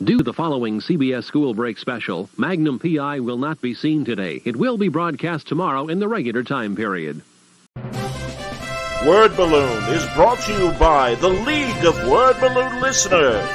Due to the following CBS School Break special, Magnum PI will not be seen today. It will be broadcast tomorrow in the regular time period. Word Balloon is brought to you by the League of Word Balloon Listeners.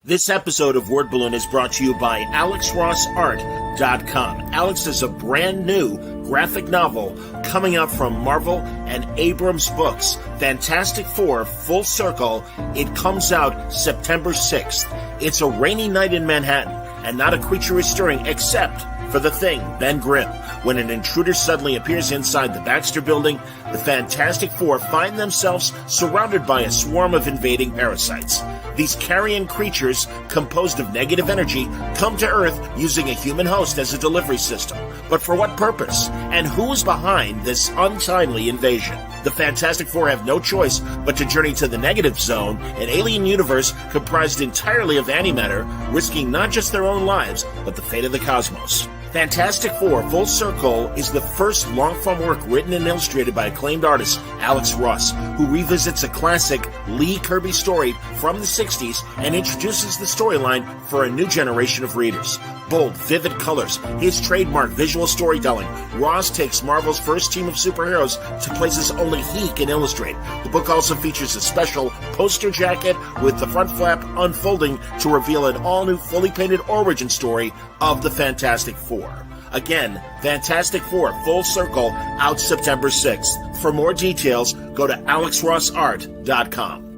This episode of Word Balloon is brought to you by AlexRossArt.com. Alex is a brand new graphic novel coming out from Marvel and Abrams Books. Fantastic Four, Full Circle. It comes out September 6th. It's a rainy night in Manhattan, and not a creature is stirring except for the Thing, Ben Grimm. When an intruder suddenly appears inside the Baxter Building, the Fantastic Four find themselves surrounded by a swarm of invading parasites. These carrion creatures, composed of negative energy, come to Earth using a human host as a delivery system. But for what purpose? And who is behind this untimely invasion? The Fantastic Four have no choice but to journey to the negative zone, an alien universe comprised entirely of antimatter, risking not just their own lives, but the fate of the cosmos. Fantastic Four, Full Circle is the first long-form work written and illustrated by acclaimed artist Alex Ross, who revisits a classic Lee Kirby story from the 60s and introduces the storyline for a new generation of readers. Bold, vivid colors, his trademark visual storytelling, Ross takes Marvel's first team of superheroes to places only he can illustrate. The book also features a special poster jacket with the front flap unfolding to reveal an all-new fully painted origin story of the Fantastic Four. Again, Fantastic Four, Full Circle, out September 6th. For more details, go to AlexRossArt.com.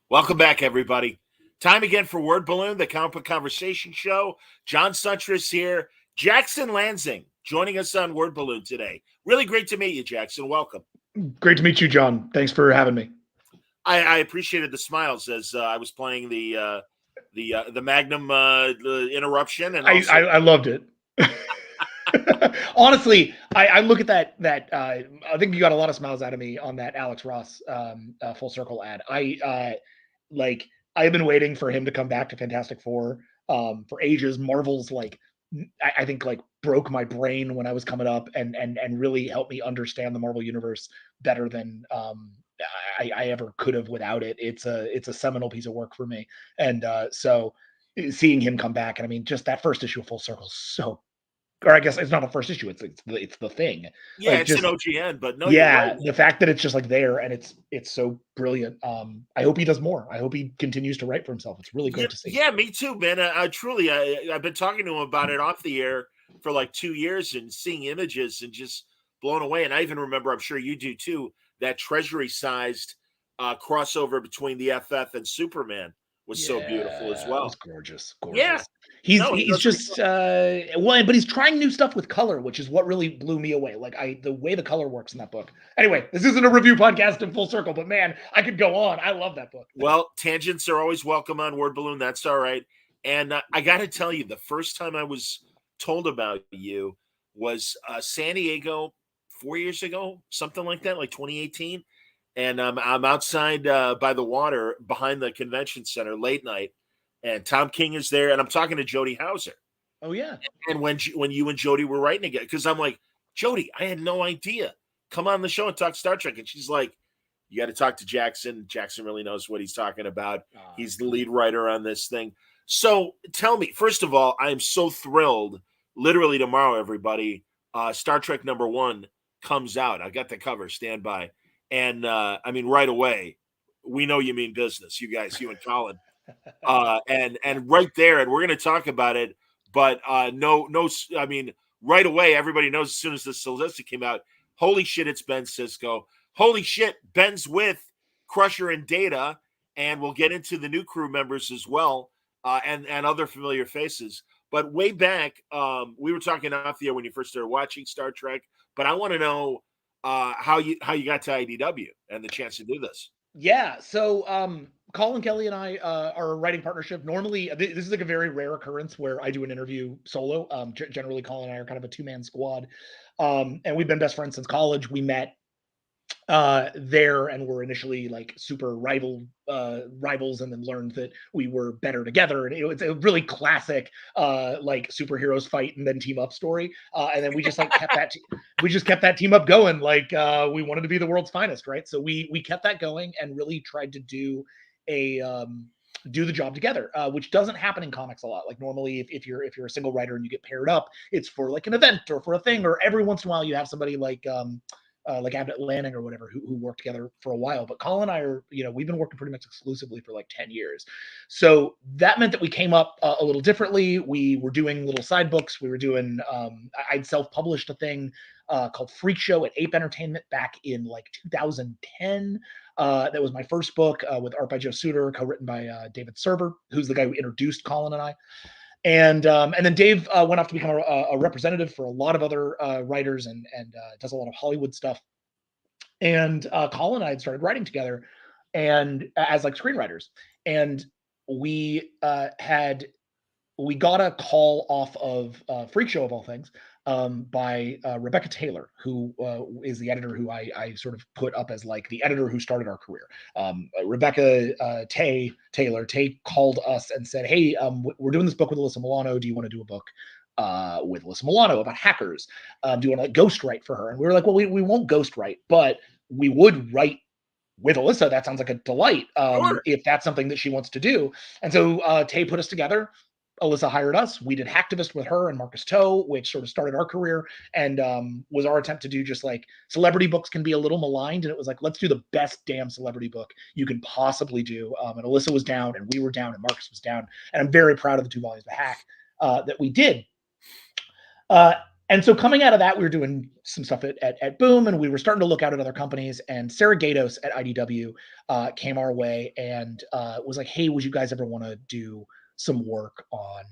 Welcome back, everybody. Time again for Word Balloon, the comic book conversation show. John Suntress here. Jackson Lanzing joining us on Word Balloon today. Really great to meet you, Jackson. Welcome. Great to meet you, John. Thanks for having me. I appreciated the smiles as I was playing the Magnum interruption, and also... I loved it. Honestly, I look at that. I think you got a lot of smiles out of me on that Alex Ross Full Circle ad. I've been waiting for him to come back to Fantastic Four for ages. Marvel's I think broke my brain when I was coming up and really helped me understand the Marvel universe better than I ever could have without it. It's a seminal piece of work for me. And so seeing him come back, and I mean, just that first issue of Full Circle is so, or I guess it's not a first issue. It's the Thing. Yeah, it's just an OGN, but no. Yeah, right. The fact that it's just there and it's so brilliant. I hope he does more. I hope he continues to write for himself. It's really great to see. Yeah, me too, man. I've been talking to him about it off the air for 2 years and seeing images and just blown away. And I even remember, I'm sure you do too, that treasury-sized crossover between the FF and Superman was so beautiful as well. It was gorgeous. Yeah. He's just but he's trying new stuff with color, which is what really blew me away. The way the color works in that book. Anyway, this isn't a review podcast in Full Circle, but man, I could go on. I love that book. Well, tangents are always welcome on Word Balloon. That's all right. And I got to tell you, the first time I was told about you was San Diego 4 years ago, something like that, 2018. And I'm outside by the water behind the convention center late night. And Tom King is there, and I'm talking to Jody Hauser. Oh, yeah. And when you and Jody were writing again, because I'm like, Jody, I had no idea. Come on the show and talk Star Trek. And she's like, you got to talk to Jackson. Jackson really knows what he's talking about. He's the lead writer on this thing. So tell me, first of all, I am so thrilled. Literally tomorrow, everybody, Star Trek #1 comes out. I got the cover, stand by. And I mean, right away, we know you mean business, you guys, you and Colin. And right there, and we're going to talk about it, but I mean, right away, everybody knows as soon as the statistic came out, holy shit, it's Ben Sisko. Holy shit, Ben's with Crusher and Data, and we'll get into the new crew members as well, and other familiar faces. But way back, we were talking off the air when you first started watching Star Trek, but I want to know how you got to IDW and the chance to do this. Yeah, so Colin Kelly and I are a writing partnership. Normally, this is like a very rare occurrence where I do an interview solo. Generally, Colin and I are kind of a two-man squad, and we've been best friends since college. We met there and were initially like super rivals, and then learned that we were better together. And it's a really classic like superheroes fight and then team up story. And then we just like kept that team up going. Like we wanted to be the world's finest, right? So we kept that going and really tried to do the job together, which doesn't happen in comics a lot. Like normally, if you're a single writer and you get paired up, it's for like an event or for a thing, or every once in a while you have somebody like Abbott Lanning or whatever who worked together for a while. But Colin and I are, we've been working pretty much exclusively for like 10 years. So that meant that we came up a little differently. We were doing little side books. We were doing, I'd self-published a thing called Freak Show at Ape Entertainment back in like 2010. That was my first book with art by Joe Suter, co-written by David Server, who's the guy who introduced Colin and I. And then Dave went off to become a representative for a lot of other writers and does a lot of Hollywood stuff. And Colin and I had started writing together, and as like screenwriters. And we got a call off of Freak Show of all things by Rebecca Taylor, who is the editor who I sort of put up as like the editor who started our career. Rebecca Taylor called us and said, "Hey, we're doing this book with Alyssa Milano. Do you want to do a book with Alyssa Milano about hackers? Do you want to like ghostwrite for her?" And we were like, "Well, we won't ghostwrite, but we would write with Alyssa. That sounds like a delight if that's something that she wants to do." And so Tay put us together. Alyssa hired us. We did Hacktivist with her and Marcus Toe, which sort of started our career and was our attempt to do just like celebrity books can be a little maligned. And it was like, let's do the best damn celebrity book you can possibly do. And Alyssa was down and we were down and Marcus was down. And I'm very proud of the 2 volumes of Hack that we did. And so coming out of that, we were doing some stuff at Boom, and we were starting to look out at other companies. And Sarah Gatos at IDW came our way and was like, "Hey, would you guys ever want to do some work on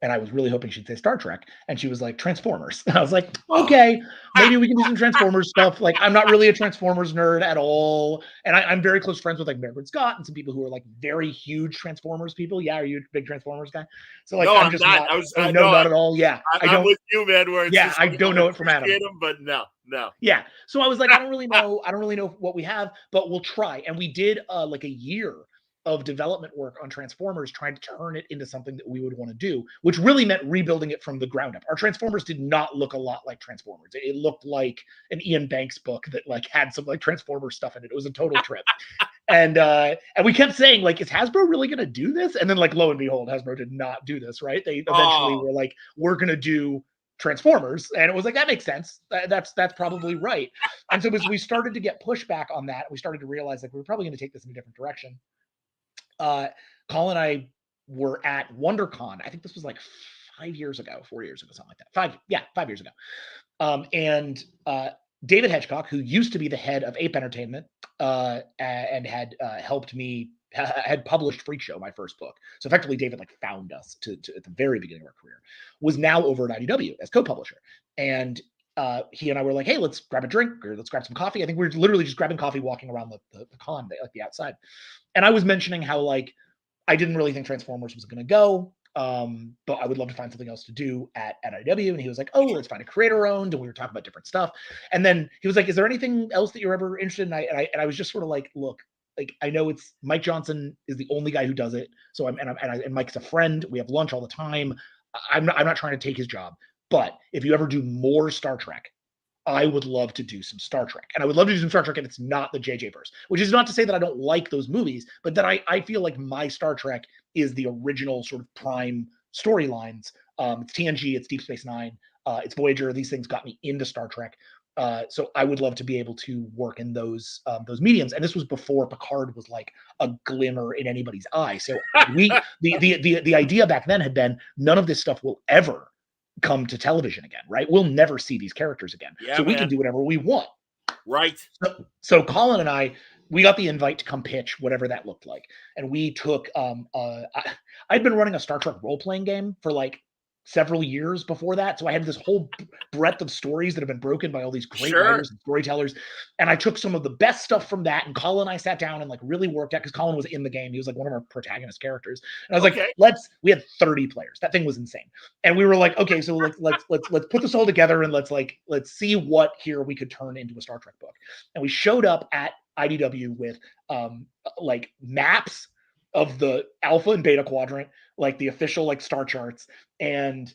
and I was really hoping she'd say Star Trek, and she was like Transformers." And I was like, okay, maybe we can do some Transformers stuff. Like I'm not really a Transformers nerd at all, and I'm very close friends with like Margaret Scott and some people who are like very huge Transformers people. Yeah, are you a big Transformers guy? So like, no, I'm just not. Not at all. Yeah, I'm with you, man. Where it's I don't know it from Adam. But no. Yeah, so I was like, I don't really know what we have, but we'll try. And we did like a year of development work on Transformers, trying to turn it into something that we would want to do, which really meant rebuilding it from the ground up. Our Transformers did not look a lot like Transformers. It looked like an Ian Banks book that like had some like Transformers stuff in it. It was a total trip. And we kept saying like, is Hasbro really going to do this? And then like, lo and behold, Hasbro did not do this, right? They eventually were like, we're going to do Transformers. And it was like, that makes sense. That's probably right. And so as we started to get pushback on that, we started to realize like, we were probably going to take this in a different direction. Colin and I were at WonderCon. I think this was like 4 years ago, something like that. 5 years ago. And David Hedgecock, who used to be the head of Ape Entertainment and had helped me, had published Freak Show, my first book. So effectively, David like found us to at the very beginning of our career, was now over at IDW as co-publisher. And he and I were like, "Hey, let's grab a drink or let's grab some coffee." I think we were literally just grabbing coffee, walking around the con, like the outside. And I was mentioning how like I didn't really think Transformers was going to go, but I would love to find something else to do at IDW. And he was like, "Oh, let's find a creator-owned." And we were talking about different stuff. And then he was like, "Is there anything else that you're ever interested in?" And I was just sort of like, "Look, like I know it's Mike Johnson is the only guy who does it. So and Mike's a friend. We have lunch all the time. I'm not trying to take his job. But if you ever do more Star Trek, I would love to do some Star Trek. And I would love to do some Star Trek if it's not the JJ verse, which is not to say that I don't like those movies, but that I feel like my Star Trek is the original sort of prime storylines. It's TNG, it's Deep Space Nine, it's Voyager. These things got me into Star Trek. So I would love to be able to work in those mediums. And this was before Picard was like a glimmer in anybody's eye. So the idea back then had been none of this stuff will ever come to television again, right? We'll never see these characters again. Yeah, so we can do whatever we want. Right. So Colin and I, we got the invite to come pitch whatever that looked like. And we took, I'd been running a Star Trek role-playing game for like several years before that. So I had this whole breadth of stories that have been broken by all these great Sure. writers and storytellers. And I took some of the best stuff from that. And Colin and I sat down and like really worked out, because Colin was in the game. He was like one of our protagonist characters. And I was Okay. like, we had 30 players. That thing was insane. And we were like, okay, so let's put this all together and let's see what here we could turn into a Star Trek book. And we showed up at IDW with like maps of the Alpha and Beta Quadrant, like the official like star charts, and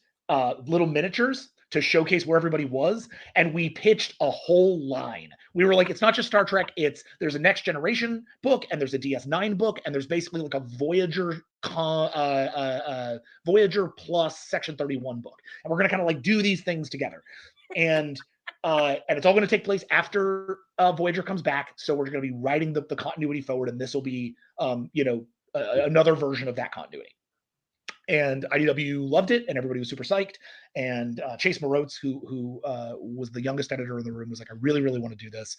little miniatures to showcase where everybody was. And we pitched a whole line. We were like, it's not just Star Trek, there's a Next Generation book, and there's a DS9 book, and there's basically like a Voyager Voyager plus Section 31 book. And we're gonna kind of like do these things together. And it's all going to take place after Voyager comes back. So we're going to be writing the continuity forward, and this will be, another version of that continuity. And IDW loved it, and everybody was super psyched. And Chase Moritz, who was the youngest editor in the room, was like, I really, really want to do this.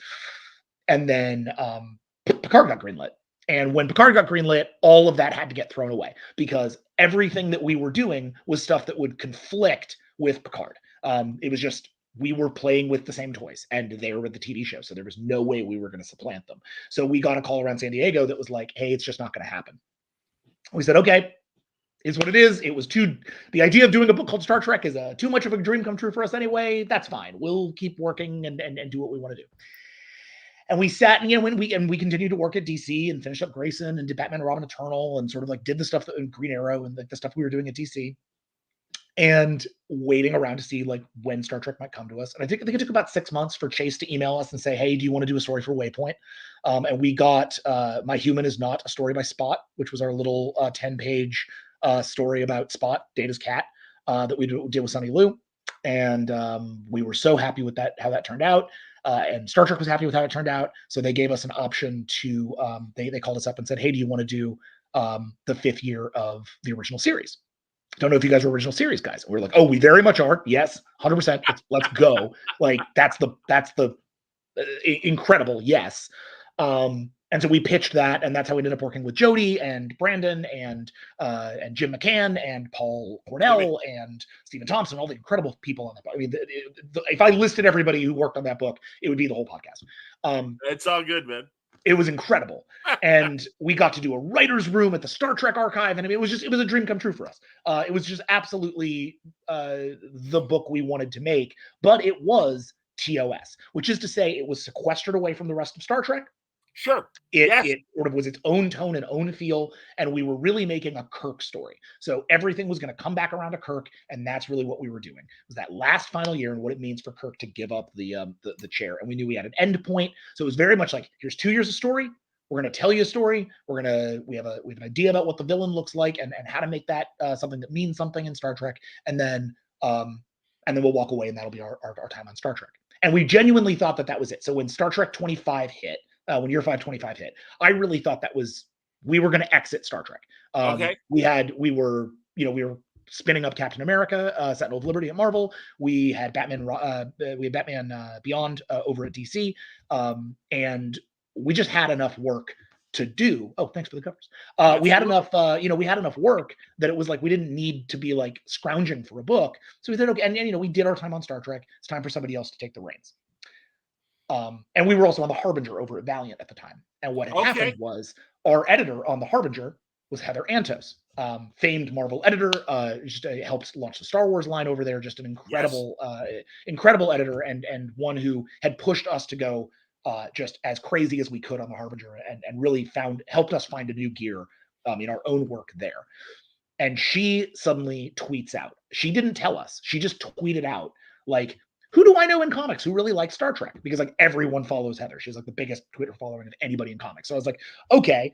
And then Picard got greenlit. And when Picard got greenlit, all of that had to get thrown away, because everything that we were doing was stuff that would conflict with Picard. It was just, we were playing with the same toys, and they were with the TV show. So there was no way we were going to supplant them. So we got a call around San Diego that was like, hey, it's just not going to happen. We said, okay, is what it is. It was the idea of doing a book called Star Trek is too much of a dream come true for us anyway. That's fine. We'll keep working and do what we want to do. And we sat and, we continued to work at DC and finished up Grayson and did Batman and Robin Eternal and sort of like did the stuff in Green Arrow and like the stuff we were doing at DC, and waiting around to see like when Star Trek might come to us. And I think it took about 6 months for Chase to email us and say, hey, do you want to do a story for Waypoint? And we got My Human Is Not, a story by Spot, which was our little 10-page story about Spot, Data's cat, that we did with Sonny Liu. And we were so happy with that, how that turned out. And Star Trek was happy with how it turned out. So they gave us an option to, they called us up and said, hey, do you want to do the 5th year of the original series? Don't know if you guys are original series guys. And we're like, oh, we very much are. Yes, 100%. Let's go. Like that's the incredible. Yes. And so we pitched that, and that's how we ended up working with Jody and Brandon and Jim McCann and Paul Cornell and Stephen Thompson, all the incredible people on that book. I mean, if I listed everybody who worked on that book, it would be the whole podcast. It's all good, man. It was incredible. And we got to do a writer's room at the Star Trek archive. And I mean, it was a dream come true for us. It was just absolutely the book we wanted to make, but it was TOS, which is to say it was sequestered away from the rest of Star Trek. Sure. It sort of was its own tone and own feel, and we were really making a Kirk story. So everything was going to come back around to Kirk, and that's really what we were doing. It was that last final year and what it means for Kirk to give up the chair. And we knew we had an end point, so it was very much like, here's 2 years of story. We're going to tell you a story. We have an idea about what the villain looks like and how to make that something that means something in Star Trek, and then we'll walk away, and that'll be our time on Star Trek. And we genuinely thought that was it. So when Star Trek 25 hit. When Year 525 hit, I really thought we were going to exit Star Trek. Okay. We were spinning up Captain America, Sentinel of Liberty at Marvel. We had Batman Beyond over at DC, and we just had enough work to do. Oh, thanks for the covers. We had enough, we had enough work that it was like we didn't need to be like scrounging for a book. So we said, okay, and we did our time on Star Trek. It's time for somebody else to take the reins. And we were also on the Harbinger over at Valiant at the time. And what had happened was our editor on the Harbinger was Heather Antos, famed Marvel editor, just helped launch the Star Wars line over there. Just an incredible, incredible editor, and one who had pushed us to go just as crazy as we could on the Harbinger, and really helped us find a new gear in our own work there. And she suddenly tweets out. She didn't tell us. She just tweeted out like, who do I know in comics who really likes Star Trek? Because like everyone follows Heather. She's like the biggest Twitter following of anybody in comics. So I was like, okay,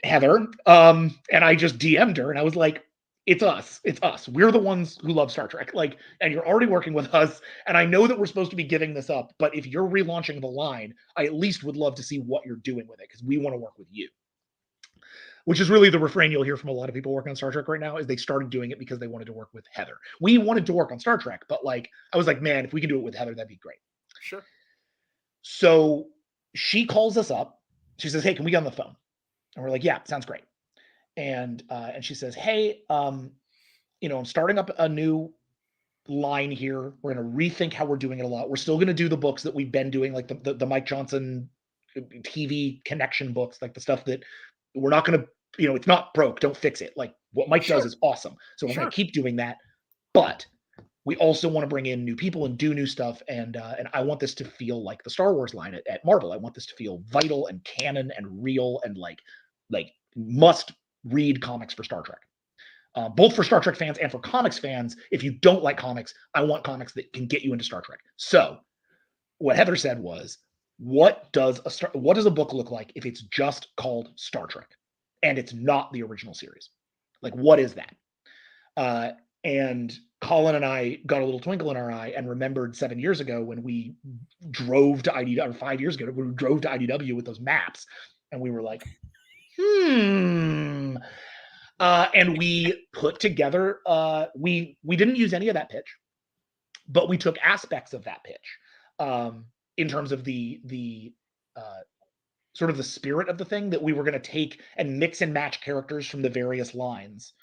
Heather. And I just DM'd her and I was like, it's us. It's us. We're the ones who love Star Trek. Like, and you're already working with us. And I know that we're supposed to be giving this up, but if you're relaunching the line, I at least would love to see what you're doing with it, because we want to work with you. Which is really the refrain you'll hear from a lot of people working on Star Trek right now, is they started doing it because they wanted to work with Heather. We wanted to work on Star Trek, but like, I was like, man, if we can do it with Heather, that'd be great. Sure. So she calls us up. She says, hey, can we get on the phone? And we're like, yeah, sounds great. And she says, hey, I'm starting up a new line here. We're going to rethink how we're doing it a lot. We're still going to do the books that we've been doing, like the Mike Johnson TV connection books, like the stuff that we're not going to, it's not broke. Don't fix it. Like what Mike does is awesome. So we're going to keep doing that. But we also want to bring in new people and do new stuff. And I want this to feel like the Star Wars line at Marvel. I want this to feel vital and canon and real and like must read comics for Star Trek. Both for Star Trek fans and for comics fans. If you don't like comics, I want comics that can get you into Star Trek. So what Heather said was, what does a book look like if it's just called Star Trek and it's not the original series? Like, what is that? And Colin and I got a little twinkle in our eye and remembered 7 years ago when we drove to IDW, or 5 years ago, we drove to IDW with those maps, and we were like, and we put together, we didn't use any of that pitch, but we took aspects of that pitch in terms of the sort of the spirit of the thing, that we were going to take and mix and match characters from the various lines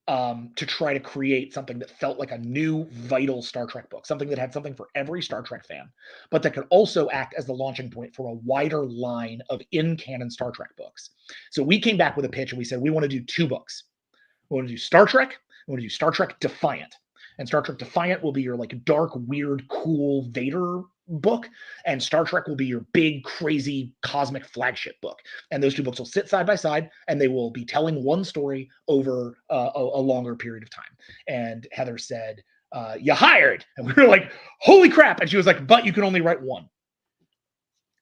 to try to create something that felt like a new, vital Star Trek book, something that had something for every Star Trek fan, but that could also act as the launching point for a wider line of in-canon Star Trek books. So we came back with a pitch and we said, we want to do 2 books. We want to do Star Trek. We want to do Star Trek Defiant. And Star Trek Defiant will be your like dark, weird, cool Vader book, and Star Trek will be your big, crazy, cosmic flagship book. And those 2 books will sit side by side, and they will be telling one story over a longer period of time. And Heather said, "You hired," and we were like, "Holy crap!" And she was like, "But you can only write one."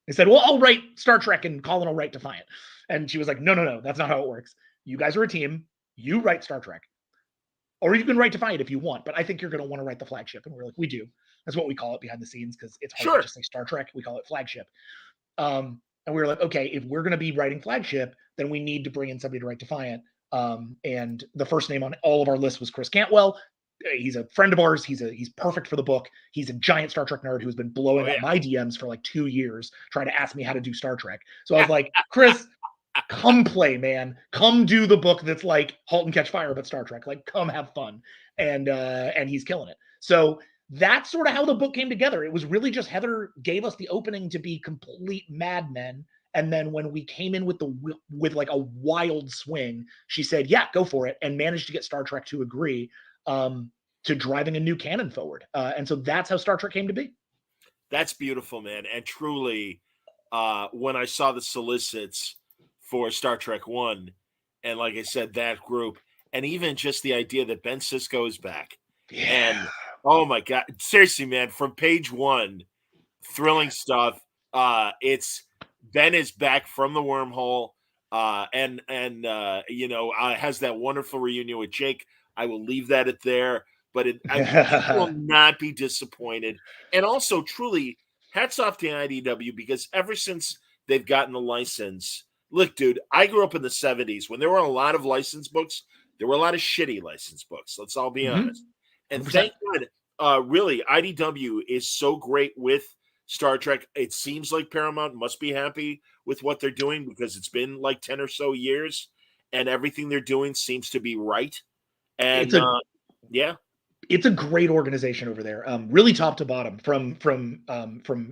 I said, "Well, I'll write Star Trek, and Colin will write Defiant." And she was like, "No, that's not how it works. You guys are a team. You write Star Trek. Or you can write Defiant if you want, but I think you're going to want to write the flagship." And we're like, "We do." That's what we call it behind the scenes, because it's hard to just say Star Trek. We call it flagship. And we were like, okay, if we're going to be writing flagship, then we need to bring in somebody to write Defiant. And the first name on all of our list was Chris Cantwell. He's a friend of ours. He's perfect for the book. He's a giant Star Trek nerd who's been blowing up my DMs for like 2 years trying to ask me how to do Star Trek. So I was like, Chris, come play, man. Come do the book that's like Halt and Catch Fire, but Star Trek. Like, come have fun. And he's killing it. So that's sort of how the book came together. It was really just Heather gave us the opening to be complete madmen. And then when we came in with like a wild swing, she said, "Yeah, go for it," and managed to get Star Trek to agree to driving a new canon forward. And so that's how Star Trek came to be. That's beautiful, man. And truly, when I saw the solicits for Star Trek 1, and like I said, that group, and even just the idea that Ben Sisko is back. Yeah. And oh my God, seriously, man, from page 1, thrilling stuff. It's Ben is back from the wormhole, and has that wonderful reunion with Jake. I will leave that at there, but you will not be disappointed. And also, truly, hats off to IDW, because ever since they've gotten the license, look, dude, I grew up in the 70s when there were a lot of licensed books. There were a lot of shitty licensed books. Let's all be honest. And 100%. Thank God, really, IDW is so great with Star Trek. It seems like Paramount must be happy with what they're doing, because it's been like 10 or so years, and everything they're doing seems to be right. And it's a great organization over there, really top to bottom, from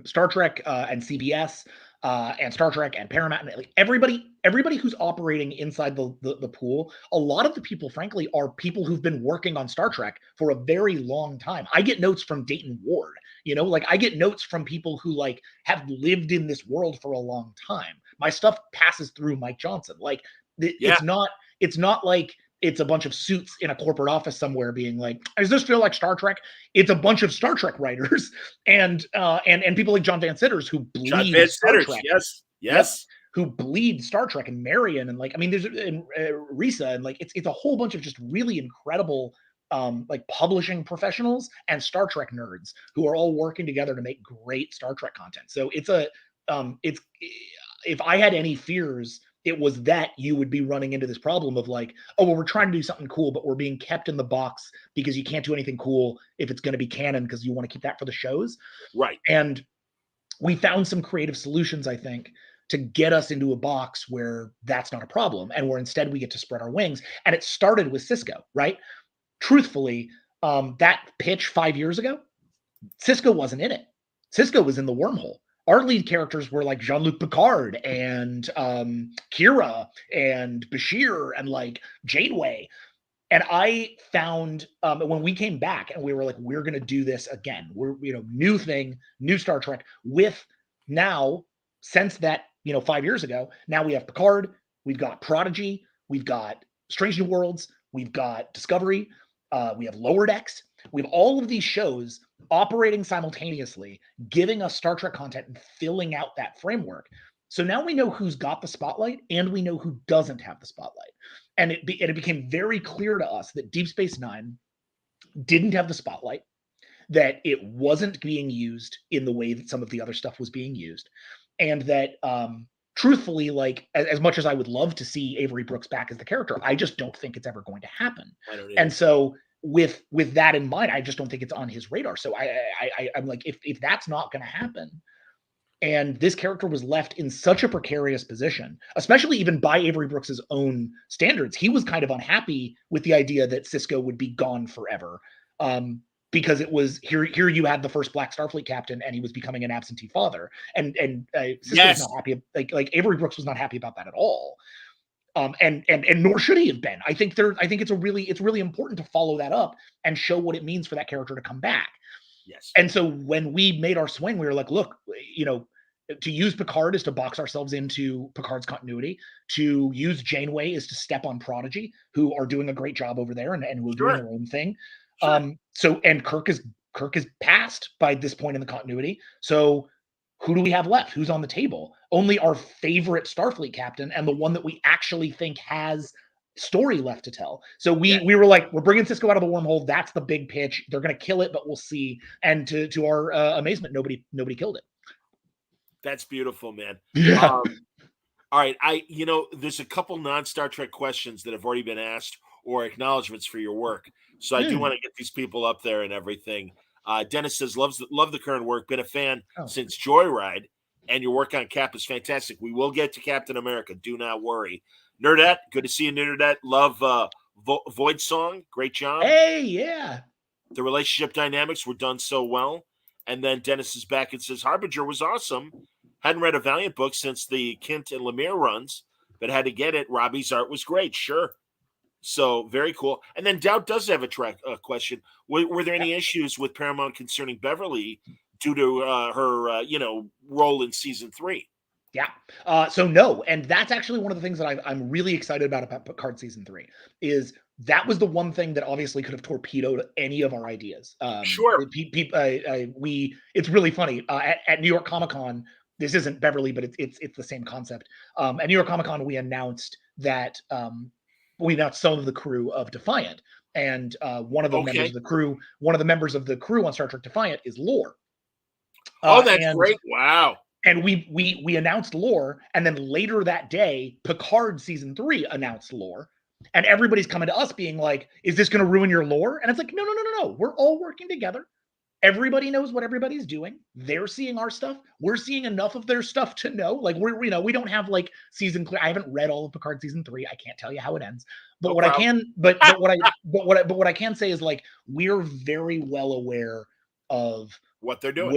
Star Trek and CBS and Star Trek and Paramount, and like everybody who's operating inside the pool. A lot of the people, frankly, are people who've been working on Star Trek for a very long time. I get notes from Dayton Ward, like I get notes from people who like have lived in this world for a long time. My stuff passes through Mike Johnson. Like it's not like it's a bunch of suits in a corporate office somewhere being like, "Does this feel like Star Trek?" It's a bunch of Star Trek writers and people like John Van Sitters who bleed Star Trek. Yes. Who bleed Star Trek, and Marion, and like, I mean, there's Risa, and like it's a whole bunch of just really incredible like publishing professionals and Star Trek nerds who are all working together to make great Star Trek content. So it's if I had any fears, it was that you would be running into this problem of like, oh, well, we're trying to do something cool, but we're being kept in the box because you can't do anything cool if it's going to be canon, because you want to keep that for the shows. Right. And we found some creative solutions, I think, to get us into a box where that's not a problem, and where instead we get to spread our wings. And it started with Sisko, right? truthfully, that pitch 5 years ago, Cisco wasn't in it. Cisco was in the wormhole. Our lead characters were like Jean-Luc Picard and Kira and Bashir and like Janeway. And I found when we came back and we were like, we're going to do this again. We're, new thing, new Star Trek with now, since that, 5 years ago, now we have Picard, we've got Prodigy, we've got Strange New Worlds, we've got Discovery, we have Lower Decks. We have all of these shows operating simultaneously, giving us Star Trek content and filling out that framework. So now we know who's got the spotlight and we know who doesn't have the spotlight. And it became very clear to us that Deep Space Nine didn't have the spotlight, that it wasn't being used in the way that some of the other stuff was being used, and that truthfully, like as much as I would love to see Avery Brooks back as the character, I just don't think it's ever going to happen. And so with that in mind, I just don't think it's on his radar. So I'm like, if that's not going to happen, and this character was left in such a precarious position, especially even by Avery Brooks's own standards, he was kind of unhappy with the idea that Cisco would be gone forever. Because it was here you had the first Black Starfleet captain and he was becoming an absentee father. And Cisco's not happy. Like Avery Brooks was not happy about that at all. And nor should he have been. I think it's really important to follow that up and show what it means for that character to come back. Yes. And so when we made our swing, we were like, look, to use Picard is to box ourselves into Picard's continuity. To use Janeway is to step on Prodigy, who are doing a great job over there and who are doing their own thing. Sure. And Kirk is passed by this point in the continuity. So who do we have left? Who's on the table? Only our favorite Starfleet captain and the one that we actually think has story left to tell. So we were like, we're bringing Cisco out of the wormhole. That's the big pitch. They're going to kill it, but we'll see. And to our amazement, nobody killed it. That's beautiful, man. Yeah. All right. There's a couple non-Star Trek questions that have already been asked or acknowledgments for your work. So I do want to get these people up there and everything. Dennis says, love the current work. Been a fan since Joyride, and your work on Cap is fantastic. We will get to Captain America. Do not worry. Nerdette, good to see you, Nerdette. Love Void Song. Great job. Hey, yeah. The relationship dynamics were done so well. And then Dennis is back and says, Harbinger was awesome. Hadn't read a Valiant book since the Kint and Lemire runs, but had to get it. Robbie's art was great. Sure. So very cool. And then Dowd does have a question. Were there any issues with Paramount concerning Beverly due to her, role in season 3? Yeah. So no, and that's actually one of the things that I'm really excited about Picard season 3 is that was the one thing that obviously could have torpedoed any of our ideas. Sure. It's really funny at New York Comic-Con. This isn't Beverly, but it's the same concept. At New York Comic-Con, we announced that we announced some of the crew of Defiant, and one of the members of the crew on Star Trek Defiant is Lore. That's great! Wow. And we announced Lore, and then later that day, Picard season 3 announced Lore, and everybody's coming to us being like, "Is this going to ruin your lore?" And it's like, no. We're all working together. Everybody knows what everybody's doing. They're seeing our stuff. We're seeing enough of their stuff to know. Like we don't have like season clear. I haven't read all of Picard season 3. I can't tell you how it ends. But what I can say is like we're very well aware of what they're doing,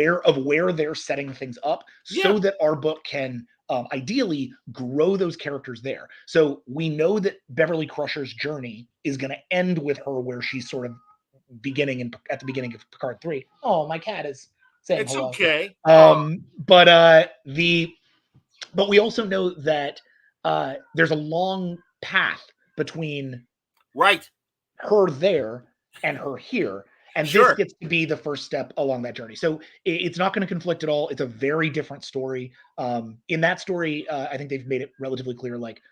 where they're setting things up, so that our book can ideally grow those characters there. So we know that Beverly Crusher's journey is going to end with her where she's sort of at the beginning of Picard 3. Oh, my cat is saying it's hello. Okay. But we also know that there's a long path between her there and her here. And this gets to be the first step along that journey. So it's not going to conflict at all. It's a very different story. In that story, I think they've made it relatively clear, like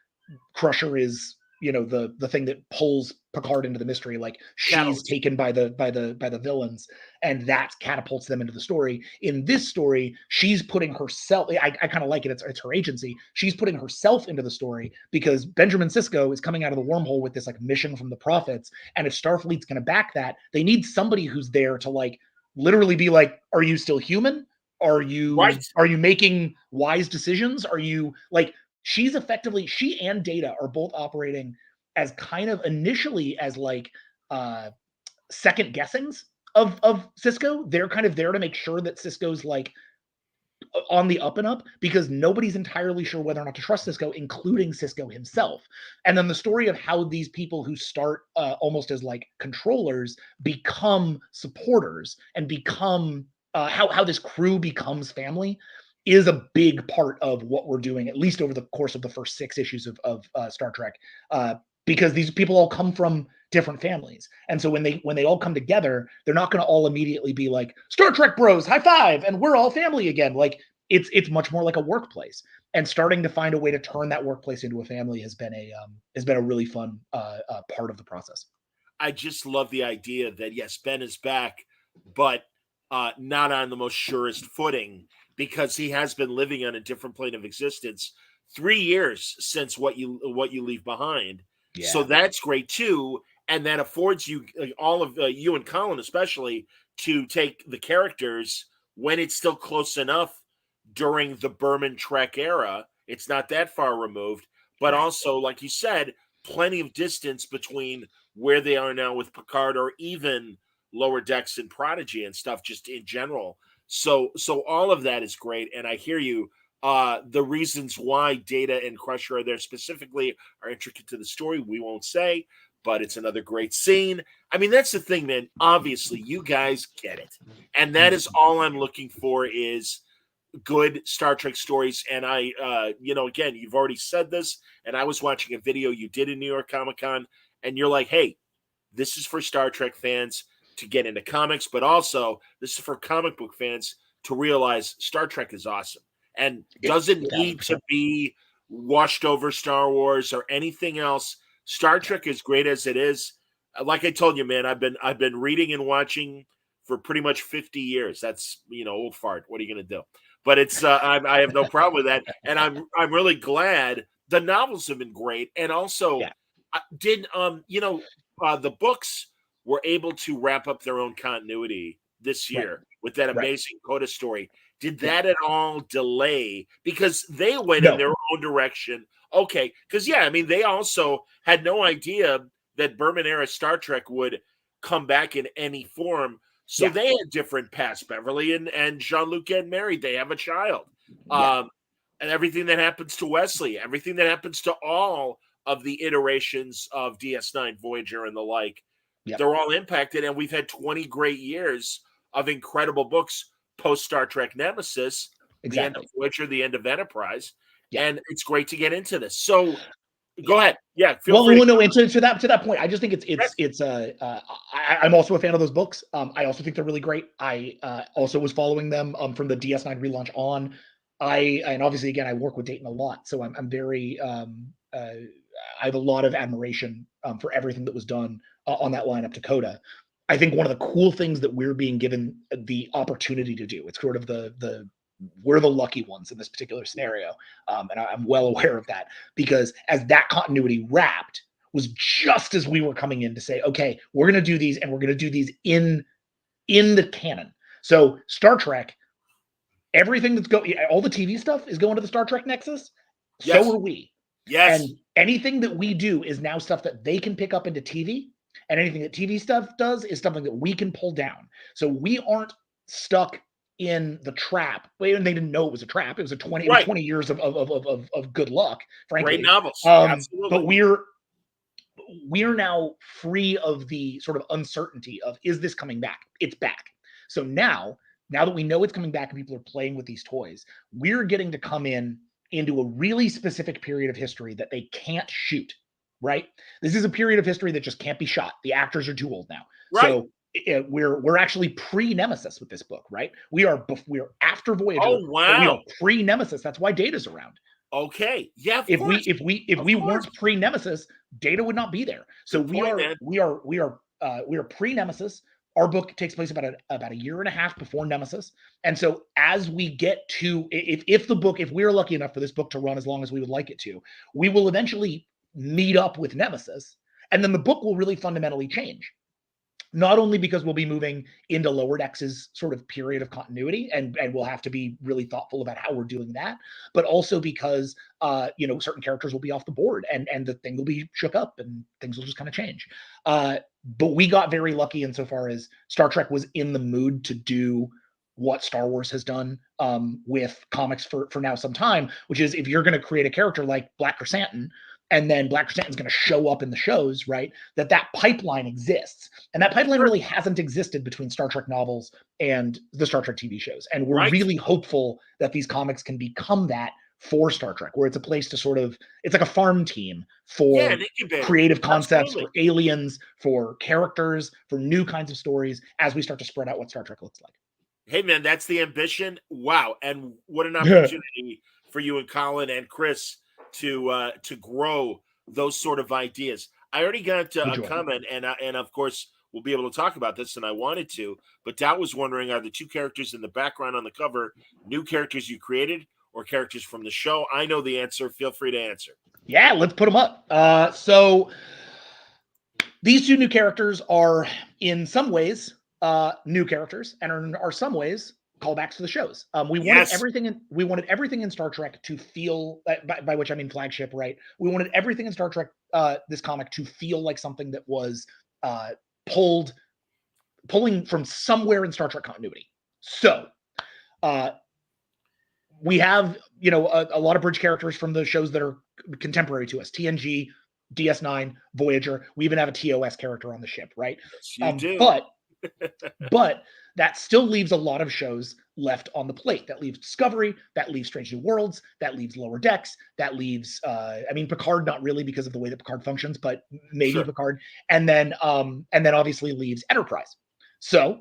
Crusher is, the thing that pulls Picard into the mystery. Like she's taken by the villains, and that catapults them into the story. In this story, she's putting herself, I kind of like it. It's her agency. She's putting herself into the story because Benjamin Sisko is coming out of the wormhole with this like mission from the prophets. And if Starfleet's going to back that, they need somebody who's there to like literally be like, are you still human? Are you making wise decisions? Are you like, she and Data are both operating as kind of initially as like second guessings of Cisco. They're kind of there to make sure that Cisco's like on the up and up, because nobody's entirely sure whether or not to trust Cisco, including Cisco himself. And then the story of how these people who start almost as like controllers become supporters and become how this crew becomes family is a big part of what we're doing, at least over the course of the first 6 issues of Star Trek, because these people all come from different families. And so when they all come together, they're not going to all immediately be like Star Trek bros, high five, and we're all family again. Like it's much more like a workplace. And starting to find a way to turn that workplace into a family has been a really fun part of the process. I just love the idea that yes, Ben is back, but not on the most surest footing, because he has been living on a different plane of existence 3 years since what you leave behind. Yeah. So that's great too, and that affords you all of you and Colin especially to take the characters when it's still close enough during the Berman Trek era. It's not that far removed, but Right. also, like you said, plenty of distance between where they are now with Picard, or even Lower Decks and Prodigy and stuff, just in general. So all of that is great, and I hear you. The reasons why Data and Crusher are there specifically are intricate to the story. We won't say, but it's another great scene. I mean, that's the thing, man. Obviously, you guys get it, and that is all I'm looking for is good Star Trek stories. And I, again, you've already said this, and I was watching a video you did in New York Comic Con, and you're like, hey, this is for Star Trek fans to get into comics, but also this is for comic book fans to realize Star Trek is awesome and doesn't need to be washed over Star Wars or anything else. Star Trek is great as it is. Like I told you, man, I've been reading and watching for pretty much 50 years. That's, old fart. What are you going to do? But it's I have no problem with that, and I'm really glad. The novels have been great, and also the books were able to wrap up their own continuity this year with that amazing Coda story. Did that at all delay, because they went in their own direction? Okay, because they also had no idea that Berman era Star Trek would come back in any form. So they had different paths. Beverly and Jean-Luc get married. They have a child. And everything that happens to Wesley, everything that happens to all of the iterations of DS9, Voyager, and the like, they're all impacted. And we've had 20 great years of incredible books post Star Trek Nemesis, the end of Voyager, the end of Enterprise. And it's great to get into this. So go ahead. Yeah. Feel free. No, and to that point, I just think I'm also a fan of those books. I also think they're really great. I also was following them from the DS9 relaunch on. And obviously, again, I work with Dayton a lot, so I'm very I have a lot of admiration for everything that was done on that lineup to Coda. I think one of the cool things that we're being given the opportunity to do, it's sort of we're the lucky ones in this particular scenario. And I'm well aware of that, because as that continuity wrapped was just as we were coming in to say, okay, we're going to do these, and we're going to do these in the canon. So Star Trek, everything that's all the TV stuff is going to the Star Trek Nexus. Yes. So are we. Yes. And anything that we do is now stuff that they can pick up into TV, and anything that TV stuff does is something that we can pull down. So we aren't stuck in the trap. Well, they didn't know it was a trap. It was 20 years of good luck, frankly. Great novels. Absolutely. But we're now free of the sort of uncertainty of, is this coming back? It's back. So now that we know it's coming back and people are playing with these toys, we're getting to come into a really specific period of history that they can't shoot, right? This is a period of history that just can't be shot. The actors are too old now. Right. So we're actually pre-Nemesis with this book, right? We are after Voyager. Oh, wow. We are pre-Nemesis. That's why Data's around. Okay. Yeah. If we weren't pre-Nemesis, Data would not be there. So we are pre-Nemesis. Our book takes place about a year and a half before Nemesis. And so as we get to, if we're lucky enough for this book to run as long as we would like it to, we will eventually meet up with Nemesis. And then the book will really fundamentally change. Not only because we'll be moving into Lower Decks' sort of period of continuity, and we'll have to be really thoughtful about how we're doing that, but also because certain characters will be off the board, and the thing will be shook up, and things will just kind of change. But we got very lucky insofar as Star Trek was in the mood to do what Star Wars has done with comics for now some time, which is if you're going to create a character like Black Chrysanthemum, and then Black Chrysanthemum's going to show up in the shows, right? That pipeline exists. And that pipeline really hasn't existed between Star Trek novels and the Star Trek TV shows. And we're really hopeful that these comics can become that for Star Trek, where it's a place to sort of, it's like a farm team for creative concepts, for aliens, for characters, for new kinds of stories as we start to spread out what Star Trek looks like. Hey, man, that's the ambition. Wow. And what an opportunity for you and Colin and Chris to grow those sort of ideas. I already got a comment, and of course, we'll be able to talk about this, and I wanted to, but Dot was wondering, are the two characters in the background on the cover new characters you created or characters from the show? I know the answer. Feel free to answer. Yeah, let's put them up. So these two new characters are in some ways new characters and are some ways callbacks to the shows. We wanted everything in Star Trek to feel, by which I mean flagship, right? We wanted everything in Star Trek, this comic, to feel like something that was pulling from somewhere in Star Trek continuity. So we have, a lot of bridge characters from the shows that are contemporary to us: TNG, DS9, Voyager. We even have a TOS character on the ship, right? Yes, you do. But that still leaves a lot of shows left on the plate. That leaves Discovery, that leaves Strange New Worlds, that leaves Lower Decks, that leaves Picard, not really because of the way that Picard functions, but maybe Picard, and then obviously leaves Enterprise. So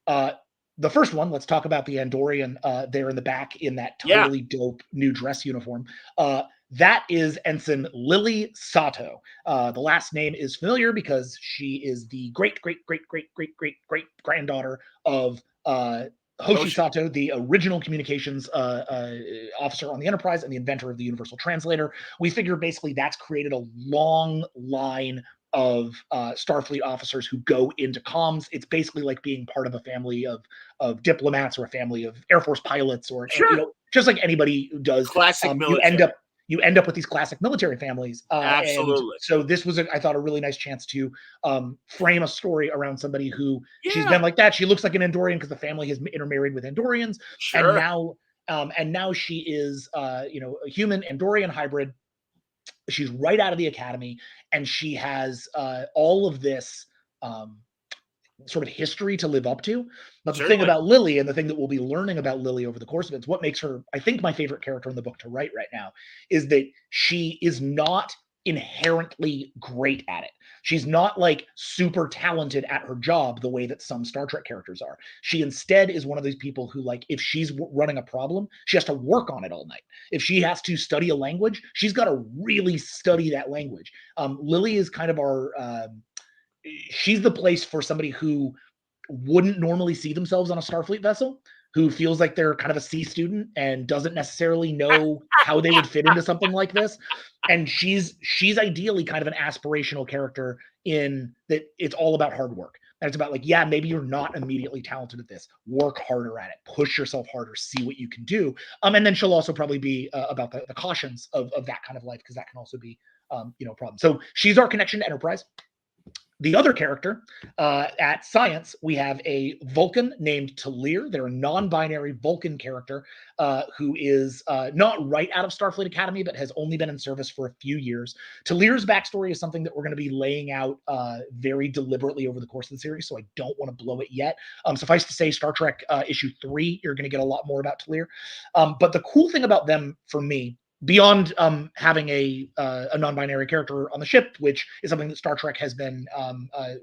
the first one, let's talk about the Andorian there in the back in that totally dope new dress uniform. That is Ensign Lily Sato. The last name is familiar because she is the great granddaughter of Hoshi Sato, the original communications officer on the Enterprise and the inventor of the Universal Translator. We figure basically that's created a long line of Starfleet officers who go into comms. It's basically like being part of a family of diplomats or a family of Air Force pilots, or just like anybody who does. Classic military. You end up with these classic military families. Absolutely. And so this was, I thought, a really nice chance to frame a story around somebody who she's been like that. She looks like an Andorian because the family has intermarried with Andorians. And now she is, a human Andorian hybrid. She's right out of the academy, and she has all of this sort of history to live up to. But the thing about Lily, and the thing that we'll be learning about Lily over the course of it, is what makes her, I think, my favorite character in the book to write right now, is that she is not inherently great at it. She's not like super talented at her job the way that some Star Trek characters are. She instead is one of these people who, like, if she's running a problem, she has to work on it all night. If she has to study a language, she's got to really study that language. Lily is kind of our she's the place for somebody who wouldn't normally see themselves on a Starfleet vessel, who feels like they're kind of a C student and doesn't necessarily know how they would fit into something like this. And she's ideally kind of an aspirational character in that it's all about hard work. And it's about like, yeah, maybe you're not immediately talented at this. Work harder at it. Push yourself harder. See what you can do. And then she'll also probably be about the cautions of that kind of life, because that can also be a problem. So she's our connection to Enterprise. The other character at Science, we have a Vulcan named Talir. They're a non-binary Vulcan character who is not right out of Starfleet Academy, but has only been in service for a few years. Talir's backstory is something that we're going to be laying out very deliberately over the course of the series, so I don't want to blow it yet. Suffice to say, Star Trek issue 3, you're going to get a lot more about Talir. But the cool thing about them, for me, beyond having a non-binary character on the ship, which is something that Star Trek has been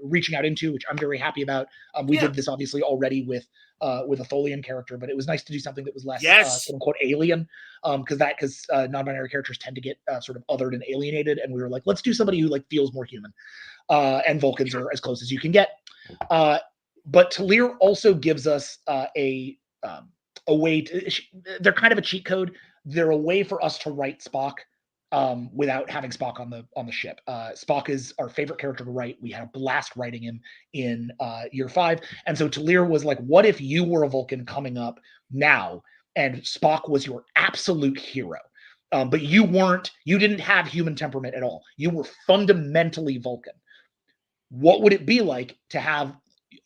reaching out into, which I'm very happy about. We did this obviously already with a Tholian character, but it was nice to do something that was less quote unquote alien, because non-binary characters tend to get sort of othered and alienated, and we were like, let's do somebody who like feels more human, and Vulcans are as close as you can get. But Talir also gives us a way to. They're kind of a cheat code. They're a way for us to write Spock without having Spock on the ship. Spock is our favorite character to write. We had a blast writing him in year 5. And so Talir was like, what if you were a Vulcan coming up now and Spock was your absolute hero? But you didn't have human temperament at all. You were fundamentally Vulcan. what would it be like to have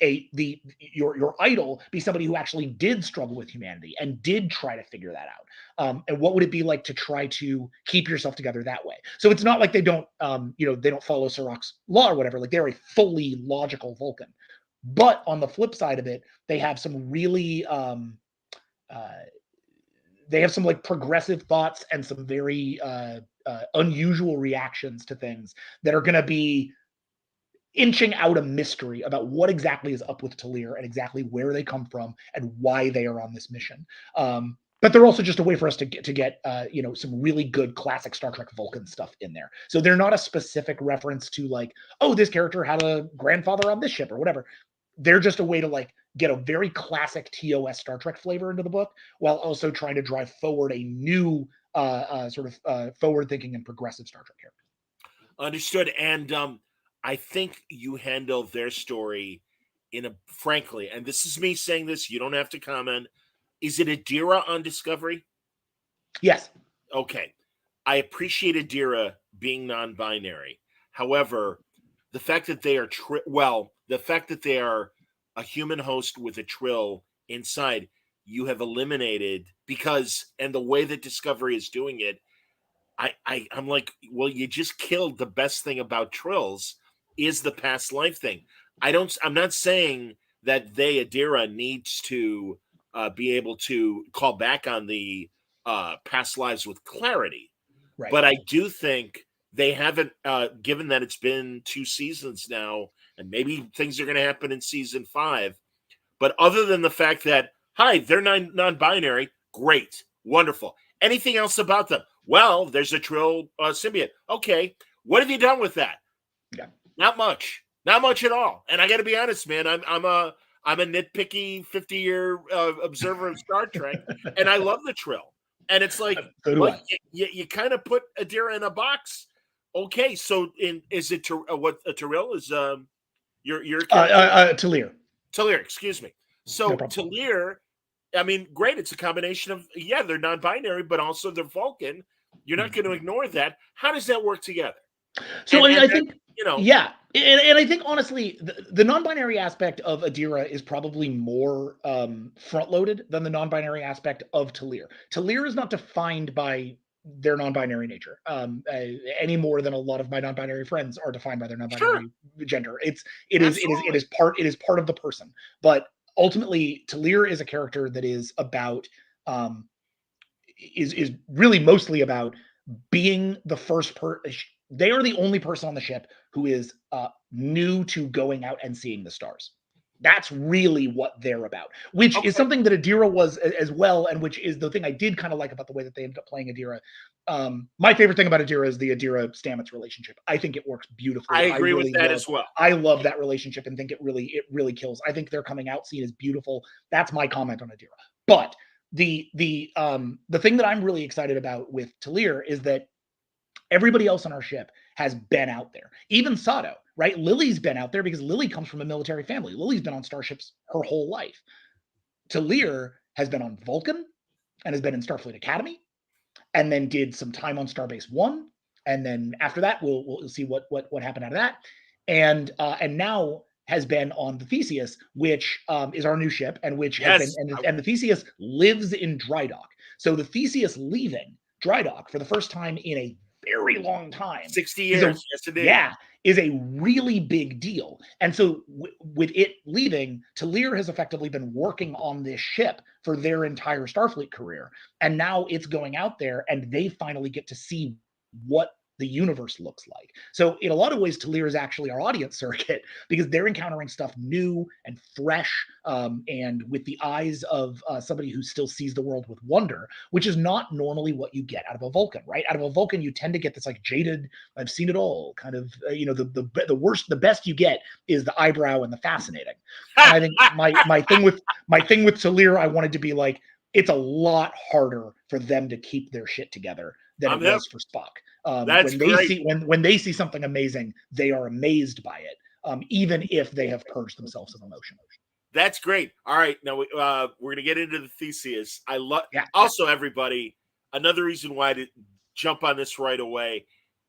your idol be somebody who actually did struggle with humanity and did try to figure that out, and what would it be like to try to keep yourself together that way? So it's not like they don't they don't follow Sirach's law or whatever. Like, they're a fully logical Vulcan, but on the flip side of it, they have some really they have some like progressive thoughts and some very unusual reactions to things that are going to be inching out a mystery about what exactly is up with Talir and exactly where they come from and why they are on this mission. But they're also just a way for us to get some really good classic Star Trek Vulcan stuff in there. So they're not a specific reference to like, oh, this character had a grandfather on this ship or whatever. They're just a way to like get a very classic TOS Star Trek flavor into the book, while also trying to drive forward a new forward-thinking and progressive Star Trek character. Understood. And I think you handle their story frankly, and this is me saying this, you don't have to comment. Is it Adira on Discovery? Yes. Okay. I appreciate Adira being non-binary. However, the fact that they are the fact that they are a human host with a Trill inside, you have eliminated, and the way that Discovery is doing it, I'm like, well, you just killed the best thing about Trills, is the past life thing. I'm not saying that Adira needs to be able to call back on the past lives with clarity. Right. But I do think they haven't, given that it's been 2 seasons now, and maybe things are going to happen in season 5. But other than the fact that, hi, they're non-binary, great, wonderful. Anything else about them? Well, there's a Trill symbiote. Okay, what have you done with that? Yeah. Not much at all. And I got to be honest, man, I'm a nitpicky 50-year observer of Star Trek, and I love the Trill. And it's like, well, you kind of put Adira in a box. Okay, so is it what a Tyrell is? Your Talir. Talir, excuse me. So No Talir, I mean, great. It's a combination of they're non-binary, but also they're Vulcan. You're not going to ignore that. How does that work together? So I think yeah, and I think honestly, the non-binary aspect of Adira is probably more front-loaded than the non-binary aspect of Talir. Talir is not defined by their non-binary nature any more than a lot of my non-binary friends are defined by their non-binary gender. It is part of the person, but ultimately Talir is a character that is about is really mostly about being the first they are the only person on the ship who is new to going out and seeing the stars. That's really what they're about, which is something that Adira was as well, and which is the thing I did kind of like about the way that they ended up playing Adira. My favorite thing about Adira is the Adira-Stamets relationship. I think it works beautifully. I agree with that as well. I love that relationship and think it really kills. I think their coming out scene is beautiful. That's my comment on Adira. But the thing that I'm really excited about with Talir is that everybody else on our ship has been out there. Even Sato, right? Lily's been out there because Lily comes from a military family. Lily's been on starships her whole life. Talir has been on Vulcan and has been in Starfleet Academy, and then did some time on Starbase 1. And then after that, we'll see what happened out of that. And now has been on the Theseus, which is our new ship, and which has been, and the Theseus lives in dry dock. So the Theseus leaving dry dock for the first time in a very long time, 60 years, is a really big deal. And so with it leaving, Talir has effectively been working on this ship for their entire Starfleet career, and now it's going out there, and they finally get to see what the universe looks like. So in a lot of ways, Talir is actually our audience surrogate, because they're encountering stuff new and fresh, and with the eyes of somebody who still sees the world with wonder, which is not normally what you get out of a Vulcan, right? Out of a Vulcan, you tend to get this like jaded, I've seen it all kind of, the best you get is the eyebrow and the fascinating. And I think my thing with Talir, I wanted to be like, it's a lot harder for them to keep their shit together than it was for Spock. When they see something amazing, they are amazed by it, even if they have purged themselves of emotion. That's great. All right, now we're going to get into the Theseus. I love. Also, everybody, another reason why to jump on this right away,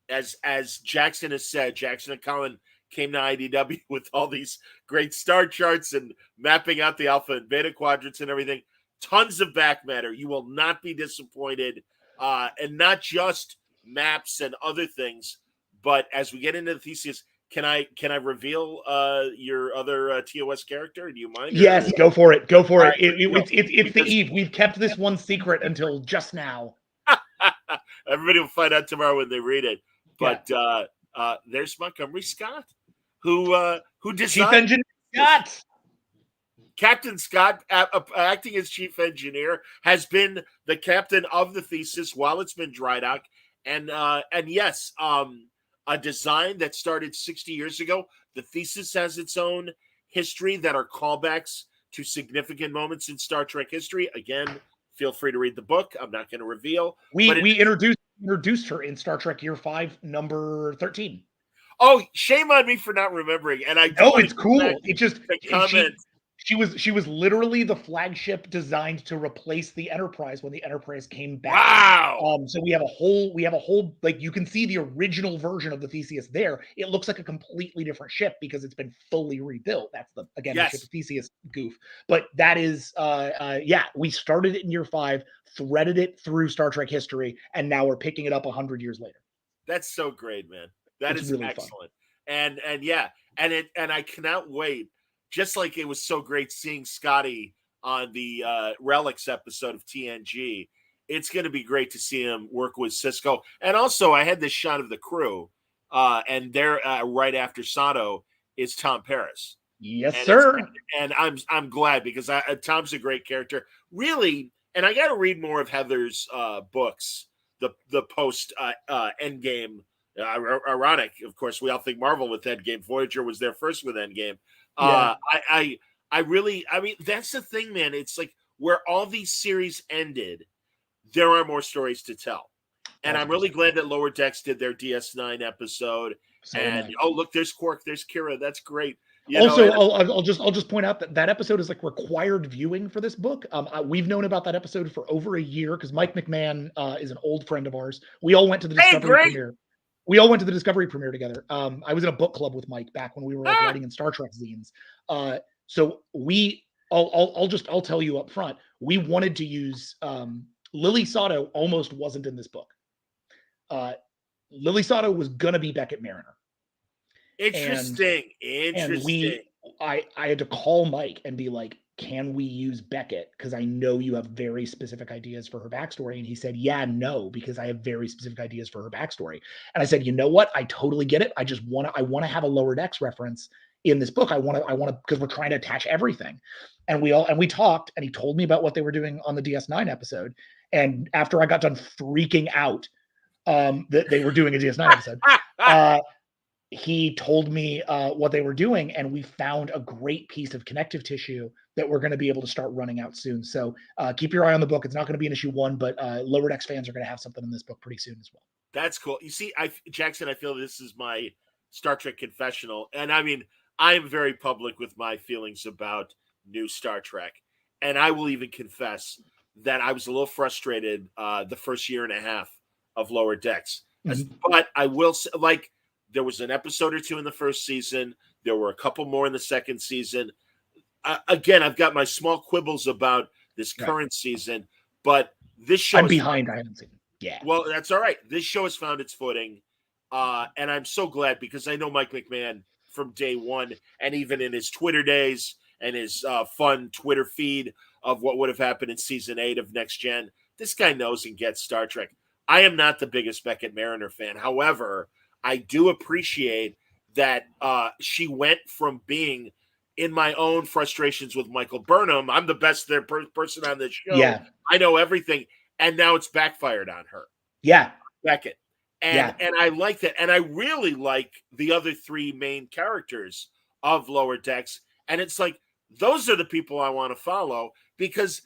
as Jackson has said, Jackson and Colin came to IDW with all these great star charts and mapping out the alpha and beta quadrants and everything. Tons of back matter. You will not be disappointed. And not just maps and other things, but as we get into the Theseus, can I reveal your other TOS character? Do you mind? Yes, go for it. Go for it. Right, It's the Eve. We've kept this one secret until just now. Everybody will find out tomorrow when they read it. But there's Montgomery Scott, who designed Chief Engineer Scott. Captain Scott, acting as chief engineer, has been the captain of the Theseus while it's been dry dock, and yes, a design that started 60 years ago. The Theseus has its own history that are callbacks to significant moments in Star Trek history. Again, feel free to read the book. I'm not going to reveal. We introduced her in Star Trek Year 5, number 13. Oh, shame on me for not remembering. And I know it's cool. It just comment. She was literally the flagship designed to replace the Enterprise when the Enterprise came back. Wow. So we have a whole like, you can see the original version of the Theseus there. It looks like a completely different ship because it's been fully rebuilt. That's the ship of Theseus goof. But that is we started it in Year 5, threaded it through Star Trek history, and now we're picking it up 100 years later. That's so great, man. That is really excellent. Fun. And I cannot wait. Just like it was so great seeing Scotty on the Relics episode of TNG, it's going to be great to see him work with Cisco. And also, I had this shot of the crew, and there right after Sato is Tom Paris. Yes, sir. And I'm glad because Tom's a great character, really. And I got to read more of Heather's books, the post Endgame. Ironic, of course. We all think Marvel with Endgame. Voyager was there first with Endgame. I mean, that's the thing, man. It's like where all these series ended, there are more stories to tell. And I'm really glad that Lower Decks did their DS9 episode. Oh, look, there's Quark, there's Kira. That's great. I'll just point out that episode is like required viewing for this book. We've known about that episode for over a year because Mike McMahon is an old friend of ours. We all went to the Discovery premiere. We all went to the Discovery premiere together. I was in a book club with Mike back when we were writing in Star Trek zines. So I'll tell you up front, we wanted to use Lily Sato almost wasn't in this book. Lily Sato was gonna be Beckett Mariner. Interesting. And I had to call Mike and be like, can we use Beckett? Because I know you have very specific ideas for her backstory. And he said, no, because I have very specific ideas for her backstory. And I said, you know what? I totally get it. I want to have a Lower Decks reference in this book. I want to, because we're trying to attach everything. And we talked, and he told me about what they were doing on the DS9 episode. And after I got done freaking out that they were doing a DS9 episode, he told me what they were doing, and we found a great piece of connective tissue that we're going to be able to start running out soon. So keep your eye on the book. It's not going to be in issue 1, but Lower Decks fans are going to have something in this book pretty soon as well. That's cool. You see, Jackson, I feel this is my Star Trek confessional. And I mean, I am very public with my feelings about new Star Trek. And I will even confess that I was a little frustrated the first year and a half of Lower Decks. Mm-hmm. But I will say, like, there was an episode or 2 in the first season. There were a couple more in the second season. Again, I've got my small quibbles about this current season, but this show... I'm behind. I haven't seen it. Yeah. Well, that's all right. This show has found its footing, and I'm so glad because I know Mike McMahon from day one, and even in his Twitter days and his fun Twitter feed of what would have happened in Season 8 of Next Gen. This guy knows and gets Star Trek. I am not the biggest Beckett Mariner fan. However, I do appreciate that she went from being in my own frustrations with Michael Burnham. I'm the best person on this show. Yeah. I know everything. And now it's backfired on her. Yeah. Beckett. And I like that. And I really like the other 3 main characters of Lower Decks. And it's like, those are the people I want to follow because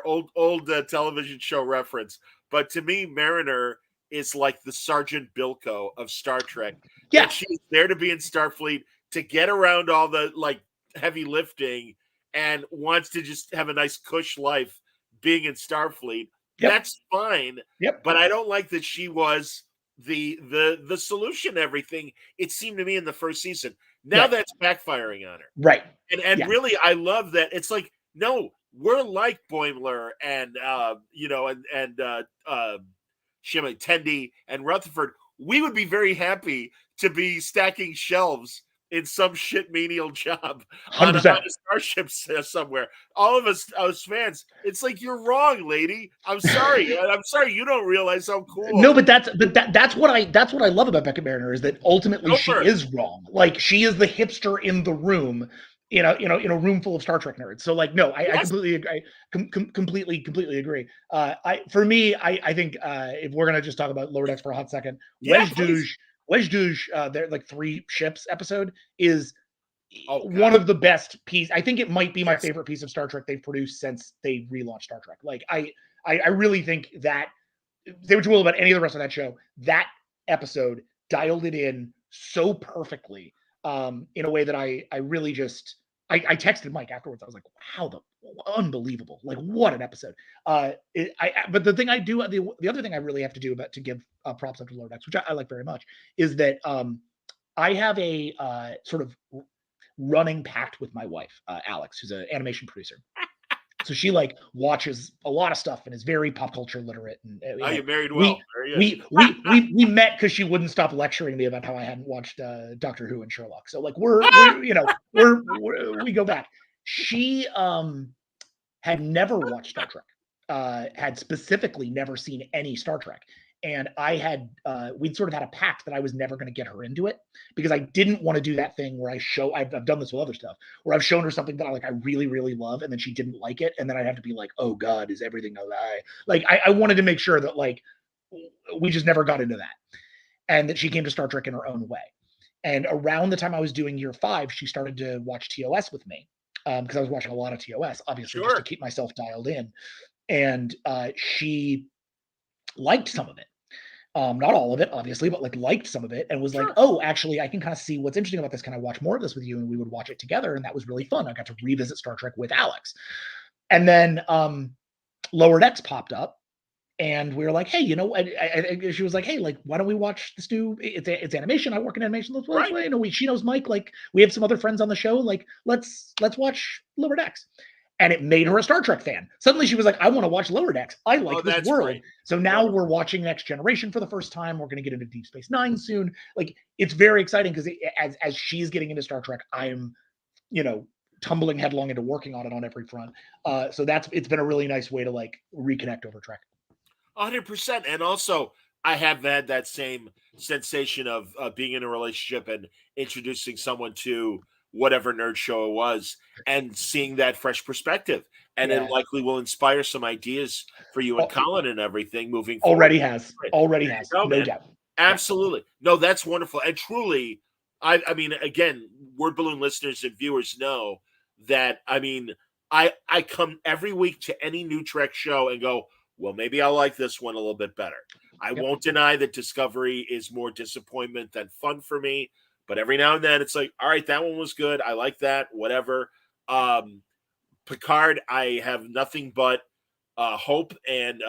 old television show reference. But to me, Mariner is like the Sergeant Bilko of Star Trek. Yeah. And she's there to be in Starfleet to get around all the like heavy lifting and wants to just have a nice cush life being in Starfleet. Yep. That's fine. Yep. But I don't like that she was the solution to everything, it seemed to me, in the first season. Now that's backfiring on her. Right. And really, I love that. It's like, no, we're like Boimler and Tendy and Rutherford. We would be very happy to be stacking shelves in some shit menial job on a 100%. starship somewhere. All of us fans, it's like, you're wrong, lady. I'm sorry. I'm sorry you don't realize how cool. No, but that's what I love about Beckett Mariner is that ultimately she Over. is wrong. Like, she is the hipster in the room, in a room full of Star Trek nerds. So like, no, I completely agree. Completely agree. I think if we're gonna just talk about Lower Decks for a hot second, Wedge Douche, their like 3 ships episode is one of the best pieces. I think it might be my favorite piece of Star Trek they've produced since they relaunched Star Trek. Like, I really think that, say what you will about any of the rest of that show, that episode dialed it in so perfectly, in a way that I really just I texted Mike afterwards. I was like, "How unbelievable! Like, what an episode!" But the thing I do, the other thing I really have to do to give props up to Lower Decks, which I like very much, is that I have a sort of running pact with my wife, Alex, who's an animation producer. So she like watches a lot of stuff and is very pop culture literate. And you married well. We met because she wouldn't stop lecturing me about how I hadn't watched Doctor Who and Sherlock. So like we go back. She had never watched Star Trek, had specifically never seen any Star Trek. And we'd sort of had a pact that I was never going to get her into it, because I didn't want to do that thing where I've done this with other stuff, where I've shown her something that I really, really love, and then she didn't like it. And then I'd have to be like, oh God, is everything a lie? Like, I wanted to make sure that like, we just never got into that, and that she came to Star Trek in her own way. And around the time I was doing year 5, she started to watch TOS with me. Because I was watching a lot of TOS, obviously, just to keep myself dialed in. And she liked some of it. Not all of it, obviously, but like liked some of it, and was like, oh, actually, I can kind of see what's interesting about this. Can I watch more of this with you? And we would watch it together. And that was really fun. I got to revisit Star Trek with Alex. And then Lower Decks popped up, and we were like, hey, she was like, hey, like, why don't we watch this new, it's animation. I work in animation. She knows Mike. Like, we have some other friends on the show. Like, let's watch Lower Decks. And it made her a Star Trek fan. Suddenly she was like, I want to watch Lower Decks. I like this world. Great. So now we're watching Next Generation for the first time. We're going to get into Deep Space Nine soon. Like, it's very exciting because as she's getting into Star Trek, I'm, tumbling headlong into working on it on every front. So it's been a really nice way to like reconnect over Trek. 100%. And also, I have had that same sensation of being in a relationship and introducing someone to whatever nerd show it was, and seeing that fresh perspective. And it likely will inspire some ideas for you and Colin and everything moving forward. Already has. No doubt. Absolutely. No, that's wonderful. And truly, I mean, again, Word Balloon listeners and viewers know that, I mean, I come every week to any new Trek show and go, well, maybe I'll like this one a little bit better. I won't deny that Discovery is more disappointment than fun for me. But every now and then it's like, all right, that one was good. I like that, whatever. Picard, I have nothing but hope. And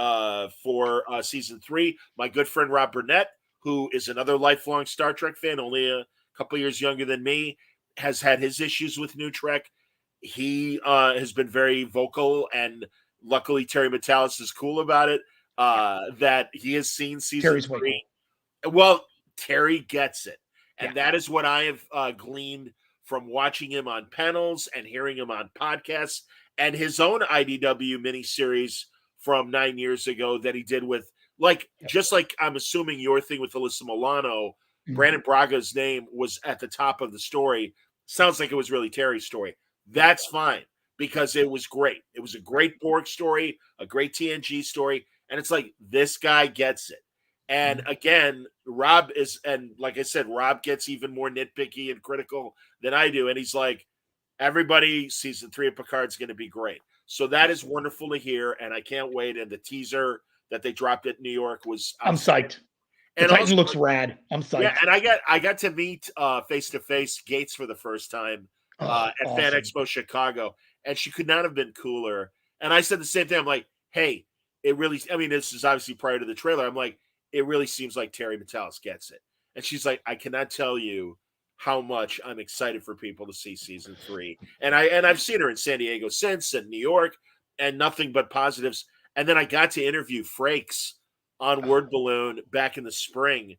for season 3, my good friend Rob Burnett, who is another lifelong Star Trek fan, only a couple years younger than me, has had his issues with New Trek. He has been very vocal, and luckily Terry Metalis is cool about it, that he has seen season 3. Well, Terry gets it. And that is what I have gleaned from watching him on panels and hearing him on podcasts, and his own IDW miniseries from 9 years ago that he did with, just like I'm assuming your thing with Alyssa Milano, Brandon Braga's name was at the top of the story. Sounds like it was really Terry's story. That's fine, because it was great. It was a great Borg story, a great TNG story. And it's like, this guy gets it. And again, Rob is, and like I said, Rob gets even more nitpicky and critical than I do. And he's like, everybody, season 3 of Picard's going to be great. So that is wonderful to hear. And I can't wait. And the teaser that they dropped at New York was, I'm psyched. The Titan also looks rad. I'm psyched. Yeah, and I got to meet face to face Gates for the first time at awesome. Fan Expo Chicago, and she could not have been cooler. And I said the same thing. I'm like, hey, it really, I mean, this is obviously prior to the trailer. I'm like, it really seems like Terry Metalis gets it. And she's like, I cannot tell you how much I'm excited for people to see season 3. And I've seen her in San Diego since, and New York, and nothing but positives. And then I got to interview Frakes on Word Balloon back in the spring,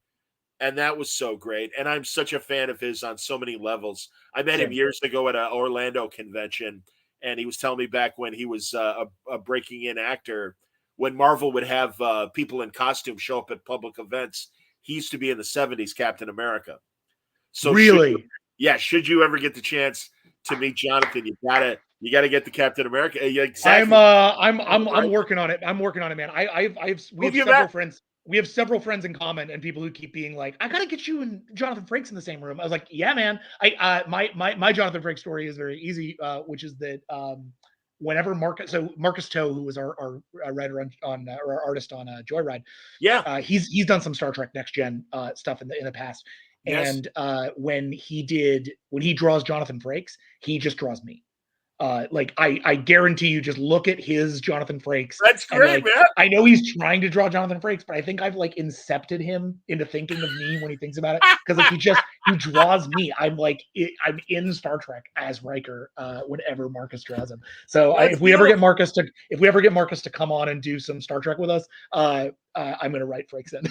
and that was so great. And I'm such a fan of his on so many levels. I met him years ago at an Orlando convention, and he was telling me back when he was a breaking in actor, when Marvel would have people in costume show up at public events. He used to be in the 70s Captain America. So really, should you ever get the chance to meet Jonathan, you gotta get the Captain America. Exactly. I'm working on it. I'm working on it, man. We have several friends. We have several friends in common, and people who keep being like, "I gotta get you and Jonathan Frakes in the same room." I was like, "Yeah, man." My Jonathan Frakes story is very easy, which is that whenever Marcus Toe, who was our writer on or our artist on Joyride, he's done some Star Trek Next Gen stuff in the past. Yes. And when he draws Jonathan Frakes, he just draws me. I guarantee you, just look at his Jonathan Frakes. That's great, man. I know he's trying to draw Jonathan Frakes, but I think I've incepted him into thinking of me when he thinks about it. Because he draws me. I'm in Star Trek as Riker whenever Marcus draws him. So if we ever get Marcus to come on and do some Star Trek with us, I'm gonna write Frakes in.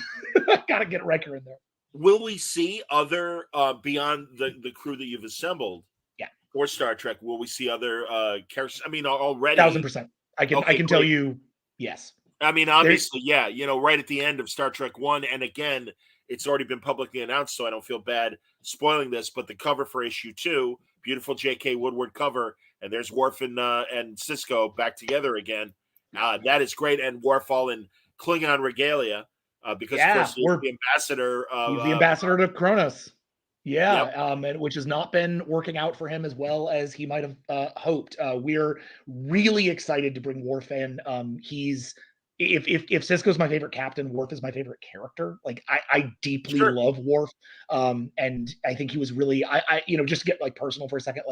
Gotta get Riker in there. Will we see other beyond the crew that you've assembled? Yeah. Or Star Trek? Will we see other characters? I mean, already 1,000%. I can tell you, yes. I mean, obviously, right at the end of Star Trek 1, and again, it's already been publicly announced, so I don't feel bad spoiling this. But the cover for issue 2, beautiful J.K. Woodward cover, and there's Worf and Cisco back together again. That is great, and Worf all in Klingon regalia. Because of course he's the ambassador to Kronos. And which has not been working out for him as well as he might have hoped. We're really excited to bring Worf in. He's if Cisco's my favorite captain, Worf is my favorite character. I deeply love Worf. And I think he was really I just to get personal for a second,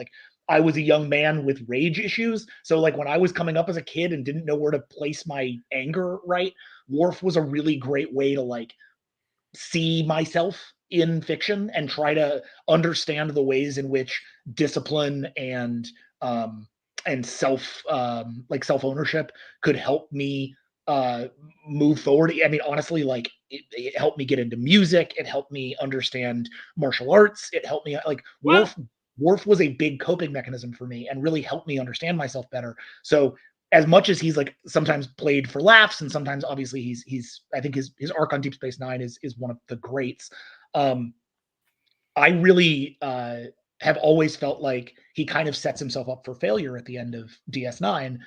I was a young man with rage issues. So when I was coming up as a kid and didn't know where to place my anger right, Worf was a really great way to see myself in fiction and try to understand the ways in which discipline and self self-ownership could help me move forward. I mean, honestly, it helped me get into music. It helped me understand martial arts. It helped me Worf was a big coping mechanism for me and really helped me understand myself better. So as much as he's sometimes played for laughs, and sometimes obviously he's I think his arc on Deep Space Nine is one of the greats. I really have always felt like he kind of sets himself up for failure at the end of DS9,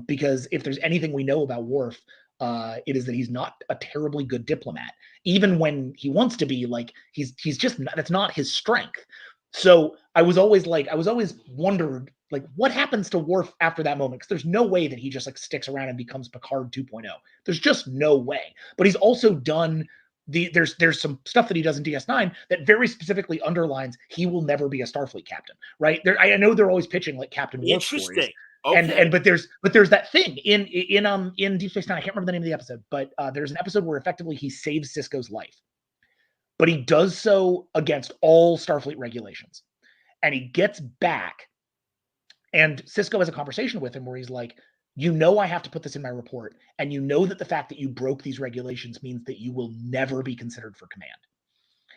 because if there's anything we know about Worf, it is that he's not a terribly good diplomat. Even when he wants to be, he's just not, that's not his strength. So I was always wondered, what happens to Worf after that moment? Because there's no way that he just sticks around and becomes Picard 2.0. There's just no way. But he's also done there's some stuff that he does in DS9 that very specifically underlines he will never be a Starfleet captain, right? I know they're always pitching Captain Worf stories. Okay. But there's that thing in Deep Space Nine. I can't remember the name of the episode, but there's an episode where effectively he saves Sisko's life. But he does so against all Starfleet regulations. And he gets back, and Sisko has a conversation with him where he's like, I have to put this in my report, and that the fact that you broke these regulations means that you will never be considered for command.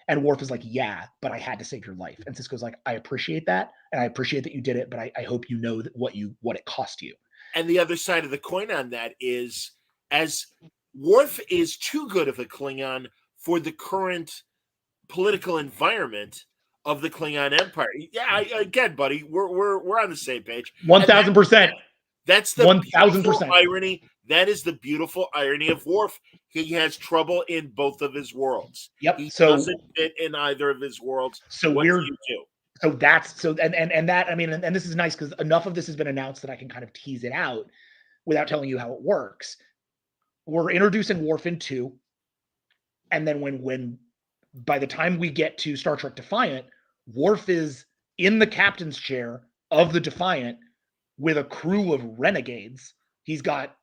And Worf is like, yeah, but I had to save your life. And Sisko's like, I appreciate that, and I appreciate that you did it, but I hope you know that what it cost you. And the other side of the coin on that is, as Worf is too good of a Klingon for the current political environment of the Klingon Empire. Yeah, again, buddy, we're on the same page. 1,000%. That's the 1,000% irony. That is the beautiful irony of Worf. He has trouble in both of his worlds. Yep. He doesn't fit in either of his worlds. So what do you do? So that's so and that, I mean, and this is nice because enough of this has been announced that I can kind of tease it out without telling you how it works. We're introducing Worf in 2, and then when by the time we get to Star Trek Defiant, Worf is in the captain's chair of the Defiant with a crew of renegades. He's got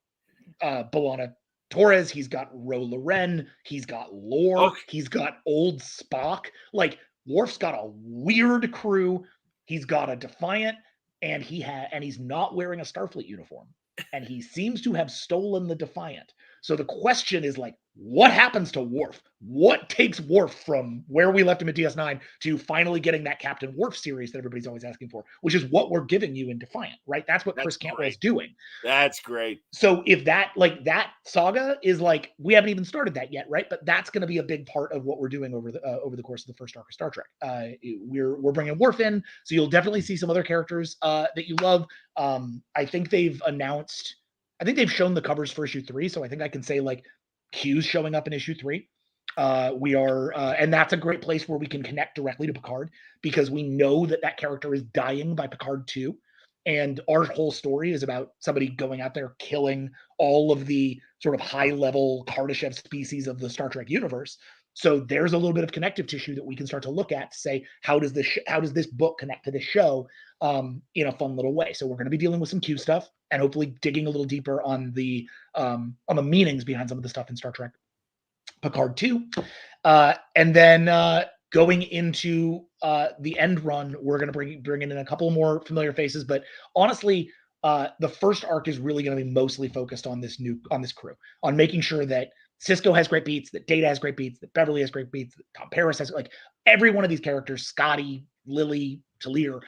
B'Elanna Torres, he's got Ro Loren, he's got Lore, he's got old Spock. Like, Worf's got a weird crew. He's got a Defiant, and he's not wearing a Starfleet uniform. And he seems to have stolen the Defiant. So the question is, like, what happens to Worf? What takes Worf from where we left him at DS9 to finally getting that Captain Worf series that everybody's always asking for, which is what we're giving you in Defiant, right? That's what Chris Cantwell's doing. That's great. So if that saga is like, we haven't even started that yet, right? But that's going to be a big part of what we're doing over the course of the first arc of Star Trek. We're bringing Worf in, so you'll definitely see some other characters that you love. I think they've shown the covers for issue 3, so I think I can say, like, Q's showing up in issue 3. And that's a great place where we can connect directly to Picard, because we know that character is dying by Picard 2. And our whole story is about somebody going out there killing all of the sort of high-level Kardashev species of the Star Trek universe. So there's a little bit of connective tissue that we can start to look at to say, how does this book connect to this show in a fun little way? So we're going to be dealing with some Q stuff and hopefully digging a little deeper on the meanings behind some of the stuff in Star Trek Picard 2. And then going into the end run, we're going to bring in a couple more familiar faces. But honestly, the first arc is really going to be mostly focused on this crew, on making sure that Sisko has great beats, that Data has great beats, that Beverly has great beats, that Tom Paris has, like, every one of these characters, Scotty, Lily, Talir,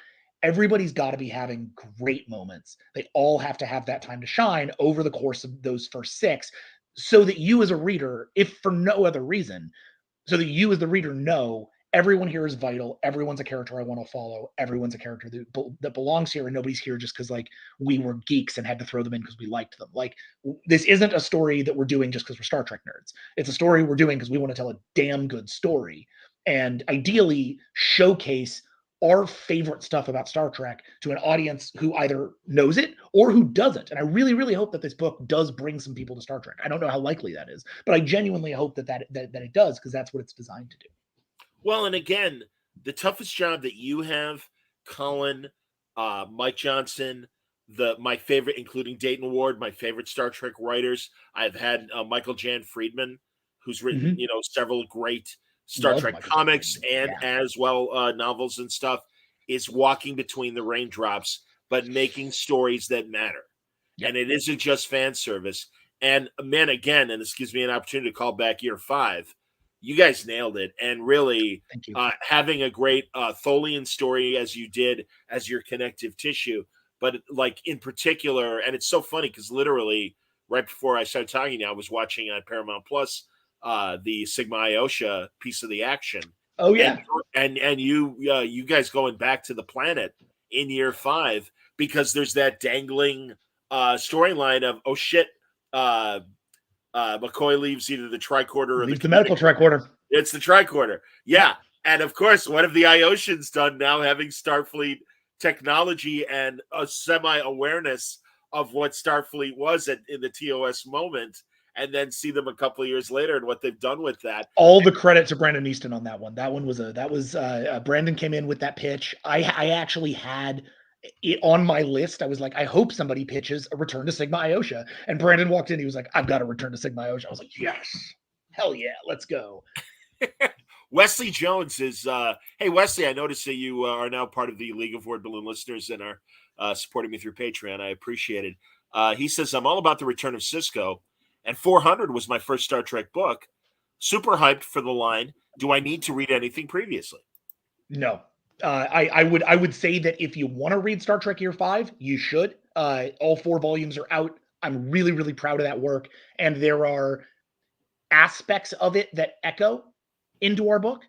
everybody's got to be having great moments. They all have to have that time to shine over the course of those first 6, so that you as a reader, if for no other reason, so that you as the reader know everyone here is vital. Everyone's a character I want to follow. Everyone's a character that belongs here, and nobody's here just because, like, we were geeks and had to throw them in because we liked them. Like, this isn't a story that we're doing just because we're Star Trek nerds. It's a story we're doing because we want to tell a damn good story, and ideally showcase our favorite stuff about Star Trek to an audience who either knows it or who doesn't. And I really, really hope that this book does bring some people to Star Trek. I don't know how likely that is, but I genuinely hope that it does, because that's what it's designed to do. Well, and again, the toughest job that you have, Colin, Mike Johnson, my favorite, including Dayton Ward, my favorite Star Trek writers. I've had Michael Jan Friedman, who's written, several great Star Trek comics and as well novels and stuff, is walking between the raindrops, but making stories that matter. Yep. And it isn't just fan service. And man, again, and this gives me an opportunity to call back year 5. You guys nailed it. And really having a great Tholian story as you did as your connective tissue, but like in particular, and it's so funny because literally right before I started talking to you, I was watching on Paramount Plus the Sigma Iosha piece of the action. Oh yeah. And you guys going back to the planet in year 5, because there's that dangling storyline of, oh shit, McCoy leaves either the tricorder or the medical tricorder. It's the tricorder. Yeah. And of course, what have the Iosians done now, having Starfleet technology and a semi-awareness of what Starfleet was in the TOS moment, and then see them a couple of years later and what they've done with that. All the credit to Brandon Easton on that one. That one was Brandon came in with that pitch. I actually had it on my list. I was like, I hope somebody pitches a Return to Sigma Iosha. And Brandon walked in. He was like, I've got a Return to Sigma Iosha. I was like, yes, hell yeah, let's go. Wesley Jones is, hey, Wesley, I noticed that you are now part of the League of Word Balloon listeners and are supporting me through Patreon. I appreciate it. He says, I'm all about the return of Sisko, and 400 was my first Star Trek book. Super hyped for the line. Do I need to read anything previously? No. I would say that if you want to read Star Trek Year 5, you should. All 4 volumes are out. I'm really, really proud of that work. And there are aspects of it that echo into our book,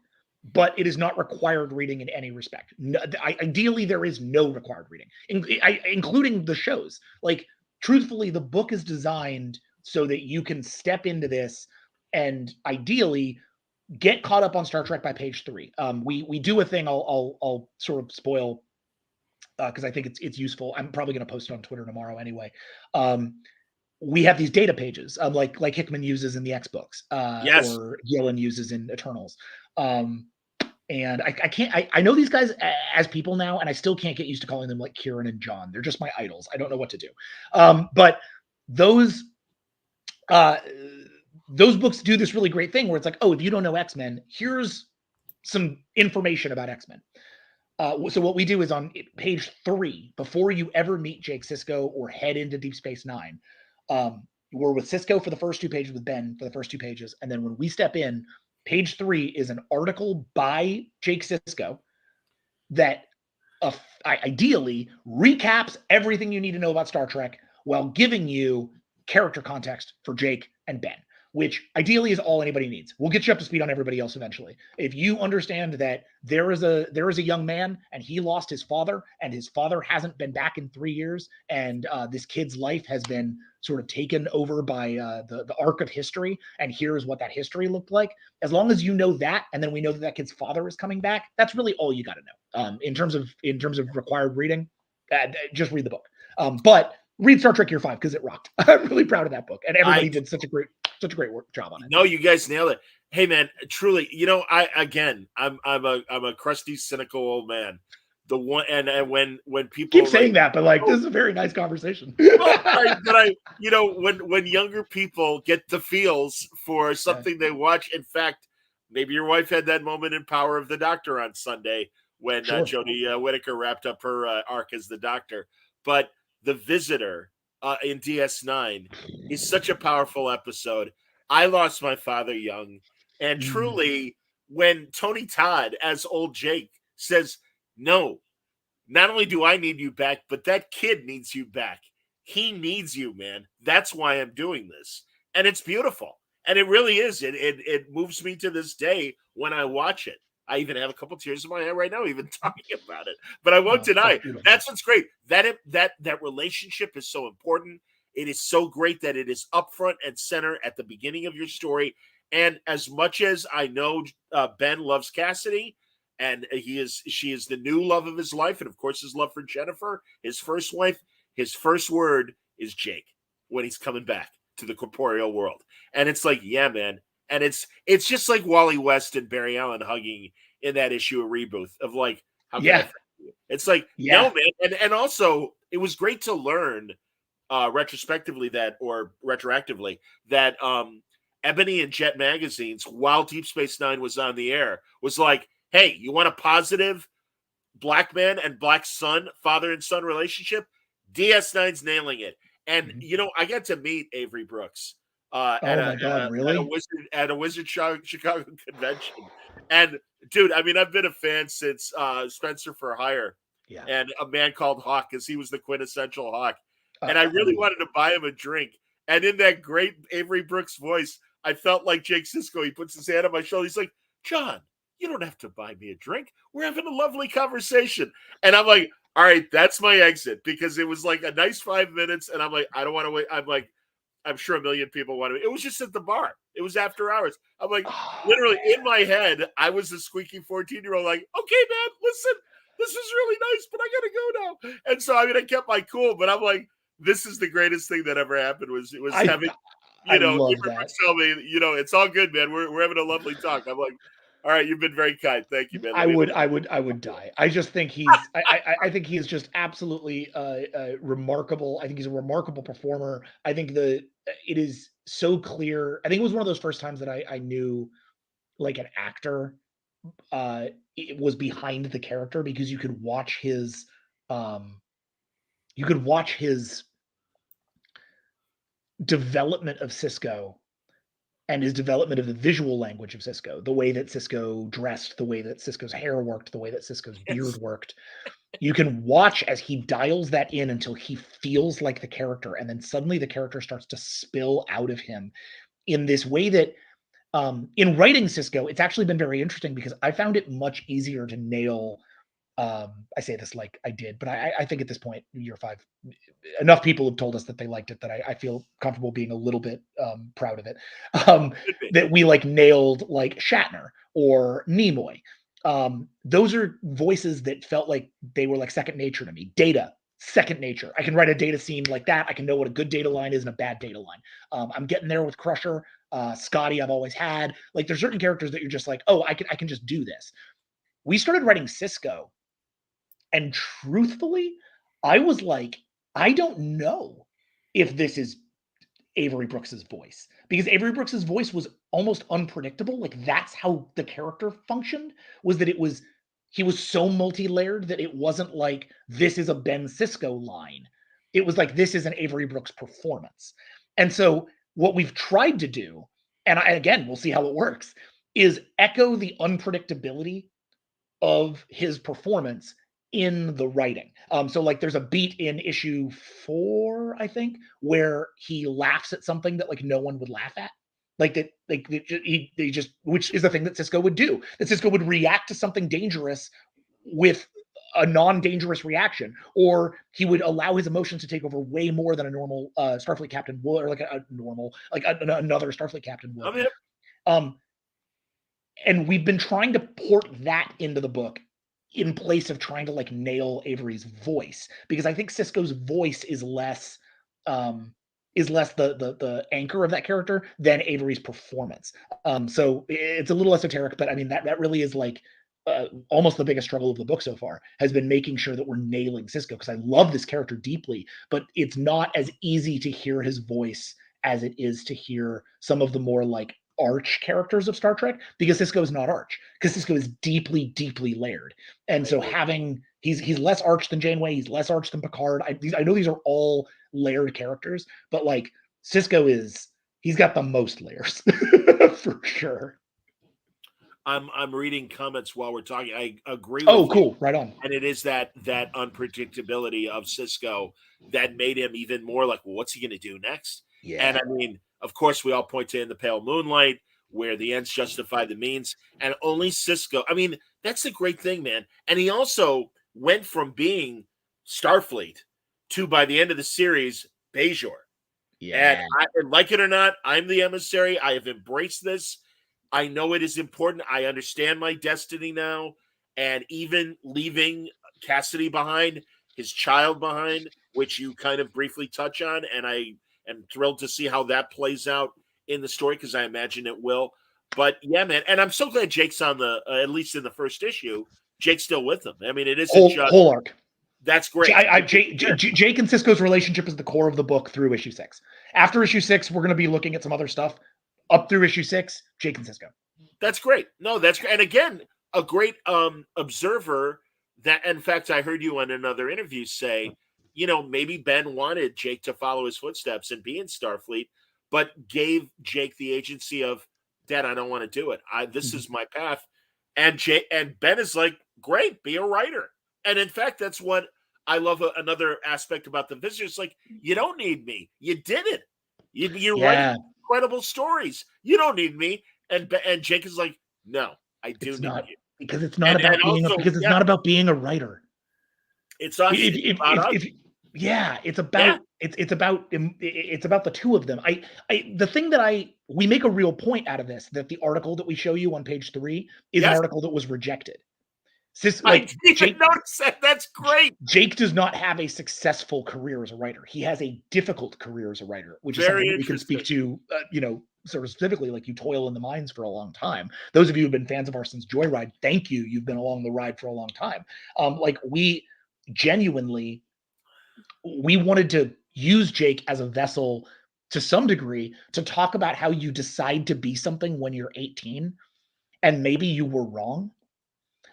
but it is not required reading in any respect. No, ideally, there is no required reading, including the shows. Like, truthfully, the book is designed so that you can step into this and ideally get caught up on Star Trek by page 3. We do a thing I'll sort of spoil because I think it's useful. I'm probably going to post it on Twitter tomorrow anyway. We have these data pages, like Hickman uses in the X books, or Gillen uses in Eternals. And I know these guys as people now, and I still can't get used to calling them like Kieran and John. They're just my idols. I don't know what to do. But those those books do this really great thing where it's like, oh, if you don't know X-Men, here's some information about X-Men. So what we do is on page 3, before you ever meet Jake Sisko or head into Deep Space Nine, we're with Sisko for the first 2 pages, with Ben for the first 2 pages, and then when we step in, page 3 is an article by Jake Sisko that ideally recaps everything you need to know about Star Trek while giving you character context for Jake and Ben, which ideally is all anybody needs. We'll get you up to speed on everybody else eventually. If you understand that there is a young man and he lost his father, and his father hasn't been back in 3 years, and this kid's life has been sort of taken over by the arc of history, and here's what that history looked like. As long as you know that, and then we know that that kid's father is coming back, that's really all you got to know. In terms of required reading, just read the book. But read Star Trek Year 5 because it rocked. I'm really proud of that book, and everybody did such a great job on it. No, you guys nailed it. Hey man, truly, I'm a crusty, cynical old man. The one, and when people keep saying that, but this is a very nice conversation. When younger people get the feels for something they watch, in fact, maybe your wife had that moment in Power of the Doctor on Sunday when Jodie Whittaker wrapped up her arc as the Doctor. But The Visitor in DS9 is such a powerful episode. I lost my father young, and truly, when Tony Todd as old Jake says, "No, not only do I need you back, but that kid needs you back. He needs you, man. That's why I'm doing this." And it's beautiful. And it really is. It moves me to this day when I watch it. I even have a couple tears in my eye right now, even talking about it. But I won't deny that's what's great. That relationship is so important. It is so great that it is up front and center at the beginning of your story. And as much as I know Ben loves Cassidy, and she is the new love of his life, and of course his love for Jennifer, his first wife, his first word is Jake when he's coming back to the corporeal world. And it's like, yeah, man. And it's just like Wally West and Barry Allen hugging in that issue of Reboot of like, how can I thank you? It's like, no, man. And also it was great to learn retrospectively retroactively that Ebony and Jet magazines, while Deep Space Nine was on the air, was like, hey, you want a positive black man and black son, father and son relationship? DS9's nailing it. And I got to meet Avery Brooks at a Wizard Chicago convention. And dude, I mean, I've been a fan since Spencer for Hire and A Man Called Hawk, because he was the quintessential Hawk. And I really wanted to buy him a drink. And in that great Avery Brooks voice, I felt like Jake Sisko. He puts his hand on my shoulder. He's like, John, you don't have to buy me a drink. We're having a lovely conversation. And I'm like, all right, that's my exit, because it was like a nice 5 minutes. And I'm like, I don't want to wait. I'm like, I'm sure a million people want to. It was just at the bar. It was after hours. I'm like, literally in my head, I was a squeaky 14-year-old like, okay, man, listen, this is really nice, but I got to go now. And so, I mean, I kept my cool, but I'm like, this is the greatest thing that ever happened was having, tell me, it's all good, man. We're having a lovely talk. I'm like, all right, you've been very kind. Thank you, man. I would die. I just think I think he is just absolutely remarkable. I think he's a remarkable performer. I think it is so clear. I think it was one of those first times that I knew like an actor it was behind the character, because you could watch his development of Sisko and his development of the visual language of Sisko, the way that Sisko dressed, the way that Sisko's hair worked, the way that Sisko's beard worked. You can watch as he dials that in until he feels like the character, and then suddenly the character starts to spill out of him in this way that in writing Sisko, it's actually been very interesting, because I found it much easier to nail. I say this like I did, but I think at this point, Year 5, enough people have told us that they liked it that I feel comfortable being a little bit proud of it. That we like nailed like Shatner or Nimoy. Those are voices that felt like they were like second nature to me. Data, second nature. I can write a Data scene like that. I can know what a good Data line is and a bad Data line. I'm getting there with Crusher. Scotty, I've always had. Like, there's certain characters that you're just like, oh, I can just do this. We started writing Sisko, and truthfully, I was like, I don't know if this is Avery Brooks's voice, because Avery Brooks's voice was almost unpredictable. Like that's how the character functioned, was that he was so multi-layered that it wasn't like this is a Ben Sisko line. It was like this is an Avery Brooks performance. And so what we've tried to do, and again, we'll see how it works, is echo the unpredictability of his performance in the writing. So like there's a beat in issue 4, I think, where he laughs at something that like no one would laugh at. Like that, like they just, which is the thing that Sisko would do. That Sisko would react to something dangerous with a non-dangerous reaction, or he would allow his emotions to take over way more than a normal Starfleet captain would, or like a normal, like another Starfleet captain would. I mean, and we've been trying to port that into the book in place of trying to like nail Avery's voice, because I think Sisko's voice is less the anchor of that character than Avery's performance. So it's a little esoteric, but I mean that really is like almost the biggest struggle of the book so far, has been making sure that we're nailing Sisko, because I love this character deeply, but it's not as easy to hear his voice as it is to hear some of the more like arch characters of Star Trek, because Sisko is not arch, because Sisko is deeply, deeply layered. And so he's less arch than Janeway, he's less arch than Picard. I know these are all layered characters, but like Sisko he's got the most layers for sure. I'm reading comments while we're talking. I agree with you. Cool. Right on. And it is that unpredictability of Sisko that made him even more like, well, what's he going to do next? Yeah. And I mean, of course, we all point to In the Pale Moonlight, where the ends justify the means. And only Sisko, I mean, that's the great thing, man. And he also went from being Starfleet to, by the end of the series, Bajor. Yeah. And like it or not, I'm the emissary. I have embraced this. I know it is important. I understand my destiny now. And even leaving Cassidy behind, his child behind, which you kind of briefly touch on, and I am thrilled to see how that plays out in the story, because I imagine it will. But yeah, man, and I'm so glad Jake's on the at least in the first issue. Jake's still with them. I mean, it isn't just whole arc. That's great. Jake and Sisko's relationship is the core of the book through issue 6. After issue 6, we're going to be looking at some other stuff. Up through issue 6, Jake and Sisko. That's great. No, that's great. And again, a great observer. That, in fact, I heard you on another interview say, maybe Ben wanted Jake to follow his footsteps and be in Starfleet, but gave Jake the agency of, Dad, I don't want to do it. This is my path. And Ben is like, great, be a writer. And in fact, that's what I love. Another aspect about the Visitors, like, you don't need me. You did it. You're writing incredible stories. You don't need me. And Jake is like, no, I do need you. Because it's not not about being a writer. It's us. It's about the two of them. The thing that we make a real point out of this, that the article that we show you on page 3 is an article that was rejected. I didn't even notice that. That's great. Jake does not have a successful career as a writer. He has a difficult career as a writer, which is something we can speak to, sort of specifically. Like, you toil in the mines for a long time. Those of you who've been fans of ours since Joyride, thank you. You've been along the ride for a long time. We genuinely, we wanted to use Jake as a vessel to some degree to talk about how you decide to be something when you're 18, and maybe you were wrong.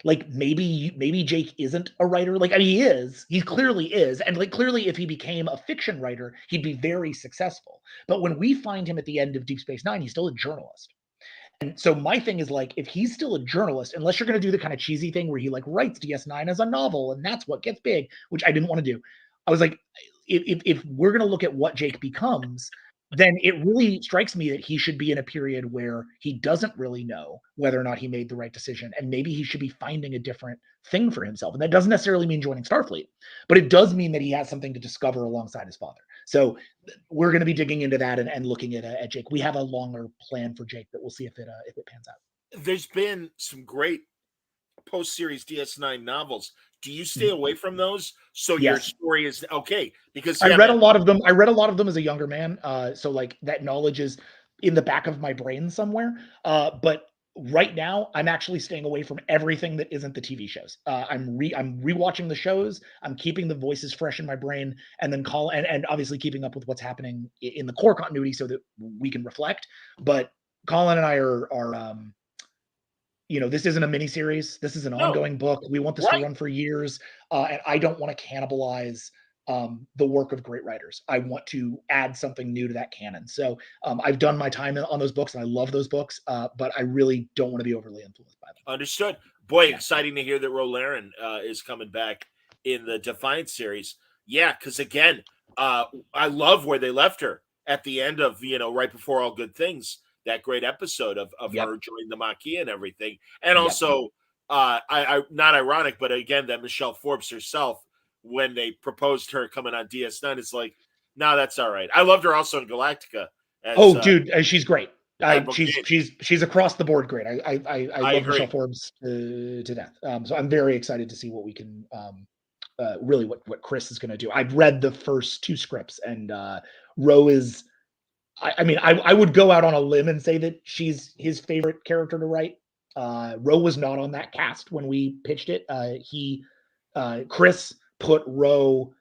Like, maybe Jake isn't a writer. Like, I mean, he clearly is. And like, clearly if he became a fiction writer, he'd be very successful. But when we find him at the end of Deep Space Nine, he's still a journalist. And so my thing is, like, if he's still a journalist, unless you're going to do the kind of cheesy thing where he like writes DS9 as a novel and that's what gets big, which I didn't want to do. I was like, if we're going to look at what Jake becomes, then it really strikes me that he should be in a period where he doesn't really know whether or not he made the right decision. And maybe he should be finding a different thing for himself. And that doesn't necessarily mean joining Starfleet, but it does mean that he has something to discover alongside his father. So we're going to be digging into that and looking at Jake. We have a longer plan for Jake that we'll see if it pans out. There's been some great post-series DS9 novels. Do you stay away from those? So your story is okay, because I read a lot of them. I read a lot of them as a younger man. So like that knowledge is in the back of my brain somewhere. But right now, I'm actually staying away from everything that isn't the TV shows. I'm rewatching the shows. I'm keeping the voices fresh in my brain, and then and obviously keeping up with what's happening in the core continuity so that we can reflect. But Colin and I are this isn't a mini series. This is an No, ongoing book. We want this to right. run for years, and I don't want to cannibalize the work of great writers. I want to add something new to that canon. So I've done my time on those books, and I love those books, but I really don't want to be overly influenced by them. Understood. Boy, Yeah. exciting to hear that Rolaren is coming back in the Defiant series. Yeah, because again, I love where they left her at the end of, right before All Good Things, that great episode of Yep. her joining the Maquis and everything. And Yep. also, I not ironic, but again, that Michelle Forbes herself, when they proposed her coming on DS9, it's like, no, that's all right. I loved her also in Galactica as Oh, dude, she's great. Admiral Kane. She's across the board great. I I love agree. Michelle Forbes to death. So I'm very excited to see what we can really what Chris is going to do. I've read the first two scripts, and Ro is. I mean, I would go out on a limb and say that she's his favorite character to write. Ro was not on that cast when we pitched it. Chris put Ro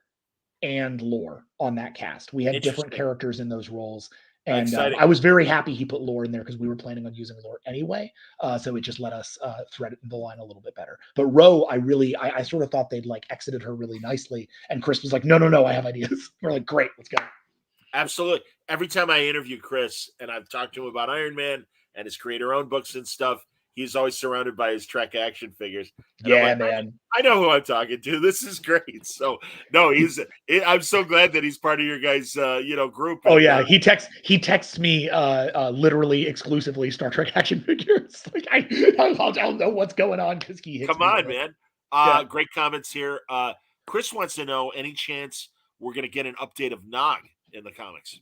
and Lore on that cast. We had different Interesting. characters in those roles. And Exciting. I was very happy he put Lore in there because we were planning on using Lore anyway. So it just let us thread the line a little bit better. But Ro, I sort of thought they'd like exited her really nicely. And Chris was like, no, I have ideas. We're like, great, let's go. Absolutely. Every time I interview Chris and I've talked to him about Iron Man and his creator-owned books and stuff, he's always surrounded by his Trek action figures. And Yeah, I'm like, man. I know who I'm talking to. This is great. So no, I'm so glad that he's part of your guys, group. Oh And, yeah, he texts me literally exclusively Star Trek action figures. Like I'll know what's going on because he hits come me on, with it. man. Great comments here. Chris wants to know any chance we're going to get an update of Nog in the comics.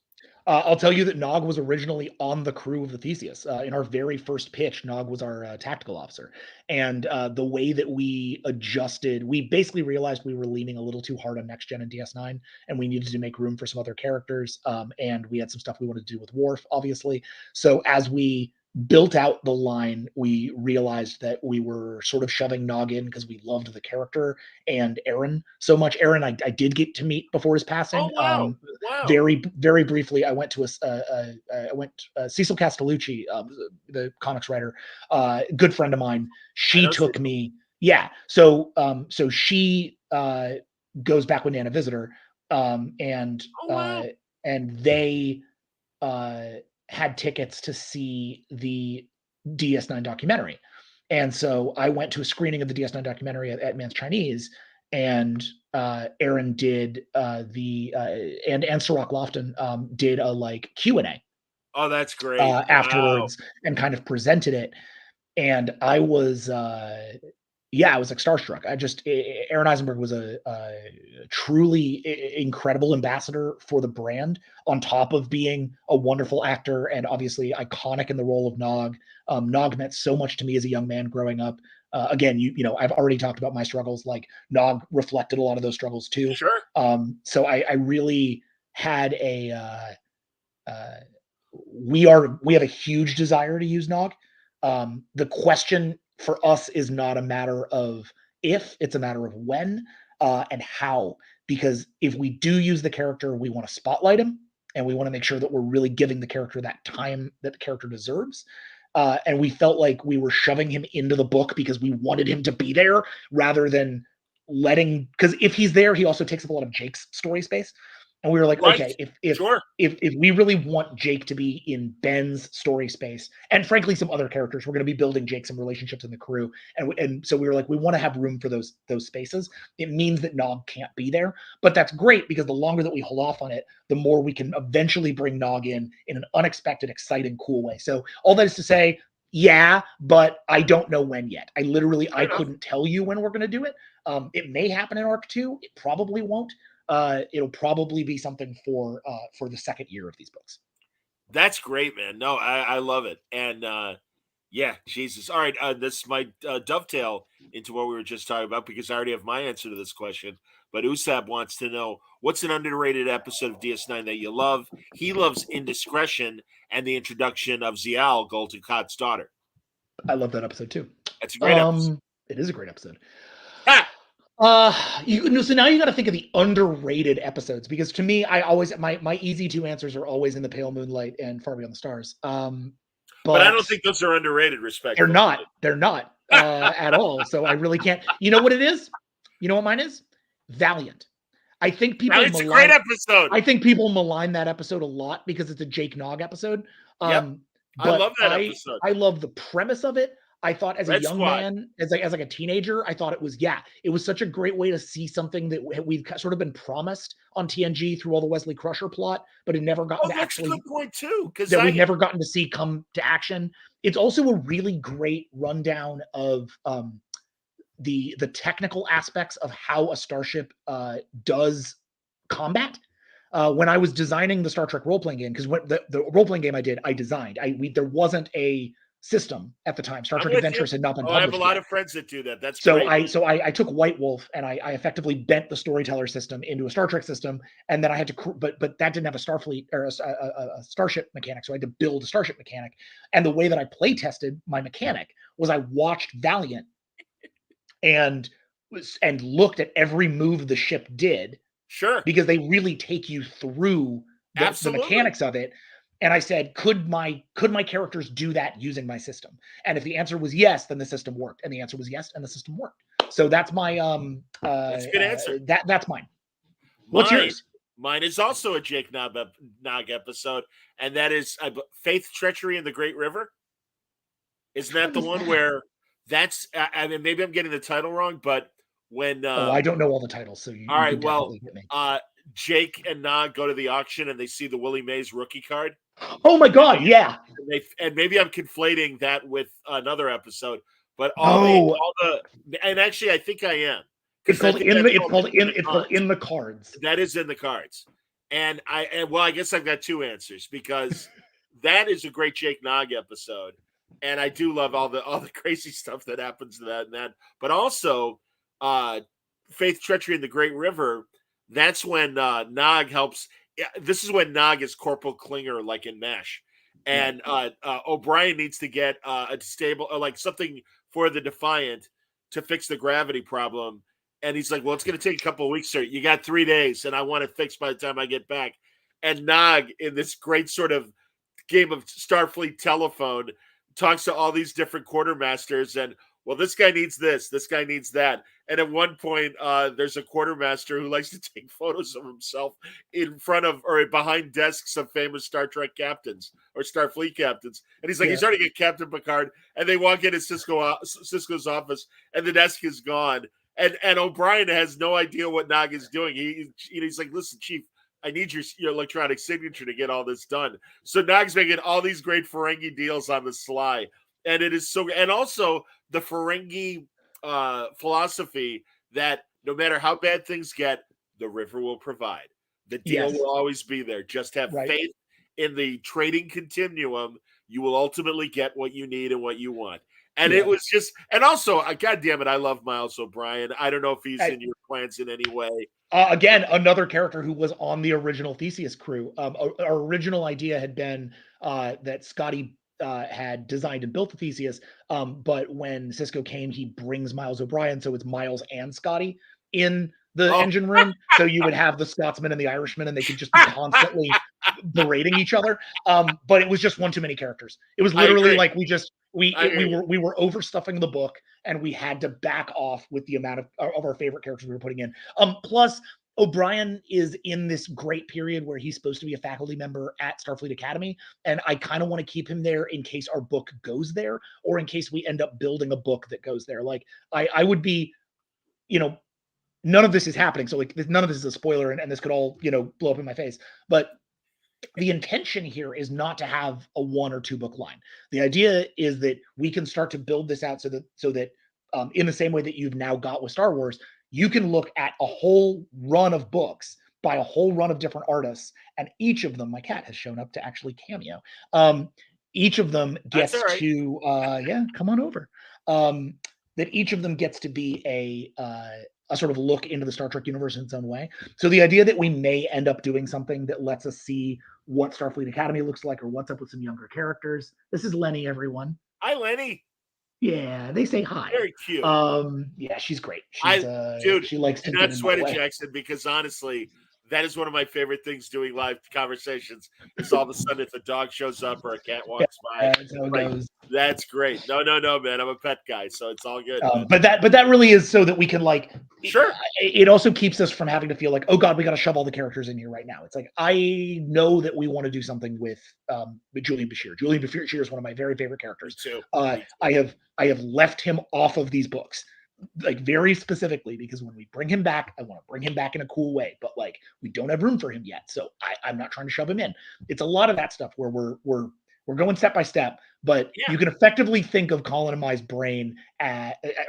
I'll tell you that Nog was originally on the crew of the Theseus. In our very first pitch, Nog was our tactical officer. And the way that we adjusted, we basically realized we were leaning a little too hard on Next Gen and DS9, and we needed to make room for some other characters. And we had some stuff we wanted to do with Worf, obviously. So as we built out the line, we realized that we were sort of shoving Nog in because we loved the character and Aaron so much. Aaron, I did get to meet before his passing. Oh, wow. Very, very briefly, I went to Cecil Castellucci, the comics writer, good friend of mine. She took me. Yeah. So she goes back with Nana Visitor, and they had tickets to see the DS9 documentary. And so I went to a screening of the DS9 documentary at Man's Chinese, and Aaron did and Sirach Lofton did a like Q&A. Oh, that's great. Afterwards, and kind of presented it. And I was I was like starstruck. Aaron Eisenberg was a truly incredible ambassador for the brand, on top of being a wonderful actor and obviously iconic in the role of Nog. Nog meant so much to me as a young man growing up. Again, I've already talked about my struggles. Like Nog reflected a lot of those struggles too. Sure. So I really had we have a huge desire to use Nog. The question for us is not a matter of if, it's a matter of when and how. Because if we do use the character, we want to spotlight him, and we want to make sure that we're really giving the character that time that the character deserves. And we felt like we were shoving him into the book because we wanted him to be there, rather than because if he's there, he also takes up a lot of Jake's story space. And we were like, right. Okay, if we really want Jake to be in Ben's story space, and frankly some other characters, we're going to be building Jake some relationships in the crew, and so we were like, we want to have room for those spaces. It means that Nog can't be there, but that's great because the longer that we hold off on it, the more we can eventually bring Nog in an unexpected, exciting, cool way. So all that is to say, yeah, but I don't know when yet. I couldn't tell you when we're going to do it. It may happen in Arc 2. It probably won't. It'll probably be something for the second year of these books. That's great, man. No, I love it. And Jesus. All right. This might dovetail into what we were just talking about, because I already have my answer to this question. But Usab wants to know, what's an underrated episode of DS9 that you love? He loves Indiscretion and the introduction of Zial, Gul Dukat's daughter. I love that episode too. That's a great episode. It is a great episode. Ha! So now you got to think of the underrated episodes, because to me, I always my easy two answers are always In the Pale Moonlight and Far Beyond the Stars. But I don't think those are underrated. Respectfully, they're not at all. So I really can't. You know what it is? You know what mine is? Valiant. I think people. It's a great episode. I think people malign that episode a lot because it's a Jake Nog episode. Yep. I love that episode. I love the premise of it. I thought as a young man, as like a teenager, I thought it was such a great way to see something that we've sort of been promised on TNG through all the Wesley Crusher plot, but had never gotten to actually. That's a good point too, because we've never gotten to see come to action. It's also a really great rundown of the technical aspects of how a starship does combat. When I was designing the Star Trek role-playing game, because the role-playing game I designed, there wasn't a system at the time. Star Trek Adventures had not been published. I have a lot of friends that do that. That's so great. I took White Wolf and I effectively bent the storyteller system into a Star Trek system, and then I had to, but that didn't have a Starfleet or a starship mechanic, so I had to build a starship mechanic. And the way that I play tested my mechanic was I watched Valiant and looked at every move the ship did. Sure, because they really take you through the mechanics of it. And I said, could my characters do that using my system? And if the answer was yes, then the system worked. And the answer was yes, and the system worked. So that's my that's a good answer. That's mine. What's yours? Mine is also a Jake Nog episode, and that is Faith, Treachery, in the Great River. Isn't that the one where that's? I mean, maybe I'm getting the title wrong, but when I don't know all the titles, so all right. Well, Jake and Nog go to the auction and they see the Willie Mays rookie card. Oh my God! Yeah, and maybe I'm conflating that with another episode, but and actually I think I am. It's called In the Cards. That is in the cards, and I guess I've got two answers, because that is a great Jake Nog episode, and I do love all the crazy stuff that happens to that and that, but also Faith, Treachery, in the Great River. That's when Nog helps. This is when Nog is Corporal Klinger, like in MASH, and O'Brien needs to get a stable, or like something for the Defiant to fix the gravity problem, and he's like, "Well, it's going to take a couple of weeks, sir. You got 3 days, and I want it fixed by the time I get back." And Nog, in this great sort of game of Starfleet telephone, talks to all these different quartermasters, and well, this guy needs this guy needs that. And at one point, there's a quartermaster who likes to take photos of himself in front of or behind desks of famous Star Trek captains or Starfleet captains. And he's like, he's already got Captain Picard. And they walk into Sisko's office, and the desk is gone. And O'Brien has no idea what Nog is doing. He's like, "Listen, Chief, I need your electronic signature to get all this done." So Nog's making all these great Ferengi deals on the sly. And it is so, and also the Ferengi philosophy that no matter how bad things get, the river will provide. The deal will always be there. Just have faith in the trading continuum. You will ultimately get what you need and what you want. And it was just, and also, God damn it, I love Miles O'Brien. I don't know if he's in your plans in any way. Again, another character who was on the original Theseus crew. Our original idea had been that Scotty had designed and built the Theseus, but when Sisko came, he brings Miles O'Brien, so it's Miles and Scotty in the engine room. So you would have the Scotsman and the Irishman, and they could just be constantly berating each other. But it was just one too many characters. It was literally like we were overstuffing the book, and we had to back off with the amount of our favorite characters we were putting in. Plus, O'Brien is in this great period where he's supposed to be a faculty member at Starfleet Academy, and I kind of want to keep him there in case our book goes there, or in case we end up building a book that goes there. Like I would be, none of this is happening, so like none of this is a spoiler, and this could all blow up in my face. But the intention here is not to have a 1 or 2 book line. The idea is that we can start to build this out so that in the same way that you've now got with Star Wars, you can look at a whole run of books by a whole run of different artists, and each of them, my cat has shown up to actually cameo. Each of them gets to, come on over. That each of them gets to be a sort of look into the Star Trek universe in its own way. So the idea that we may end up doing something that lets us see what Starfleet Academy looks like, or what's up with some younger characters. This is Lenny, everyone. Hi, Lenny. Yeah, they say hi. Very cute. Yeah, she's great. Dude, She likes do to get not in sweat my it, way. Jackson, because honestly, that is one of my favorite things doing live conversations. Is all of a sudden if a dog shows up or a cat Yeah, walks by, that's how it like goes. that's great. No, man. I'm a pet guy, so it's all good, man. But that really is so that we can like Sure. it also keeps us from having to feel like, oh god, we got to shove all the characters in here right now. It's like I know that we want to do something with Julian Bashir. Julian Bashir is one of my very favorite Me characters. too. Me too. I have left him off of these books, like very specifically because when we bring him back, I want to bring him back in a cool way. But like we don't have room for him yet, so I'm not trying to shove him in. It's a lot of that stuff where we're going step by step, but Yeah. you can effectively think of Colin and Mai's brain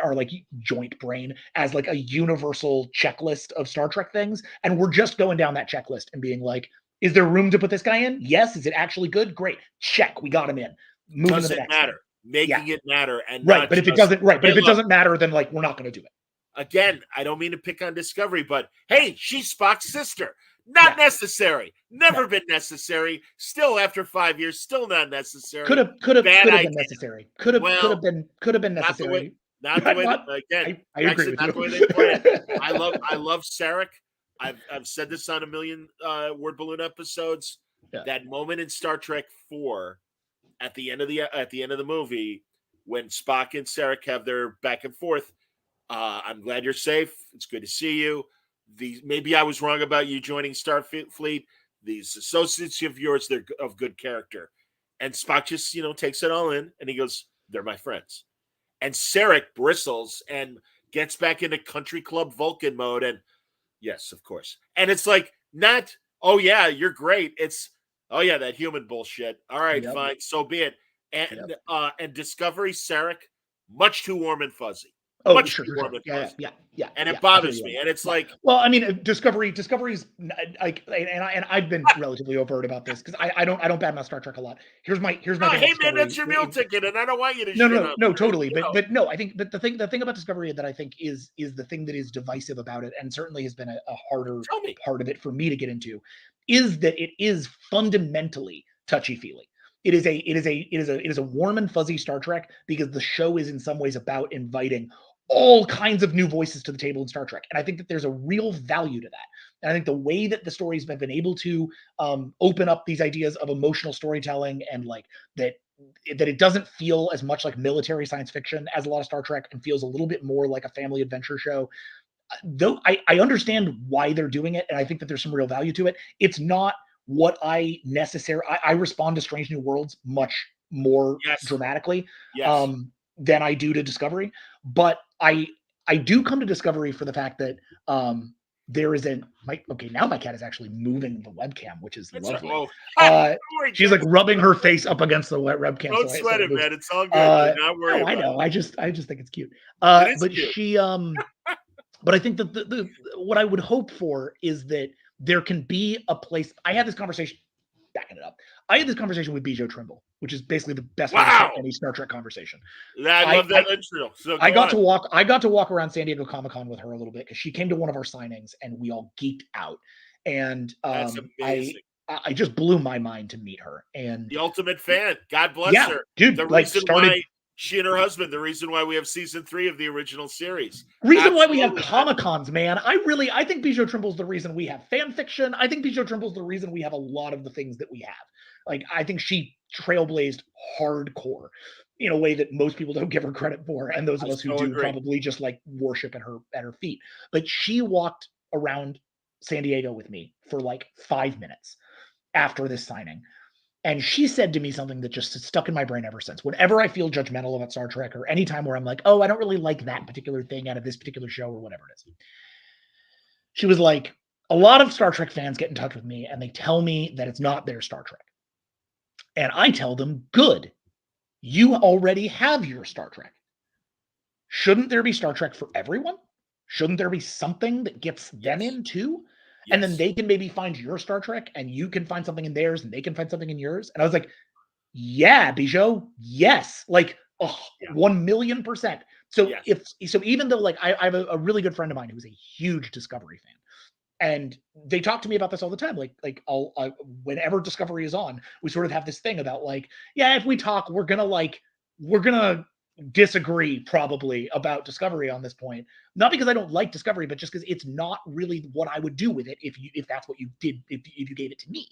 or like joint brain as like a universal checklist of Star Trek things. And we're just going down that checklist and being like, is there room to put this guy in? Yes. Is it actually good? Great. Check. We got him in. Moving to Does the it next matter? thing. Making it matter and Right. not But if it just, doesn't, right. But hey, if it look, doesn't matter, then like, we're not going to do it. again, I don't mean to pick on Discovery, but hey, she's Spock's sister. Not necessary. Never been necessary. Still, after 5 years, still not necessary. Could have been idea. necessary. Could have been necessary. Not the way. Again, I agree with not you. the way they play it. I love Sarek. I've said this on a million word balloon episodes. Yeah. That moment in Star Trek 4 at the end of the movie when Spock and Sarek have their back and forth. I'm glad you're safe. It's good to see you. Maybe I was wrong about you joining Starfleet. These associates of yours, they're of good character. And Spock just, takes it all in and he goes, they're my friends. And Sarek bristles and gets back into country club Vulcan mode. And yes, of course. And it's like, not, oh yeah, you're great. It's, oh yeah, that human bullshit. All right, fine. So be it. And Discovery, Sarek, much too warm and fuzzy. Oh, Much sure. Yeah. And it bothers me. And it's like, well, I mean, Discovery's like, and I've been relatively overt about this because I don't badmouth Star Trek a lot. Here's my hey man, that's your meal ticket, and I don't want you to. No, totally. But no, I think that the thing about Discovery that I think is the thing that is divisive about it, and certainly has been a harder part of it for me to get into, is that it is fundamentally touchy-feely. It is a warm and fuzzy Star Trek because the show is in some ways about inviting all kinds of new voices to the table in Star Trek. And I think that there's a real value to that. And I think the way that the stories have been able to open up these ideas of emotional storytelling and like that it doesn't feel as much like military science fiction as a lot of Star Trek and feels a little bit more like a family adventure show. Though I understand why they're doing it. And I think that there's some real value to it. It's not what I respond to Strange New Worlds much more dramatically than I do to Discovery. But I do come to Discovery for the fact that there is now my cat is actually moving the webcam, which is lovely. She's like rubbing her face up against the webcam. Don't sweat it, man. It's all good. Do not worry. No, I know. I just think it's cute. But cute. She but I think that the what I would hope for is that there can be a place. I had this conversation, backing it up. I had this conversation with Bijou Trimble, which is basically the best way to start any Star Trek conversation. I love that intro. So I got to walk around San Diego Comic-Con with her a little bit because she came to one of our signings and we all geeked out. And that's amazing. I just blew my mind to meet her. And the ultimate fan. God bless her. Dude, the reason why she and her husband, the reason why we have season 3 of the original series. Reason why we have Comic-Cons, man. I think Bijou Trimble's the reason we have fan fiction. I think Bijou Trimble's the reason we have a lot of the things that we have. Like, I think she trailblazed hardcore in a way that most people don't give her credit for. And those of us who do probably just like worship at her feet. But she walked around San Diego with me for like 5 minutes after this signing. And she said to me something that just stuck in my brain ever since. Whenever I feel judgmental about Star Trek or anytime where I'm like, oh, I don't really like that particular thing out of this particular show or whatever it is. She was like, a lot of Star Trek fans get in touch with me and they tell me that it's not their Star Trek. And I tell them, good, you already have your Star Trek. Shouldn't there be Star Trek for everyone? Shouldn't there be something that gets them in too? And then they can maybe find your Star Trek and you can find something in theirs and they can find something in yours. And I was like, yeah, Bijou, yes. Like 1,000,000%. So even though like I have a really good friend of mine who's a huge Discovery fan. And they talk to me about this all the time. Like whenever Discovery is on, we sort of have this thing about like, yeah, if we talk, we're gonna disagree probably about Discovery on this point. Not because I don't like Discovery, but just because it's not really what I would do with it if that's what you did, if you gave it to me.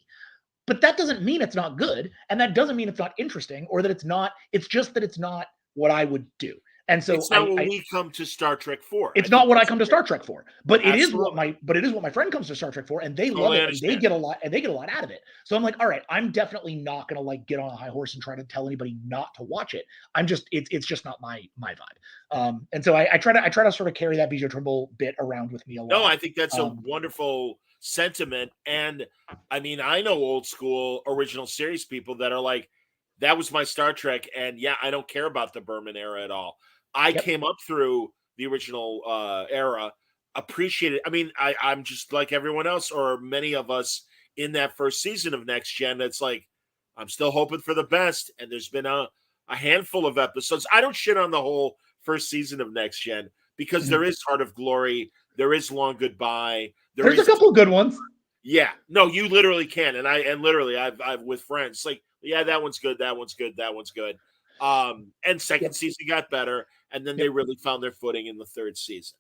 But that doesn't mean it's not good, and that doesn't mean it's not interesting, or that it's not. It's just that it's not what I would do. And so it's not what we come to Star Trek for. It's not what I come to Star Trek for, but it is what Absolutely. my friend comes to Star Trek for, and they Totally love it, and understand. they get a lot out of it. So I'm like, all right, I'm definitely not gonna like get on a high horse and try to tell anybody not to watch it. It's just not my vibe. And so I try to sort of carry that Bijou Trimble bit around with me a lot. No, I think that's a wonderful sentiment. And I mean, I know old school original series people that are like, that was my Star Trek, and yeah, I don't care about the Berman era at all. I Yep. came up through the original era, appreciated. I mean, I'm just like everyone else, or many of us in that first season of Next Gen. That's like, I'm still hoping for the best, and there's been a handful of episodes. I don't shit on the whole first season of Next Gen because there is Heart of Glory, there is Long Goodbye, There's a couple good ones. Yeah, no, you literally can, and I've with friends like, yeah, that one's good, that one's good, that one's good. And second season got better, and then they really found their footing in the third season.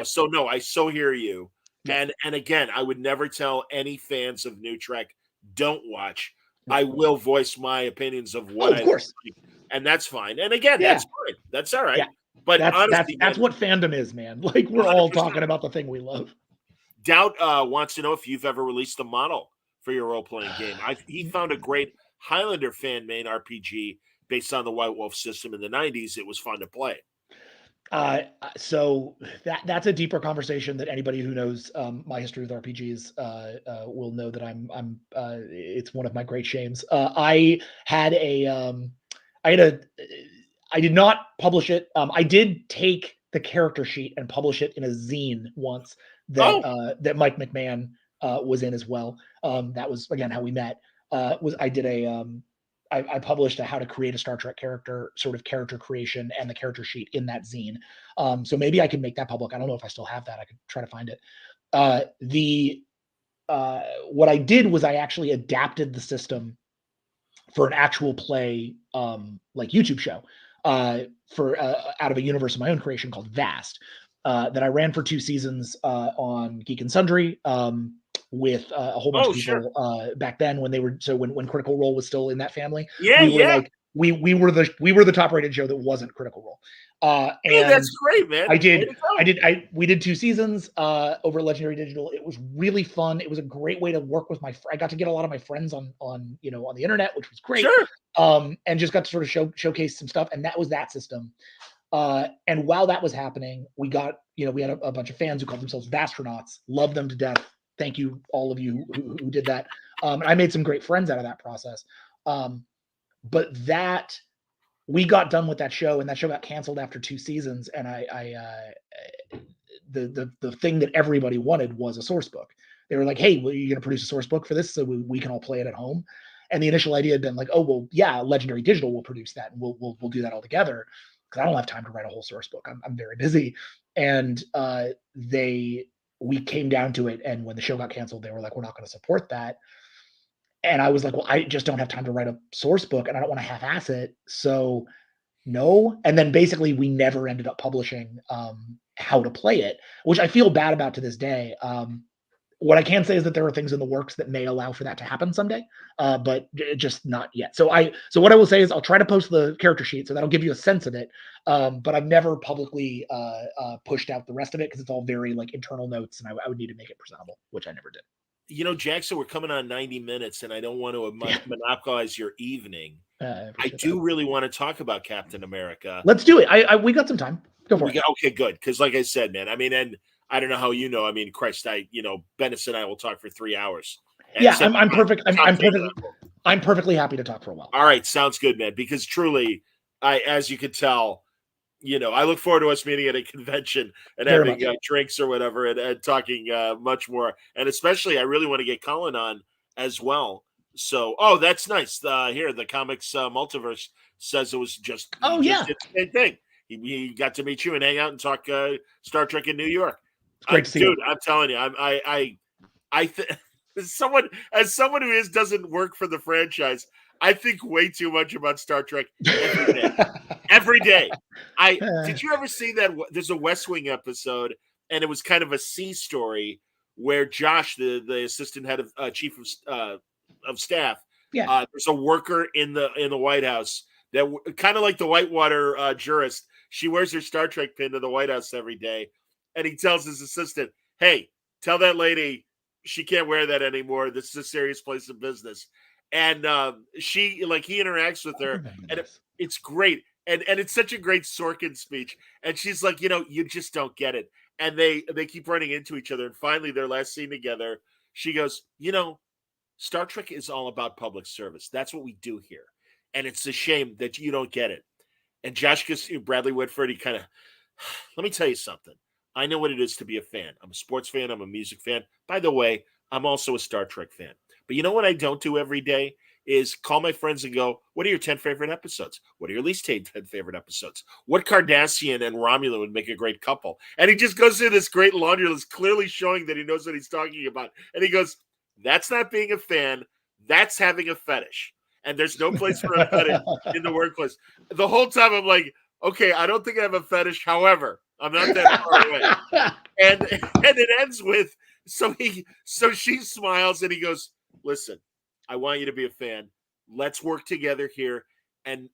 So no, I so hear you. And again, I would never tell any fans of New Trek, don't watch. I will voice my opinions of what of course. like, and that's fine. And again, that's fine. That's all right. Yeah. But that's honestly, that's what fandom is, man. Like we're 100%. All talking about the thing we love. Doubt wants to know if you've ever released a model for your role-playing game. He found a great Highlander fan-made RPG based on the White Wolf system in the 90s. It was fun to play. So that's a deeper conversation that anybody who knows my history with RPGs will know that I'm it's one of my great shames. I did not publish it. I did take the character sheet and publish it in a zine once that Mike McMahon was in as well. That was again how we met. I published how to create a Star Trek character, sort of character creation, and the character sheet in that zine. So maybe I can make that public. I don't know if I still have that. I could try to find it. What I did was I actually adapted the system for an actual play, like YouTube show, for out of a universe of my own creation called Vast, that I ran for 2 seasons on Geek and Sundry. With a whole bunch of people back then when they were when Critical Role was still in that family. We were the top rated show that wasn't Critical Role. And that's great, man. We did 2 seasons over at Legendary Digital. It was really fun. It was a great way to work with I got to get a lot of my friends on the internet, which was great. Sure. And just got to sort of showcase some stuff. And that was that system. And while that was happening, we got, we had a bunch of fans who called themselves Vastronauts. Love them to death. Thank you, all of you who did that. I made some great friends out of that process. But we got done with that show, and that show got canceled after 2 seasons. And the thing that everybody wanted was a source book. They were like, "Hey, well, you're going to produce a source book for this so we can all play it at home." And the initial idea had been like, "Oh, well, yeah, Legendary Digital will produce that, and we'll do that all together." Because I don't have time to write a whole source book. I'm very busy. And we came down to it, and when the show got canceled, they were like, "We're not going to support that." And I was like, "Well, I just don't have time to write a source book, and I don't want to half-ass it, so no." And then basically, we never ended up publishing how to play it, which I feel bad about to this day. What I can say is that there are things in the works that may allow for that to happen someday, but just not yet. So what I will say is I'll try to post the character sheet, so that'll give you a sense of it. But I've never publicly pushed out the rest of it because it's all very like internal notes, and I would need to make it presentable, which I never did. Jackson, we're coming on 90 minutes, and I don't want to monopolize your evening. I do that. really want to talk about Captain America. Let's do it. We got some time. Go for it. Okay, good. Because like I said, man, I mean, and I don't know how you know. I mean, Christ, Bennis and I will talk for 3 hours. Yeah, I'm perfect. I'm perfectly happy to talk for a while. All right, sounds good, man. Because truly, as you could tell, I look forward to us meeting at a convention and having drinks or whatever and talking much more. And especially, I really want to get Colin on as well. So, that's nice. Here, the Comics Multiverse says it was just did the same thing. He got to meet you and hang out and talk Star Trek in New York. It's great to see you. I'm telling you, as someone who doesn't work for the franchise, I think way too much about Star Trek every day. Every day. Did you ever see that? There's a West Wing episode, and it was kind of a C story where Josh, the assistant head of chief of staff, there's a worker in the White House that kind of like the Whitewater jurist. She wears her Star Trek pin to the White House every day, and he tells his assistant, "Hey, tell that lady she can't wear that anymore. This is a serious place of business." And he interacts with her, and it's great. And it's such a great Sorkin speech. And she's like, you just don't get it. And they keep running into each other. And finally, their last scene together, she goes, Star Trek is all about public service. That's what we do here. And it's a shame that you don't get it. And Josh gets Bradley Whitford. He kind of, let me tell you something. I know what it is to be a fan. I'm a sports fan. I'm a music fan. By the way, I'm also a Star Trek fan. But you know what I don't do every day is call my friends and go, what are your 10 favorite episodes? What are your least 10 favorite episodes? What Cardassian and Romulan would make a great couple? And he just goes through this great laundry list, clearly showing that he knows what he's talking about. And he goes, that's not being a fan. That's having a fetish. And there's no place for a fetish in the workplace. The whole time I'm like, okay, I don't think I have a fetish. However, I'm not that far away. And it ends with, so she smiles and he goes, listen, I want you to be a fan. Let's work together here. And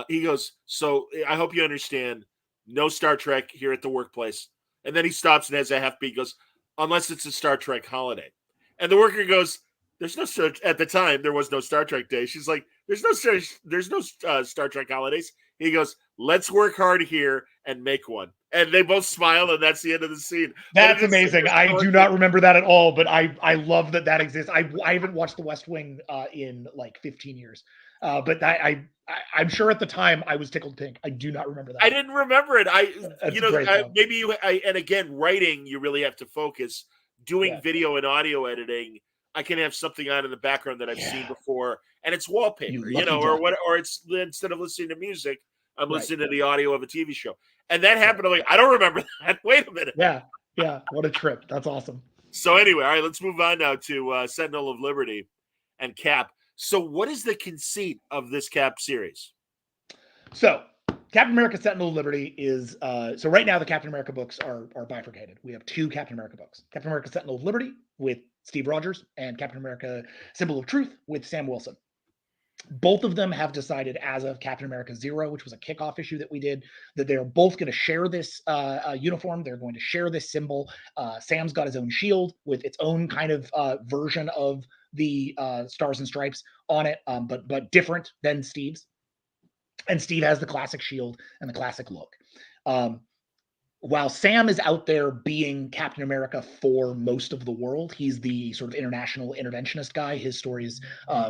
he goes, so I hope you understand, no Star Trek here at the workplace. And then he stops and has a half beat, goes, unless it's a Star Trek holiday. And the worker goes, there's no at the time there was no Star Trek day. She's like, there's no Star Trek holidays. He goes, let's work hard here and make one. And they both smile, and that's the end of the scene. That's amazing. I do not remember that at all, but I love that exists. I haven't watched The West Wing in like 15 years, but I'm sure at the time I was tickled pink. I do not remember that. I didn't remember it. And again, writing, you really have to focus. Doing video and audio editing, I can have something on in the background that I've seen before, and it's wallpaper, or it's instead of listening to music, I'm listening to the audio of a TV show. And that happened. I'm like, I don't remember that. Wait a minute. Yeah. What a trip. That's awesome. So anyway, all right, let's move on now to Sentinel of Liberty and Cap. So what is the conceit of this Cap series? So Captain America Sentinel of Liberty is, so right now the Captain America books are bifurcated. We have two Captain America books. Captain America Sentinel of Liberty with Steve Rogers and Captain America Symbol of Truth with Sam Wilson. Both of them have decided as of Captain America Zero, which was a kickoff issue that we did, that they're both going to share this uniform. They're going to share this symbol. Sam's got his own shield with its own kind of version of the stars and stripes on it, but different than Steve's. And Steve has the classic shield and the classic look. While Sam is out there being Captain America for most of the world, he's the sort of international interventionist guy. His stories,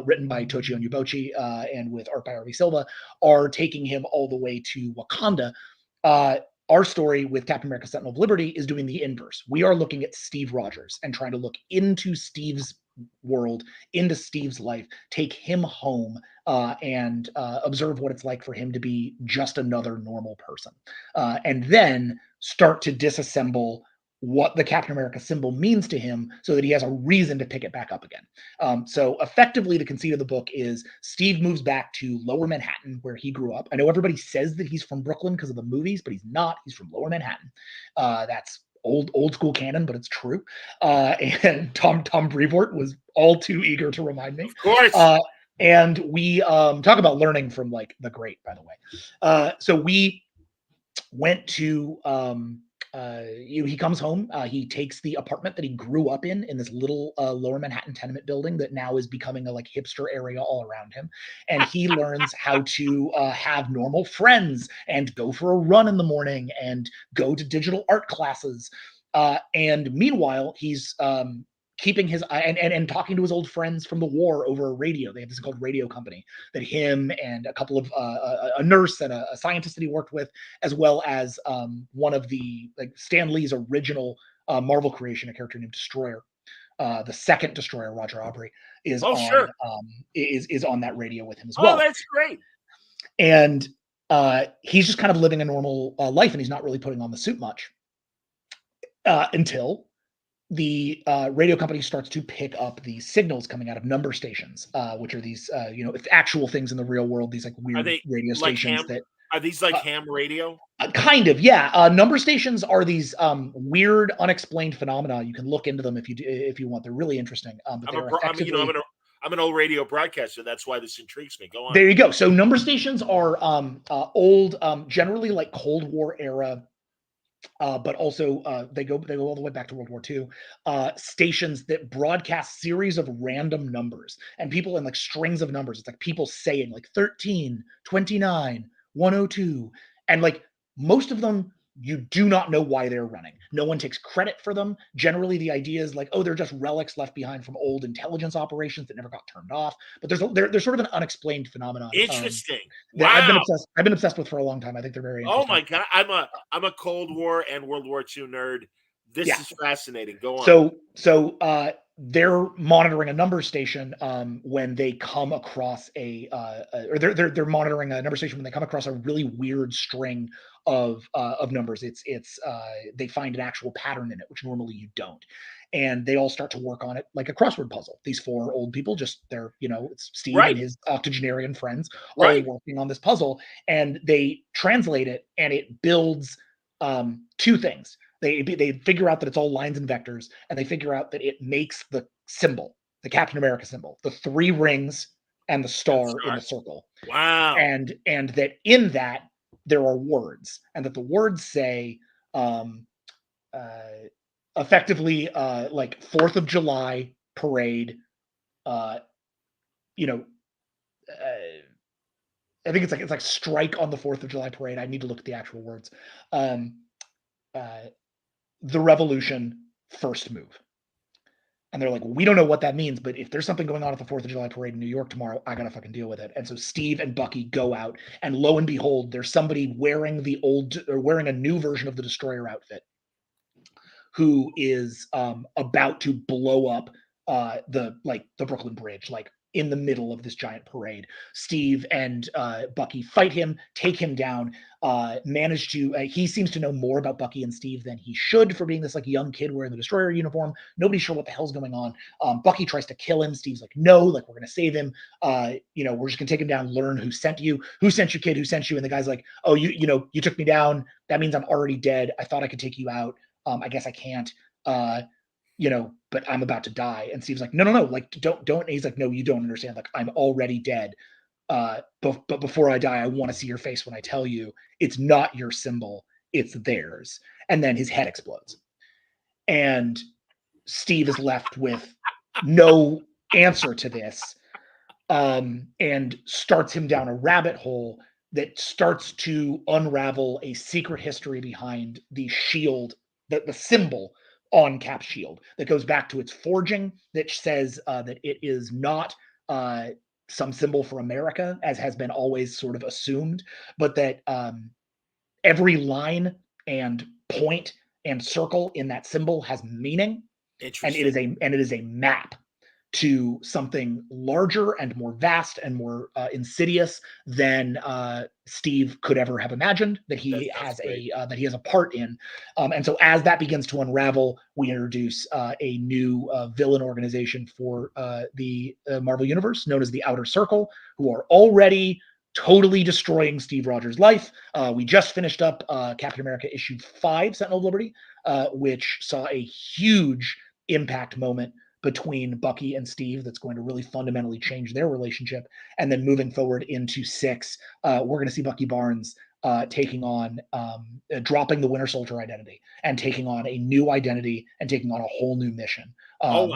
written by Tochio Onyebuchi and with art by R.V. Silva, are taking him all the way to Wakanda. Our story with Captain America Sentinel of Liberty is doing the inverse. We are looking at Steve Rogers and trying to look into Steve's world, into Steve's life, take him home, and observe what it's like for him to be just another normal person. And then start to disassemble what the Captain America symbol means to him so that he has a reason to pick it back up again. So effectively, the conceit of the book is Steve moves back to Lower Manhattan, where he grew up. I know everybody says that he's from Brooklyn because of the movies, but he's not. He's from Lower Manhattan. That's old school canon, but it's true. And Tom Brevoort was all too eager to remind me. Of course. And we talk about learning from like the great, by the way. So we went to he comes home. He takes the apartment that he grew up in this little Lower Manhattan tenement building that now is becoming a like hipster area all around him. And he learns how to have normal friends and go for a run in the morning and go to digital art classes. And meanwhile, he's keeping his and talking to his old friends from the war over radio. They have this called Radio Company that him and a couple of a nurse and a scientist that he worked with, as well as one of the like Stan Lee's original Marvel creation, a character named Destroyer. The second Destroyer, Roger Aubrey, is is on that radio with him as well. Oh, that's great. And he's just kind of living a normal life, and he's not really putting on the suit much until the radio company starts to pick up the signals coming out of number stations, which are these, actual things in the real world. These like Are weird they radio like stations that Are these like ham radio? kind of, yeah. Number stations are these weird, unexplained phenomena. You can look into them if you want. They're really interesting. But I'm they a are bro- I'm a- you know effectively. I'm an old radio broadcaster. That's why this intrigues me. Go on. There you go. So number stations are old, generally like Cold War era, but also they go all the way back to World War II. Stations that broadcast series of random numbers and people in like strings of numbers. It's like people saying like 13, 29, 102, and like most of them you do not know why they're running. No one takes credit for them. Generally, the idea is like, oh, they're just relics left behind from old intelligence operations that never got turned off. But there's sort of an unexplained phenomenon. Interesting. That I've been Wow. obsessed. I've been obsessed with for a long time. I think they're very Oh interesting. my god. I'm a Cold War and World War II nerd. This Yeah. is fascinating. Go on. So they're monitoring a number station when they come across or they're monitoring a number station when they come across a really weird string of numbers. It's they find an actual pattern in it, which normally you don't. And they all start to work on it like a crossword puzzle. These four old people, it's Steve Right. and his octogenarian friends Right. all working on this puzzle, and they translate it, and it builds two things. They figure out that it's all lines and vectors, and they figure out that it makes the symbol, the Captain America symbol, the three rings and the star in the circle. Wow. And that in that there are words, and that the words say effectively like 4th of July parade, I think it's like strike on the 4th of July parade. I need to look at the actual words. The revolution, first move. And they're like, well, we don't know what that means, but if there's something going on at the 4th of July parade in New York tomorrow, I gotta fucking deal with it. And so Steve and Bucky go out, and lo and behold, there's somebody wearing wearing a new version of the Destroyer outfit, who is about to blow up the Brooklyn Bridge, like in the middle of this giant parade. Steve and Bucky fight him, take him down, manage to, he seems to know more about Bucky and Steve than he should for being this like young kid wearing the Destroyer uniform. Nobody's sure what the hell's going on. Bucky tries to kill him. Steve's like, no, like we're going to save him. We're just going to take him down, learn who sent you, kid, who sent you. And the guy's like, oh, you took me down. That means I'm already dead. I thought I could take you out. I guess I can't. But I'm about to die. And Steve's like, no, like don't. And he's like, no, you don't understand. Like, I'm already dead. But before I die, I want to see your face when I tell you it's not your symbol, it's theirs. And then his head explodes. And Steve is left with no answer to this, and starts him down a rabbit hole that starts to unravel a secret history behind the shield, the symbol on Cap's shield, that goes back to its forging, that says that it is not some symbol for America, as has been always sort of assumed, but that every line and point and circle in that symbol has meaning, and it is a map to something larger and more vast and more insidious than Steve could ever have imagined that he has a part in. And so as that begins to unravel, we introduce a new villain organization for the Marvel Universe known as the Outer Circle, who are already totally destroying Steve Rogers' life. We just finished up Captain America issue 5, Sentinel of Liberty, which saw a huge impact moment between Bucky and Steve that's going to really fundamentally change their relationship. And then moving forward into 6, we're going to see Bucky Barnes taking on, dropping the Winter Soldier identity and taking on a new identity and taking on a whole new mission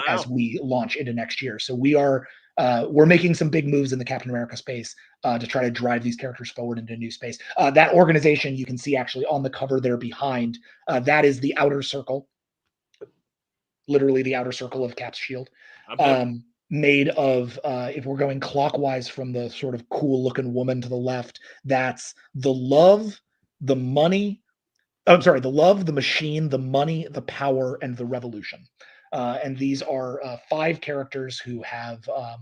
as we launch into next year. So we're making some big moves in the Captain America space to try to drive these characters forward into new space. That organization you can see actually on the cover there behind, that is the Outer Circle. Literally the outer circle of Cap's shield, made of, if we're going clockwise from the sort of cool looking woman to the left, that's the love, the money. I'm sorry, the love, the machine, the money, the power, and the revolution. And these are 5 characters who have a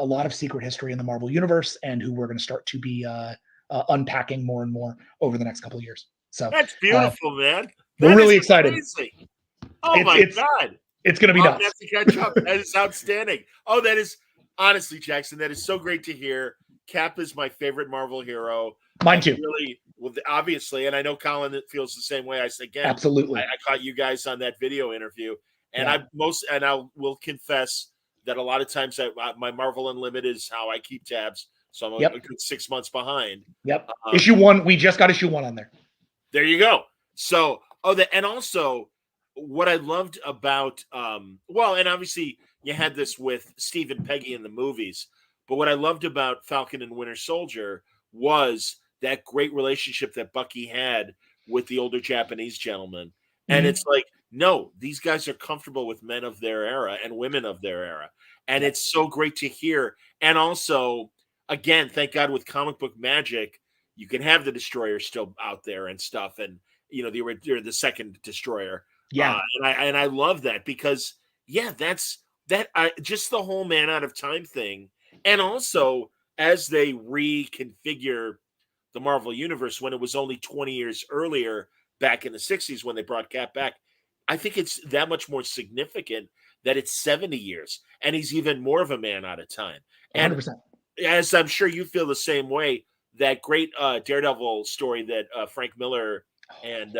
lot of secret history in the Marvel Universe, and who we're going to start to be unpacking more and more over the next couple of years. So that's beautiful, man. We're really excited. Amazing. Oh my God. It's going to be I'll nuts. have to catch up. That is outstanding. Oh, that is honestly, Jackson, that is so great to hear. Cap is my favorite Marvel hero. Mine too. Really, well, obviously, and I know Colin feels the same way. I said again, Absolutely. I caught you guys on that video interview, and Yeah. I will confess that a lot of times my Marvel Unlimited is how I keep tabs. So I'm a good 6 months behind. Yep. Issue 1, we just got issue 1 on there. There you go. So, and also what I loved about, well, and obviously you had this with Steve and Peggy in the movies, but what I loved about Falcon and Winter Soldier was that great relationship that Bucky had with the older Japanese gentleman. And it's like, no, these guys are comfortable with men of their era and women of their era. And it's so great to hear. And also, again, thank God with comic book magic, you can have the Destroyer still out there and stuff. And, you know, the second Destroyer. Yeah. And I love that because, that's just the whole Man Out of Time thing. And also, as they reconfigure the Marvel Universe when it was only 20 years earlier, back in the 60s when they brought Cap back, I think it's that much more significant that it's 70 years. And he's even more of a man out of time. And 100%. As I'm sure you feel the same way, that great Daredevil story that Frank Miller and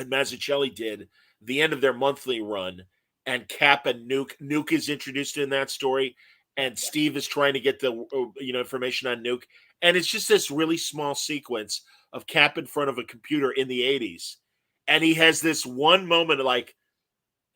Mazzucchelli did, the end of their monthly run, and Cap and Nuke is introduced in that story, and Steve is trying to get the information on Nuke, and it's just this really small sequence of Cap in front of a computer in the 80s, and he has this one moment of like,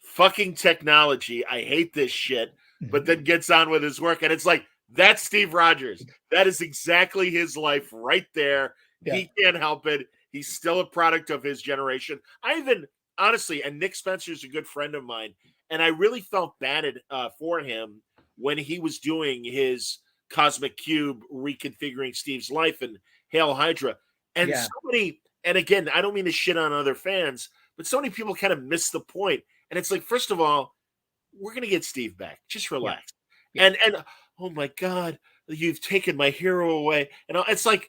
fucking technology, I hate this shit, but then gets on with his work, and it's like, that's Steve Rogers. That is exactly his life right there. Yeah. He can't help it. He's still a product of his generation. I even, honestly, and Nick Spencer's a good friend of mine, and I really felt bad for him when he was doing his Cosmic Cube reconfiguring Steve's life and Hail Hydra. And so many, and again, I don't mean to shit on other fans, but so many people kind of miss the point. And it's like, first of all, we're going to get Steve back. Just relax. Yeah. And oh my God, you've taken my hero away. And it's like,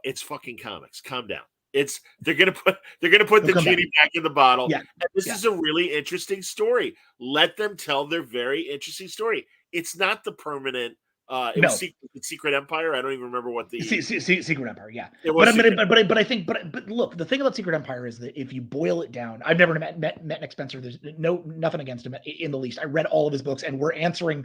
it's fucking comics. Calm down. They're gonna put the genie back in the bottle. Yeah. And this is a really interesting story. Let them tell their very interesting story. It's not the permanent. It was Secret Empire. I don't even remember what the Secret Empire. Yeah, it was. But I think look, the thing about Secret Empire is that if you boil it down, I've never met Nick Spencer. There's nothing against him in the least. I read all of his books, and we're answering.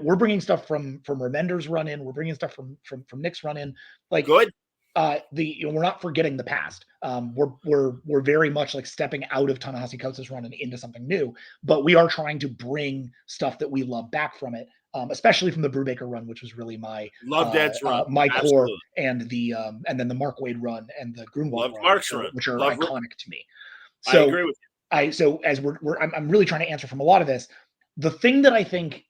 We're bringing stuff from Remender's run in. We're bringing stuff from Nick's run in. Like good. We're not forgetting the past. We're very much like stepping out of Ta-Nehisi Coates' run and into something new, but we are trying to bring stuff that we love back from it, especially from the Brubaker run, which was really my run, my core, and then the Mark Waid run and the Grunwald run, which are iconic to me. So I agree with you. So as I'm really trying to answer from a lot of this. The thing that I think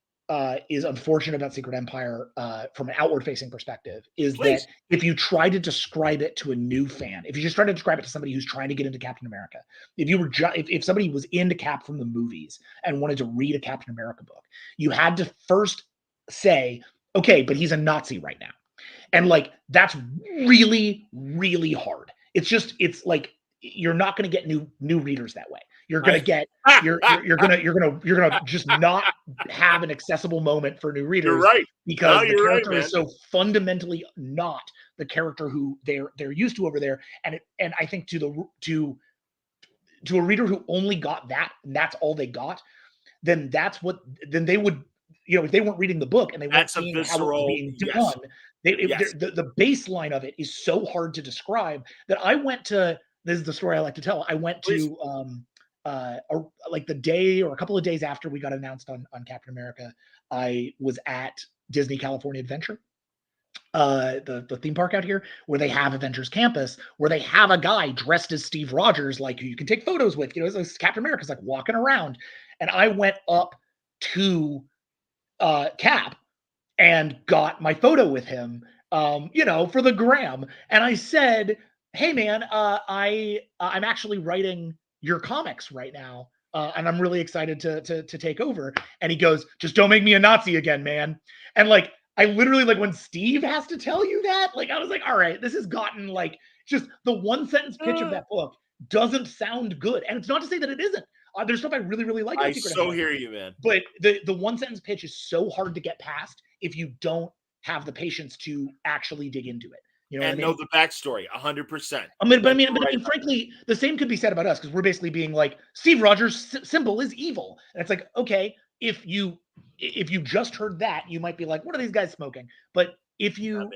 is unfortunate about Secret Empire from an outward-facing perspective is that if you try to describe it to a new fan, if you just try to describe it to somebody who's trying to get into Captain America, if somebody was into Cap from the movies and wanted to read a Captain America book, you had to first say, okay, but he's a Nazi right now. And like, that's really, really hard. It's like, you're not going to get new readers that way. You're going to get you're going to just not have an accessible moment for new readers. You're right. Because the character is so fundamentally not the character who they're used to over there. And I think to a reader who only got that, and that's all they got, then they would, if they weren't reading the book and they weren't seeing how it was being done, the baseline of it is so hard to describe that I went to. This is the story I like to tell. I went to like the day or a couple of days after we got announced on Captain America, I was at Disney California Adventure, the theme park out here, where they have Avengers Campus, where they have a guy dressed as Steve Rogers, like who you can take photos with. It's Captain America's like walking around, and I went up to Cap and got my photo with him, for the gram, and I said, hey man, I'm actually writing your comics right now, and I'm really excited to take over. And he goes, just don't make me a Nazi again, man. And like, I literally, like, when Steve has to tell you that, like, I was like, all right, this has gotten like just the one sentence pitch of that book doesn't sound good. And it's not to say that it isn't. There's stuff I really, really like. I so hear you, man. But the one sentence pitch is so hard to get past if you don't have the patience to actually dig into it. You know, and know the backstory 100%. I mean, frankly, the same could be said about us because we're basically being like, Steve Rogers' symbol is evil, and it's like, okay, if you just heard that, you might be like, what are these guys smoking? But if you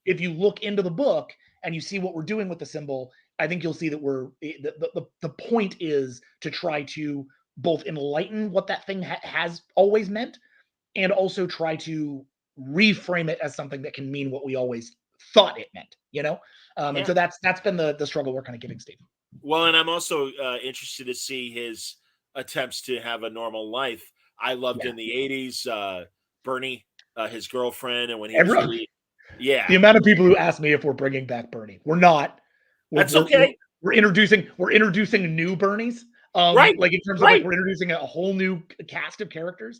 look into the book and you see what we're doing with the symbol, I think you'll see that the point is to try to both enlighten what that thing has always meant, and also try to reframe it as something that can mean what we always thought it meant, you know? And so that's been the struggle we're kind of giving Steve. Well, and I'm also interested to see his attempts to have a normal life. I loved in the 80s, Bernie, his girlfriend, and when he was the amount of people who ask me if we're bringing back Bernie. We're not. That's okay. We're introducing new Bernies. Right. Like in terms of like we're introducing a whole new cast of characters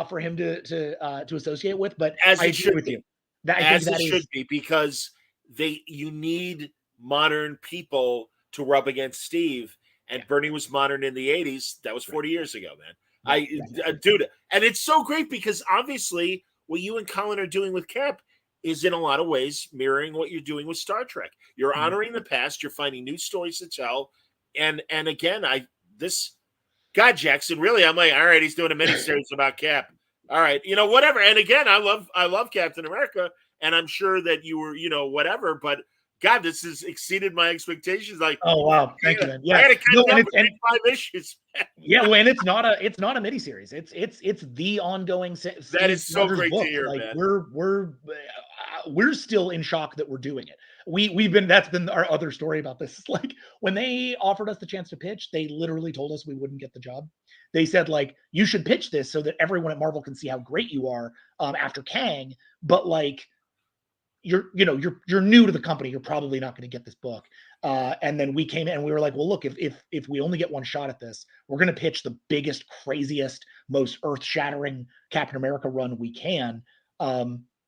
for him to associate with. But as I agree with you. As it should be, because you need modern people to rub against Steve, and Bernie was modern in the 80s. That was 40 years ago, man. Dude, and it's so great because obviously what you and Colin are doing with Cap is in a lot of ways mirroring what you're doing with Star Trek. You're honoring the past, you're finding new stories to tell, and again, God, Jackson, really, I'm like, all right, he's doing a miniseries about Cap. All right, whatever. And again, I love Captain America, and I'm sure that you were, whatever. But God, this has exceeded my expectations. Like, oh wow, thank you, man. Yeah, I got to catch up with 5 issues. Yeah, well, and it's not a miniseries. It's the ongoing. That is so great book. To hear, like, man. We're still in shock that we're doing it. That's been our other story about this. Like when they offered us the chance to pitch, they literally told us we wouldn't get the job. They said like, you should pitch this so that everyone at Marvel can see how great you are after Kang. But like, you're new to the company. You're probably not going to get this book. And then we came in and we were like, well, look, if we only get one shot at this, we're going to pitch the biggest, craziest, most earth-shattering Captain America run we can.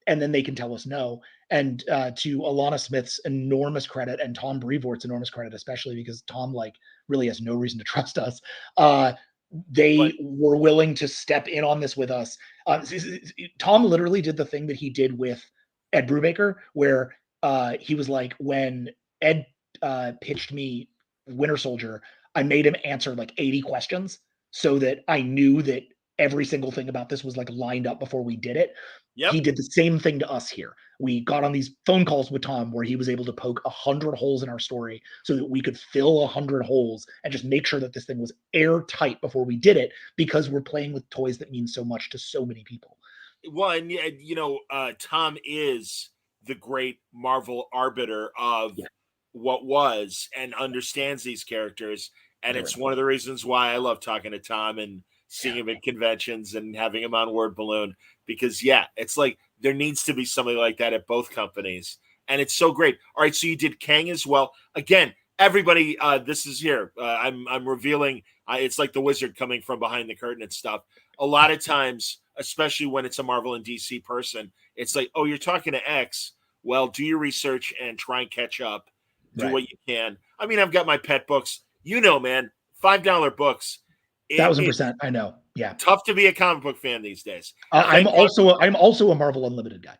And then they can tell us no. And to Alana Smith's enormous credit and Tom Brevoort's enormous credit, especially because Tom like really has no reason to trust us. They were willing to step in on this with us. Tom literally did the thing that he did with Ed Brubaker, where he was like, when Ed pitched me Winter Soldier, I made him answer like 80 questions so that I knew that every single thing about this was like lined up before we did it. Yep. He did the same thing to us here. We got on these phone calls with Tom where he was able to poke 100 holes in our story so that we could fill 100 holes and just make sure that this thing was airtight before we did it, because we're playing with toys that mean so much to so many people. Well, and Tom is the great Marvel arbiter of what was and understands these characters. And it's one of the reasons why I love talking to Tom and seeing him at conventions and having him on Word Balloon, because it's like there needs to be somebody like that at both companies. And it's so great. All right. So you did Kang as well. Again, everybody, this is here. I'm revealing, it's like the wizard coming from behind the curtain and stuff. A lot of times, especially when it's a Marvel and DC person, it's like, oh, you're talking to X. Well, do your research and try and catch up. Do what you can. I mean, I've got my pet books. Man, $5 books. 1,000%. I know. Yeah. Tough to be a comic book fan these days. I'm also a Marvel Unlimited guy.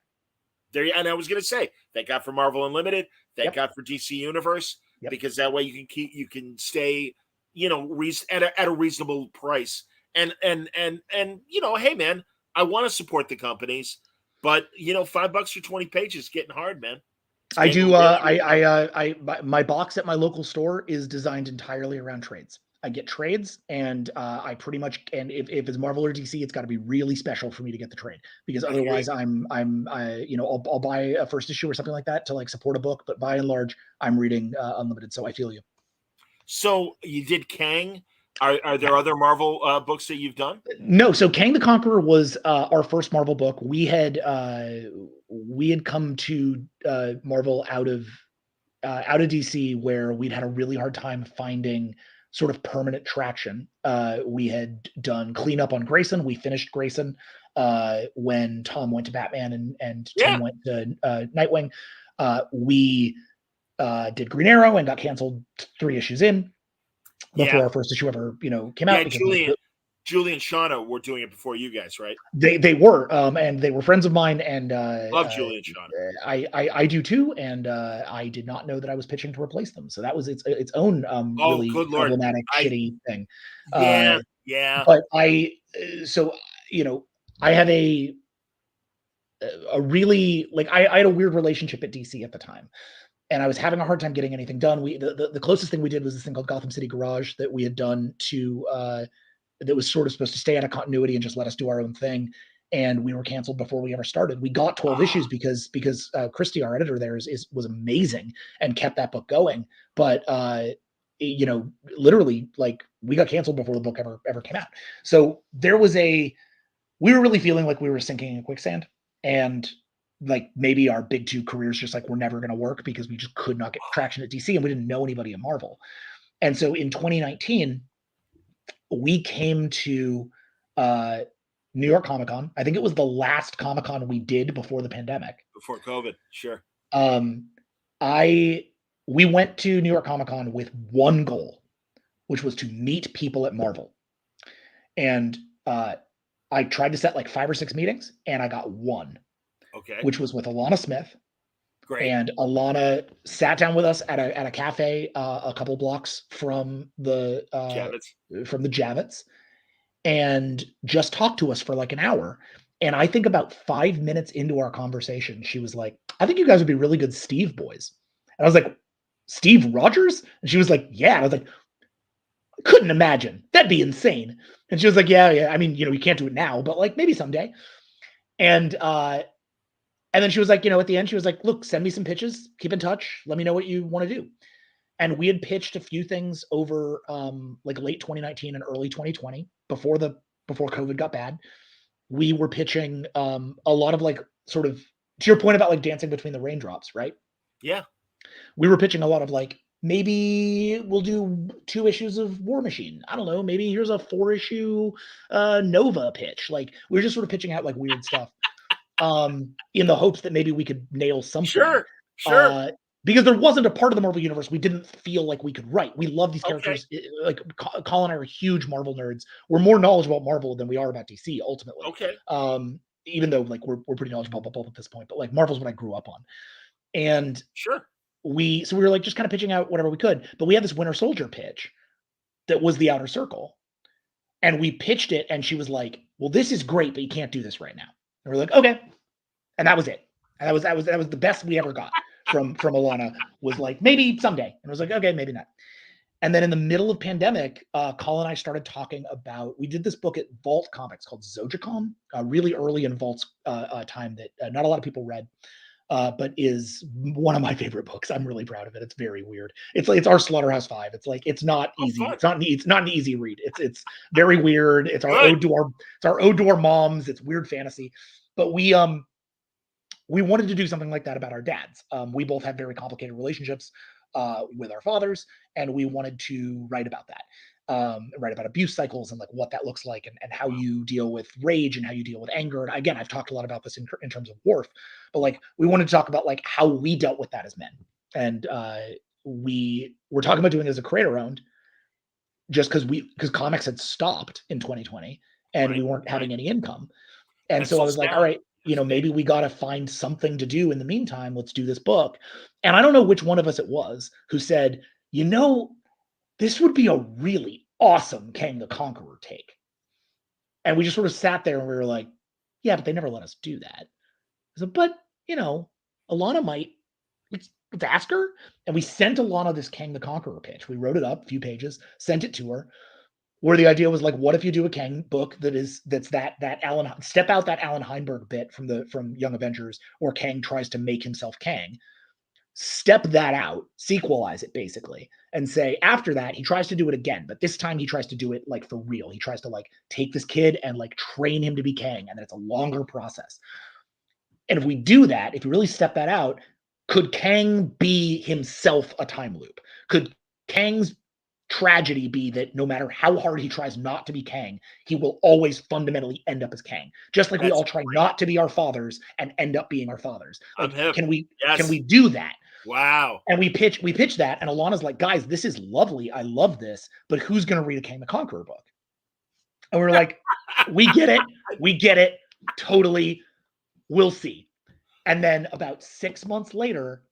And I was going to say, thank God for Marvel Unlimited. Thank God for DC Universe, because that way you can stay, at a reasonable price. And hey man, I want to support the companies, but $5 for 20 pages is getting hard, man. I do. My box at my local store is designed entirely around trades. I get trades, and I pretty much, and if it's Marvel or DC, it's got to be really special for me to get the trade, because otherwise I'll buy a first issue or something like that to like support a book. But by and large, I'm reading Unlimited, so I feel you. So you did Kang. Are there other Marvel books that you've done? No. So Kang the Conqueror was our first Marvel book. We had come to Marvel out of DC, where we'd had a really hard time finding sort of permanent traction. We had done cleanup on Grayson. We finished Grayson when Tom went to Batman and Tim went to Nightwing. We did Green Arrow and got canceled 3 issues in. before our first issue ever, came out. Because Julie and Shauna were doing it before you guys, right? They were, and they were friends of mine, and love Julie and Shauna. I do too, and I did not know that I was pitching to replace them, so that was its own really problematic, shitty thing. Yeah. But I have a really, like, I had a weird relationship at DC at the time. And I was having a hard time getting anything done. The closest thing we did was this thing called Gotham City Garage that we had done to that was sort of supposed to stay out of continuity and just let us do our own thing. And we were canceled before we ever started. We got 12 issues because Christy, our editor there, was amazing and kept that book going. But literally, like, we got canceled before the book ever came out. So we were really feeling like we were sinking in quicksand, and like maybe our big two careers just like were never going to work because we just could not get traction at DC and we didn't know anybody at Marvel. And so in 2019, we came to New York Comic Con. I think it was the last Comic Con we did before the pandemic. Before COVID, sure. We went to New York Comic Con with one goal, which was to meet people at Marvel. And I tried to set like 5 or 6 meetings, and I got one. Okay. Which was with Alana Smith. Great. And Alana sat down with us at a cafe a couple blocks from the Javits, and just talked to us for like an hour. And I think about 5 minutes into our conversation, she was like, "I think you guys would be really good Steve boys." And I was like, "Steve Rogers?" And she was like, "Yeah." And I was like, "I couldn't imagine. That'd be insane." And she was like, "Yeah. I mean, you can't do it now, but like maybe someday." And then she was like, at the end, she was like, "Look, send me some pitches, keep in touch, let me know what you want to do." And we had pitched a few things over like late 2019 and early 2020 before COVID got bad. We were pitching a lot of like sort of, to your point about like dancing between the raindrops, right? Yeah. We were pitching a lot of like, maybe we'll do 2 issues of War Machine. I don't know. Maybe here's a 4-issue Nova pitch. Like, we were just sort of pitching out like weird stuff. In the hopes that maybe we could nail something. Sure. Because there wasn't a part of the Marvel universe we didn't feel like we could write. We love these characters. Like, Colin and I are huge Marvel nerds. We're more knowledgeable about Marvel than we are about DC, ultimately. Okay. Even though like we're pretty knowledgeable about both at this point, but like Marvel's what I grew up on. And sure. We were like just kind of pitching out whatever we could. But we had this Winter Soldier pitch that was the Outer Circle. And we pitched it, and she was like, "Well, this is great, but you can't do this right now." And we're like, "Okay." And that was it. And that was the best we ever got from Alana, was like, "Maybe someday." And I was like, "Okay, maybe not." And then in the middle of pandemic, Colin and I started talking about, we did this book at Vault Comics called Zojacom, really early in Vault's time that not a lot of people read, but is one of my favorite books. I'm really proud of it. It's very weird. It's our Slaughterhouse 5. It's like, it's not easy. It's not an easy read. It's very weird. It's our ode to our moms. It's weird fantasy. But we wanted to do something like that about our dads. We both have very complicated relationships with our fathers, and we wanted to write about that, write about abuse cycles and like what that looks like, and how you deal with rage and how you deal with anger. And again, I've talked a lot about this in terms of Worf, but like we wanted to talk about like how we dealt with that as men. And we were talking about doing it as a creator owned, just because comics had stopped in 2020 and we weren't having any income. And so I was like, all right, maybe we got to find something to do in the meantime. Let's do this book. And I don't know which one of us it was who said, this would be a really awesome Kang the Conqueror take. And we just sort of sat there and we were like, yeah, but they never let us do that. So, but, Alana might. Let's ask her. And we sent Alana this Kang the Conqueror pitch. We wrote it up, a few pages, sent it to her, where the idea was like, what if you do a Kang book that's that Alan, step out that Alan Heinberg bit from Young Avengers, or Kang tries to make himself Kang, step that out, sequelize it basically, and say after that he tries to do it again, but this time he tries to do it like for real. He tries to like take this kid and like train him to be Kang, and then it's a longer process. And if we do that, if we really step that out, could Kang be himself a time loop? Could Kang's tragedy be that no matter how hard he tries not to be Kang, he will always fundamentally end up as Kang? Just like we all try not to be our fathers and end up being our fathers. Like, can we do that? Wow. And we pitch that, and Alana's like, guys, this is lovely. I love this, but who's going to read a Kang the Conqueror book? And we're like, we get it. Totally. We'll see. And then about 6 months later,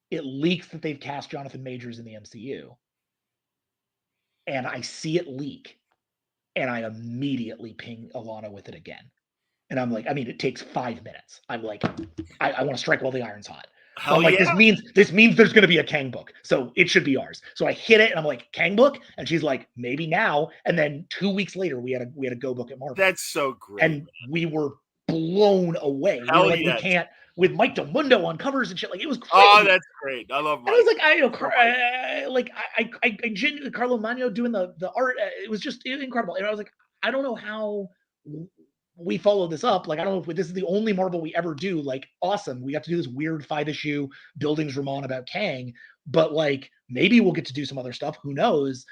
it leaks that they've cast Jonathan Majors in the MCU. And I see it leak, and I immediately ping Alana with it again. And I'm like, I mean, it takes 5 minutes. I'm like, I want to strike while the iron's hot. So Hell I'm like, yeah. this means there's going to be a Kang book, so it should be ours. So I hit it, and I'm like, Kang book, and she's like, maybe now. And then 2 weeks later, we had a go book at Marvel. That's so great. And we were blown away. We were like, we can't, with Mike DeMundo on covers and shit. Like, it was crazy. Oh, that's great. I love Mike. And I was like, I genuinely, Carlo Magno doing the art. It was just incredible. And I was like, I don't know how we follow this up. Like, I don't know if this is the only Marvel we ever do. Like, awesome. We got to do this weird 5-issue Buildings Ramon about Kang, but like, maybe we'll get to do some other stuff. Who knows?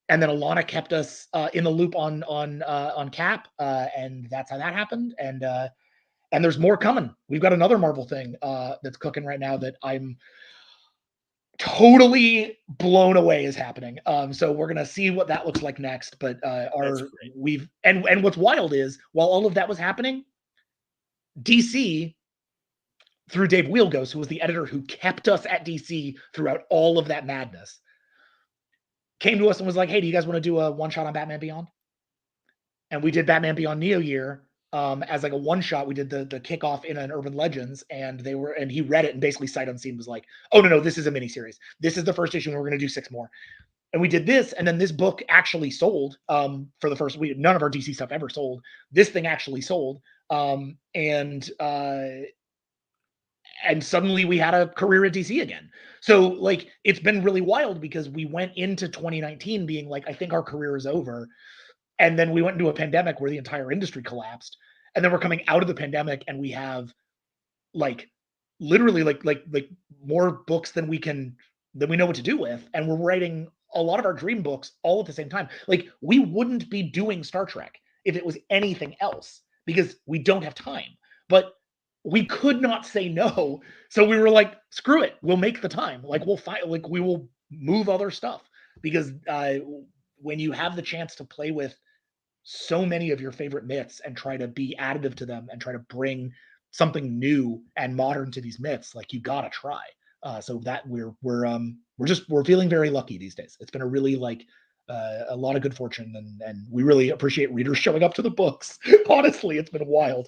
And then Alana kept us in the loop on Cap, and that's how that happened. And there's more coming. We've got another Marvel thing that's cooking right now that I'm totally blown away is happening. So we're gonna see what that looks like next. But and what's wild is, while all of that was happening, DC, through Dave Wielgos, who was the editor who kept us at DC throughout all of that madness, came to us and was like, hey, do you guys want to do a one-shot on Batman Beyond? And we did Batman Beyond Neo Year as like a one-shot. We did the kickoff in an Urban Legends, and he read it and basically sight unseen was like, oh, no, this is a miniseries. This is the first issue, and we're going to do 6 more. And we did this, and then this book actually sold for the first week. None of our DC stuff ever sold. This thing actually sold. And suddenly we had a career at DC again. So like, it's been really wild because we went into 2019 being like, I think our career is over. And then we went into a pandemic where the entire industry collapsed. And then we're coming out of the pandemic, and we have like literally like more books than we know what to do with. And we're writing a lot of our dream books all at the same time. Like, we wouldn't be doing Star Trek if it was anything else, because we don't have time. But we could not say no. So we were like, screw it. We'll make the time. Like, we'll find, like, we will move other stuff, because when you have the chance to play with so many of your favorite myths and try to be additive to them and try to bring something new and modern to these myths, like, you gotta try. So that we're feeling very lucky these days. It's been a really a lot of good fortune, and we really appreciate readers showing up to the books. Honestly, it's been wild.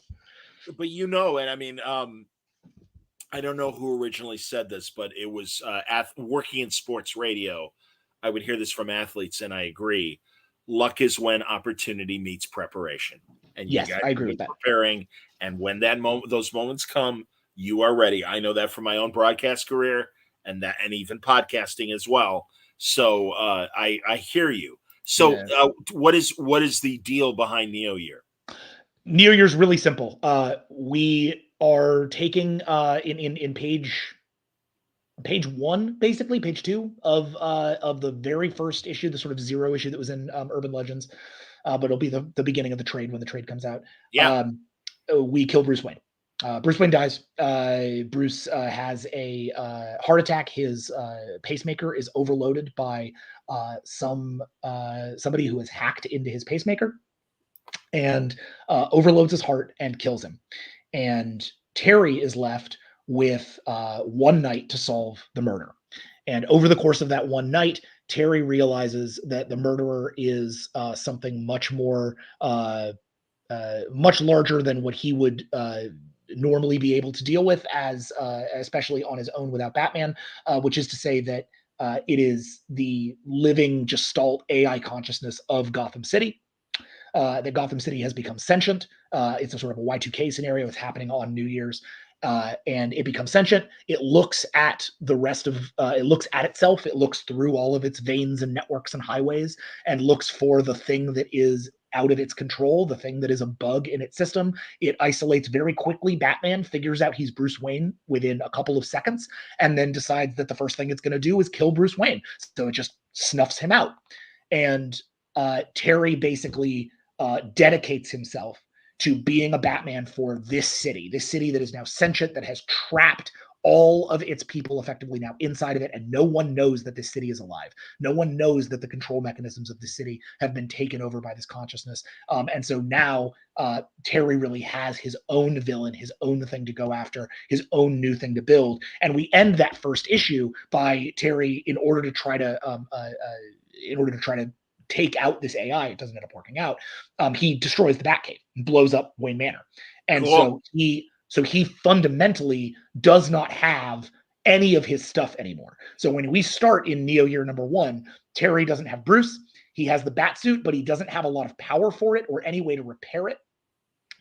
But and I mean, I don't know who originally said this, but it was working in sports radio. I would hear this from athletes, and I agree. Luck is when opportunity meets preparation. And yes, I agree with that. Preparing, and when those moments come, you are ready. I know that from my own broadcast career and even podcasting as well. So I hear you. So what is the deal behind Neo Year? Neo Year's really simple. We are taking in page 1, basically page 2 of the very first issue, the sort of 0 issue that was in Urban Legends, but it'll be the beginning of the trade when the trade comes out. Yeah. We kill Bruce Wayne. Bruce Wayne dies. Bruce has a heart attack. His pacemaker is overloaded by somebody who has hacked into his pacemaker and overloads his heart and kills him. And Terry is left with 1 night to solve the murder. And over the course of that 1 night, Terry realizes that the murderer is something much more, much larger than what he would normally be able to deal with, especially on his own without Batman, which is to say that it is the living Gestalt AI consciousness of Gotham City. That Gotham City has become sentient. It's a sort of a Y2K scenario. It's happening on New Year's. And it becomes sentient. It looks at the rest of, it looks at itself. It looks through all of its veins and networks and highways and looks for the thing that is out of its control, the thing that is a bug in its system. It isolates very quickly. Batman figures out he's Bruce Wayne within a couple of seconds, and then decides that the first thing it's going to do is kill Bruce Wayne. So it just snuffs him out. And Terry basically dedicates himself to being a Batman for this city that is now sentient, that has trapped all of its people effectively now inside of it, and no one knows that this city is alive. No one knows that the control mechanisms of the city have been taken over by this consciousness. And so now Terry really has his own villain, his own thing to go after, his own new thing to build. And we end that first issue by Terry, in order to try to take out this AI. It doesn't end up working out. He destroys the Batcave and blows up Wayne Manor. And Cool. so he fundamentally does not have any of his stuff anymore. So when we start in Neo Year number 1, Terry doesn't have Bruce. He has the bat suit, but he doesn't have a lot of power for it or any way to repair it.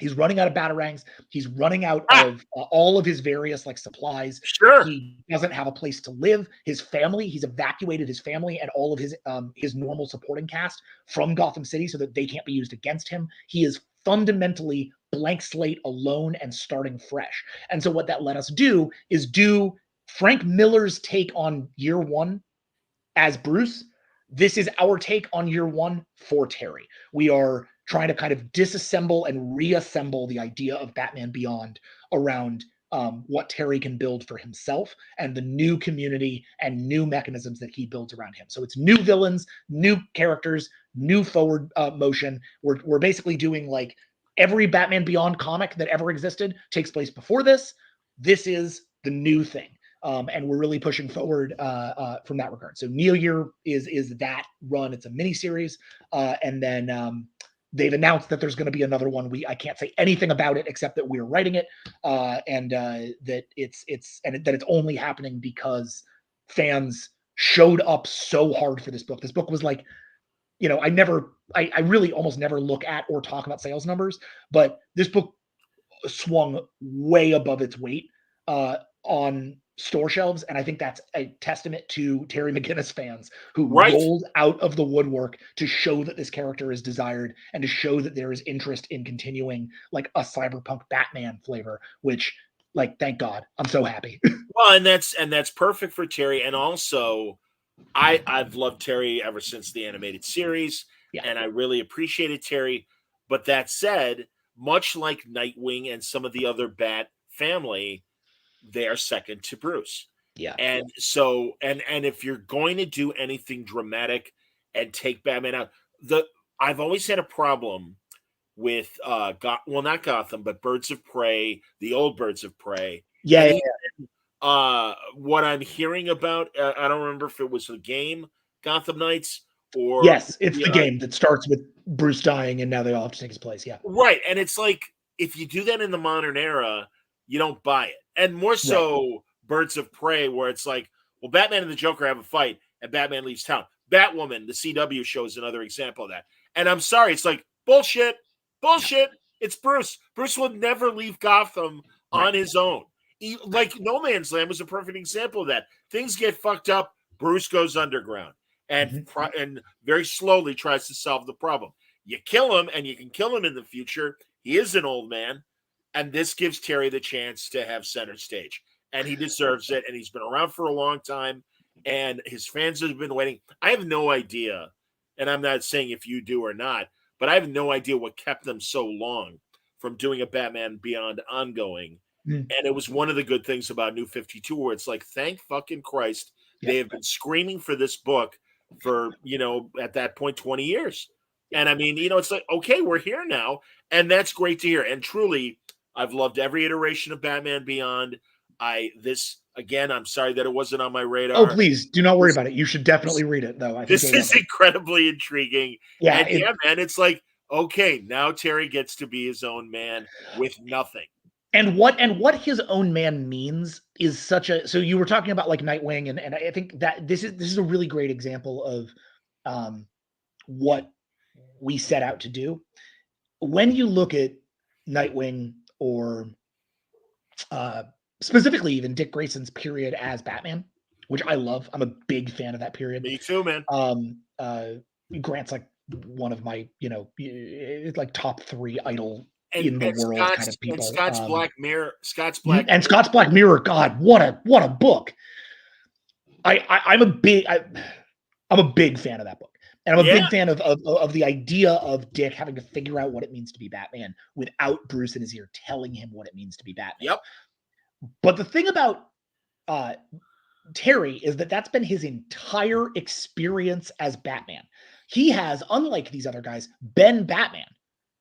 He's running out of batarangs. He's running out of all of his various like supplies. Sure. He doesn't have a place to live. His family, he's evacuated his family and all of his normal supporting cast from Gotham City so that they can't be used against him. He is fundamentally blank slate, alone, and starting fresh. And so what that let us do is do Frank Miller's take on Year 1 as Bruce. This is our take on Year 1 for Terry. We are trying to kind of disassemble and reassemble the idea of Batman Beyond around what Terry can build for himself and the new community and new mechanisms that he builds around him. So it's new villains, new characters, new forward motion. We're basically doing like every Batman Beyond comic that ever existed takes place before this. This is the new thing. And we're really pushing forward from that regard. So Neo Year is that run. It's a mini series. And then they've announced that there's going to be another one. I can't say anything about it except that we're writing it, and that it's only happening because fans showed up so hard for this book. This book was like, I really almost never look at or talk about sales numbers, but this book swung way above its weight on store shelves, and I think that's a testament to Terry McGinnis fans who rolled out of the woodwork to show that this character is desired and to show that there is interest in continuing like a cyberpunk Batman flavor, which, like, thank God, I'm so happy. Well, and that's perfect for Terry. And also, I've loved Terry ever since the animated series, and I really appreciated Terry. But that said, much like Nightwing and some of the other Bat family, they are second to Bruce. Yeah. And so, and if you're going to do anything dramatic and take Batman out, I've always had a problem with not Gotham, but Birds of Prey, the old Birds of Prey. Yeah. What I'm hearing about, I don't remember if it was the game Gotham Knights or yes, it's the game that starts with Bruce dying and now they all have to take his place. Yeah. Right. And it's like, if you do that in the modern era, you don't buy it. And more so Birds of Prey, where it's like, well, Batman and the Joker have a fight and Batman leaves town. Batwoman, the CW show, is another example of that. And I'm sorry, it's like, bullshit. It's Bruce. Bruce will never leave Gotham on his own. Like No Man's Land was a perfect example of that. Things get fucked up, Bruce goes underground and and very slowly tries to solve the problem. You kill him, and you can kill him in the future. He is an old man. And this gives Terry the chance to have center stage. And he deserves it. And he's been around for a long time. And his fans have been waiting. I have no idea, and I'm not saying if you do or not, but I have no idea what kept them so long from doing a Batman Beyond ongoing. And it was one of the good things about New 52, where it's like, thank fucking Christ, they have been screaming for this book for, at that point, 20 years. And I mean, it's like, okay, we're here now. And that's great to hear. And truly, I've loved every iteration of Batman Beyond. I'm sorry that it wasn't on my radar. Oh, please do not worry about it. You should definitely read it, though. This is incredibly intriguing. Yeah, man, it's like, okay, now Terry gets to be his own man with nothing. And what his own man means is so you were talking about like Nightwing, and I think that this is a really great example of what we set out to do. When you look at Nightwing, or specifically even Dick Grayson's period as Batman, which I love. I'm a big fan of that period. Me too, man. Grant's like one of my, like top 3 idol in the world kind of people. And Scott's Black Mirror. Scott's Black Mirror. God, what a book. I'm a big fan of that book. And I'm a big fan of the idea of Dick having to figure out what it means to be Batman without Bruce in his ear telling him what it means to be Batman. Yep. But the thing about Terry is that's been his entire experience as Batman. He has, unlike these other guys, been Batman,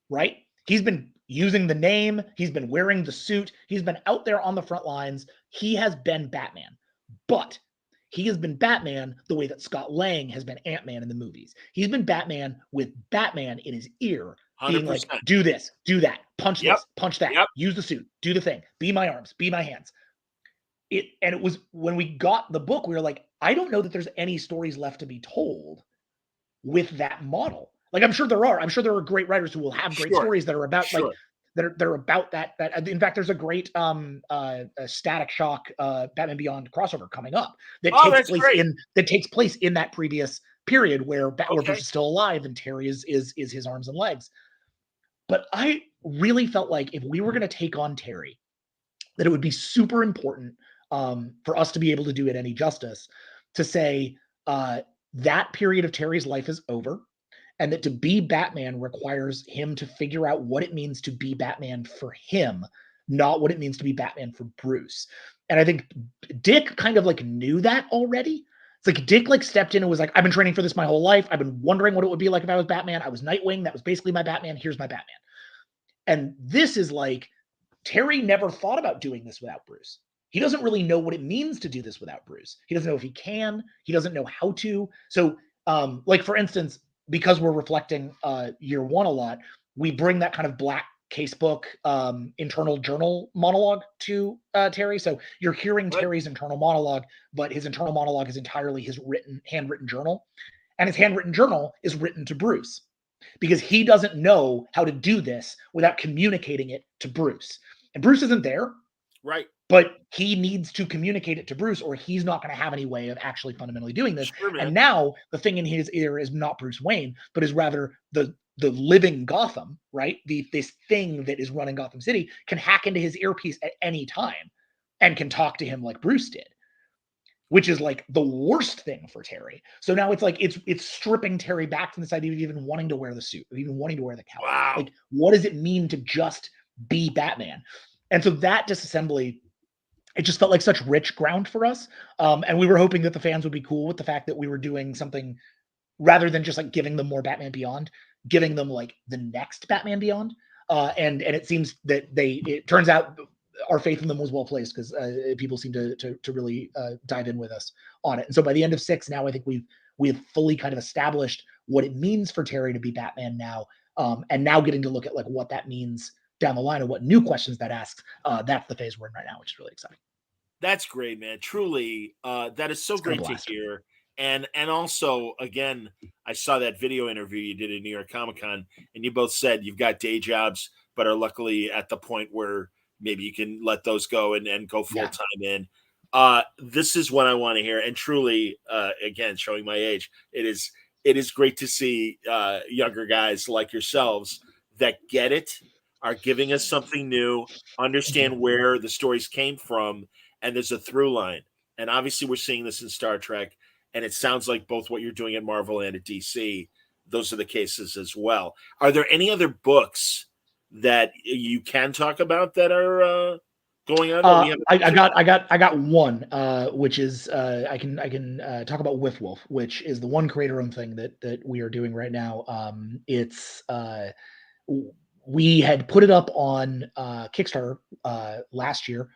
right? He's been using the name, he's been wearing the suit, he's been out there on the front lines. He has been Batman. But he has been Batman the way that Scott Lang has been Ant-Man in the movies. He's been Batman with Batman in his ear, being 100%. like, do this, do that, punch Yep. this, punch that, Yep. use the suit, do the thing, be my arms, be my hands. And it was when we got the book, we were like, I don't know that there's any stories left to be told with that model. Like, I'm sure there are. I'm sure there are great writers who will have great stories that are about like that are about that. In fact, there's a great Static Shock Batman Beyond crossover coming up that takes place in that previous period where Bruce is still alive and Terry is his arms and legs. But I really felt like if we were going to take on Terry, that it would be super important for us to be able to do it any justice to say that period of Terry's life is over, and that to be Batman requires him to figure out what it means to be Batman for him, not what it means to be Batman for Bruce. And I think Dick kind of like knew that already. It's like Dick like stepped in and was like, I've been training for this my whole life. I've been wondering what it would be like if I was Batman. I was Nightwing. That was basically my Batman. Here's my Batman. And this is like, Terry never thought about doing this without Bruce. He doesn't really know what it means to do this without Bruce. He doesn't know if he can. He doesn't know how to. So, like, for instance, because we're reflecting year one a lot, we bring that kind of black casebook internal journal monologue to Terry. So you're hearing Terry's internal monologue, but his internal monologue is entirely his handwritten journal. And his handwritten journal is written to Bruce because he doesn't know how to do this without communicating it to Bruce. And Bruce isn't there. Right. But he needs to communicate it to Bruce, or he's not going to have any way of actually fundamentally doing this. Sure, and now the thing in his ear is not Bruce Wayne, but is rather the living Gotham, right? This thing that is running Gotham City can hack into his earpiece at any time and can talk to him like Bruce did, which is like the worst thing for Terry. So now it's like it's stripping Terry back from this idea of even wanting to wear the suit, of even wanting to wear the cowl. Wow. Like, what does it mean to just be Batman? And so that disassembly, it just felt like such rich ground for us. And we were hoping that the fans would be cool with the fact that we were doing something rather than just like giving them more Batman Beyond, giving them like the next Batman Beyond. And it seems that it turns out our faith in them was well placed because people seem to really dive in with us on it. And so by the end of 6, now I think we have fully kind of established what it means for Terry to be Batman now. And now getting to look at like what that means down the line and what new questions that asks. That's the phase we're in right now, which is really exciting. That's great, man. Truly, that is so great to hear. And also, again, I saw that video interview you did at New York Comic Con, and you both said you've got day jobs, but are luckily at the point where maybe you can let those go and go full time in. This is what I want to hear. And truly, again, showing my age, it is great to see younger guys like yourselves that get it, are giving us something new, understand where the stories came from, and there's a through line. And obviously we're seeing this in Star Trek, and it sounds like both what you're doing at Marvel and at DC, those are the cases as well. Are there any other books that you can talk about that are going on? I got one, which is I can talk about With Wolf, which is the one creator-owned thing that we are doing right now. It's we had put it up on Kickstarter last year,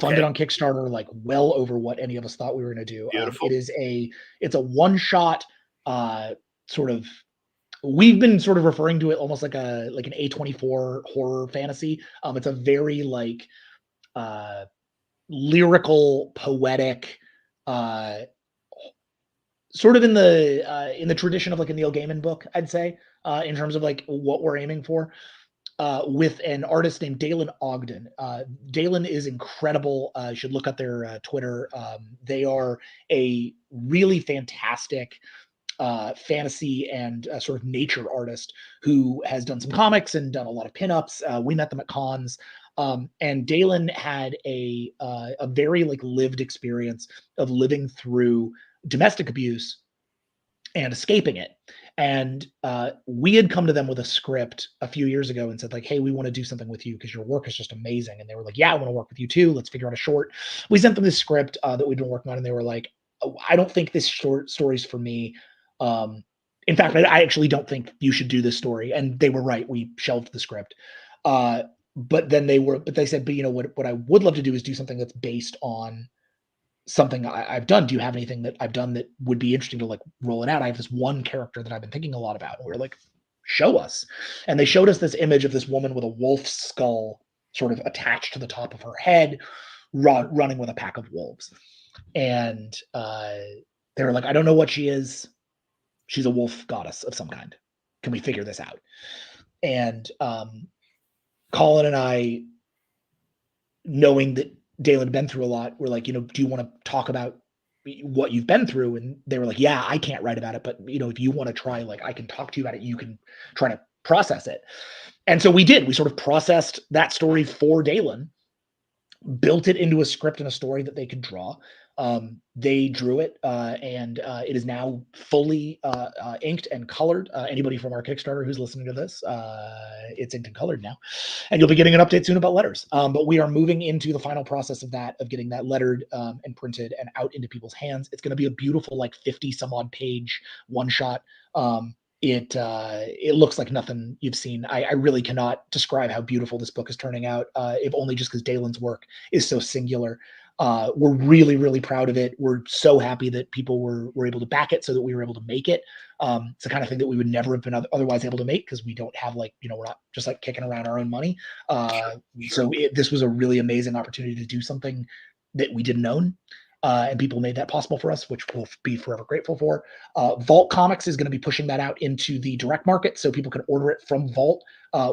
funded on Kickstarter, like well over what any of us thought we were going to do. It's a one-shot sort of. We've been sort of referring to it almost like an A24 horror fantasy. It's a very like lyrical, poetic, sort of in the tradition of like a Neil Gaiman book, I'd say, in terms of like what we're aiming for. With an artist named Dalen Ogden. Dalen is incredible. You should look up their Twitter. They are a really fantastic fantasy and sort of nature artist who has done some comics and done a lot of pinups. We met them at cons. And Dalen had a very like lived experience of living through domestic abuse and escaping it. And we had come to them with a script a few years ago and said, like, hey, we want to do something with you because your work is just amazing. And they were like, yeah, I want to work with you too. Let's figure out a short. We sent them this script that we'd been working on, and they were like, oh, I don't think this short story's for me. In fact, I actually don't think you should do this story. And they were right. We shelved the script. But they said, but what I would love to do is do something that's based on something I've done. Do you have anything that I've done that would be interesting to like roll it out? I have this one character that I've been thinking a lot about. And we are like, show us. And they showed us this image of this woman with a wolf's skull sort of attached to the top of her head, running with a pack of wolves. And they were like, I don't know what she is. She's a wolf goddess of some kind. Can we figure this out? And Colin and I, knowing that Dalen had been through a lot, we're like, do you want to talk about what you've been through? And they were like, yeah, I can't write about it, but if you want to try, like, I can talk to you about it. You can try to process it. And so we did. We sort of processed that story for Dalen, built it into a script and a story that they could draw. They drew it, and it is now fully inked and colored. Anybody from our Kickstarter who's listening to this, it's inked and colored now, and you'll be getting an update soon about letters. But we are moving into the final process of getting that lettered and printed and out into people's hands. It's going to be a beautiful, like 50 some odd page one shot. It looks like nothing you've seen. I really cannot describe how beautiful this book is turning out, if only just because Dalen's work is so singular. We're really, really proud of it. We're so happy that people were able to back it so that we were able to make it. It's the kind of thing that we would never have been otherwise able to make because we don't have we're not just like kicking around our own money. So this was a really amazing opportunity to do something that we didn't own. And people made that possible for us, which we'll be forever grateful for. Vault Comics is going to be pushing that out into the direct market so people can order it from Vault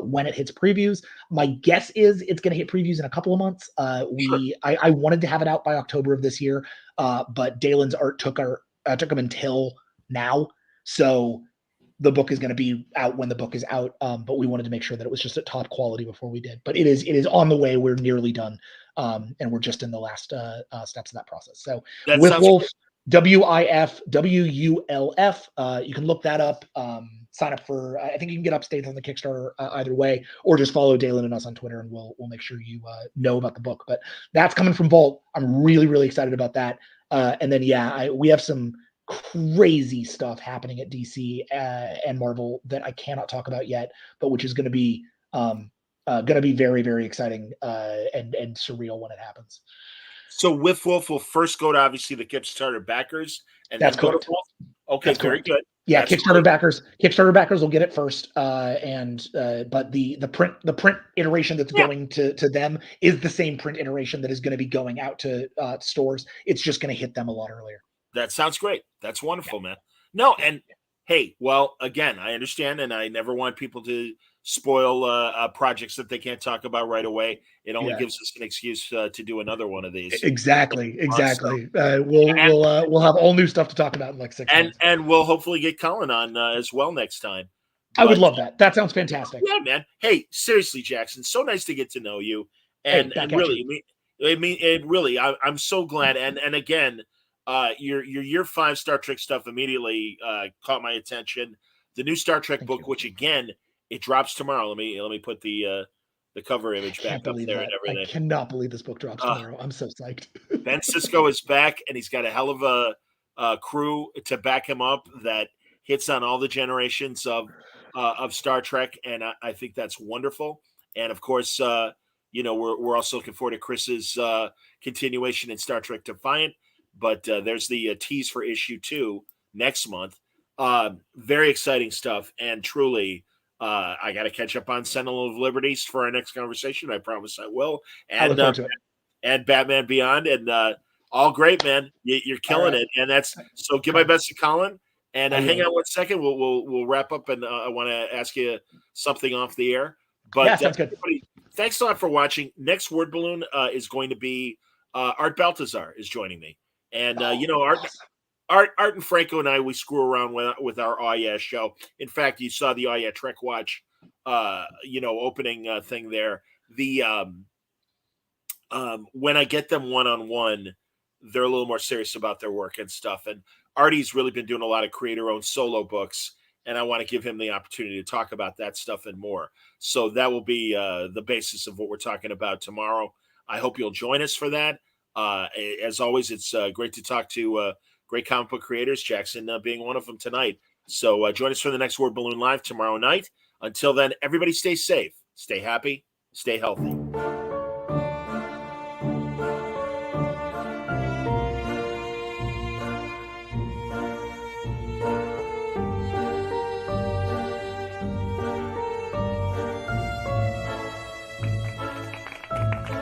when it hits previews. My guess is it's going to hit previews in a couple of months. I wanted to have it out by October of this year, but Dalen's art took him until now. So the book is going to be out when the book is out, but we wanted to make sure that it was just at top quality before we did. But it is on the way. We're nearly done, and we're just in the last steps of that process. So with Wolf, WIFWULF, you can look that up. Sign up for. I think you can get updates on the Kickstarter either way, or just follow Dalen and us on Twitter, and we'll make sure you know about the book. But that's coming from Vault. I'm really, really excited about that. And then we have some crazy stuff happening at DC and Marvel that I cannot talk about yet, but which is going to be very, very exciting and surreal when it happens. So with Wolf, we'll first go to obviously the Kickstarter backers, and that's then go correct. to Wolf. Okay, that's very correct. good. Yeah, that's Kickstarter backers will get it first, but the print iteration that's going to them is the same print iteration that is going to be going out to stores. It's just going to hit them a lot earlier. That sounds great. That's wonderful, man. No, and hey, well, again, I understand, and I never want people to spoil projects that they can't talk about right away. It only gives us an excuse to do another one of these. Exactly. We'll have all new stuff to talk about in like 6 months. And we'll hopefully get Colin on as well next time. I would love that. That sounds fantastic. Yeah, man. Hey, seriously, Jackson, so nice to get to know you. And really, I'm so glad. And again, your year 5 Star Trek stuff immediately caught my attention. The new Star Trek book, which again, it drops tomorrow. Let me put the cover image back up there and everything. I cannot believe this book drops tomorrow. I'm so psyched. Ben Sisko is back, and he's got a hell of a crew to back him up that hits on all the generations of Star Trek, and I think that's wonderful. And of course, we're also looking forward to Chris's continuation in Star Trek Defiant. But there's the tease for issue 2 next month. Very exciting stuff. And truly, I got to catch up on Sentinel of Liberties for our next conversation. I promise I will. And Batman Beyond. And all great, man. You're killing it. And that's so give my best to Colin. And hang on 1 second. We'll wrap up. And I want to ask you something off the air. But sounds good. Thanks a lot for watching. Next Word Balloon is going to be Art Baltazar is joining me. And Art and Franco and I, we screw around with our Oh Yeah show. In fact, you saw the Oh Yeah Trek Watch, opening thing there. The when I get them one-on-one, they're a little more serious about their work and stuff. And Artie's really been doing a lot of creator-owned solo books, and I want to give him the opportunity to talk about that stuff and more. So that will be the basis of what we're talking about tomorrow. I hope you'll join us for that. As always, it's great to talk to great comic book creators, Jackson being one of them tonight. So join us for the next Word Balloon Live tomorrow night. Until then, everybody stay safe, stay happy, stay healthy.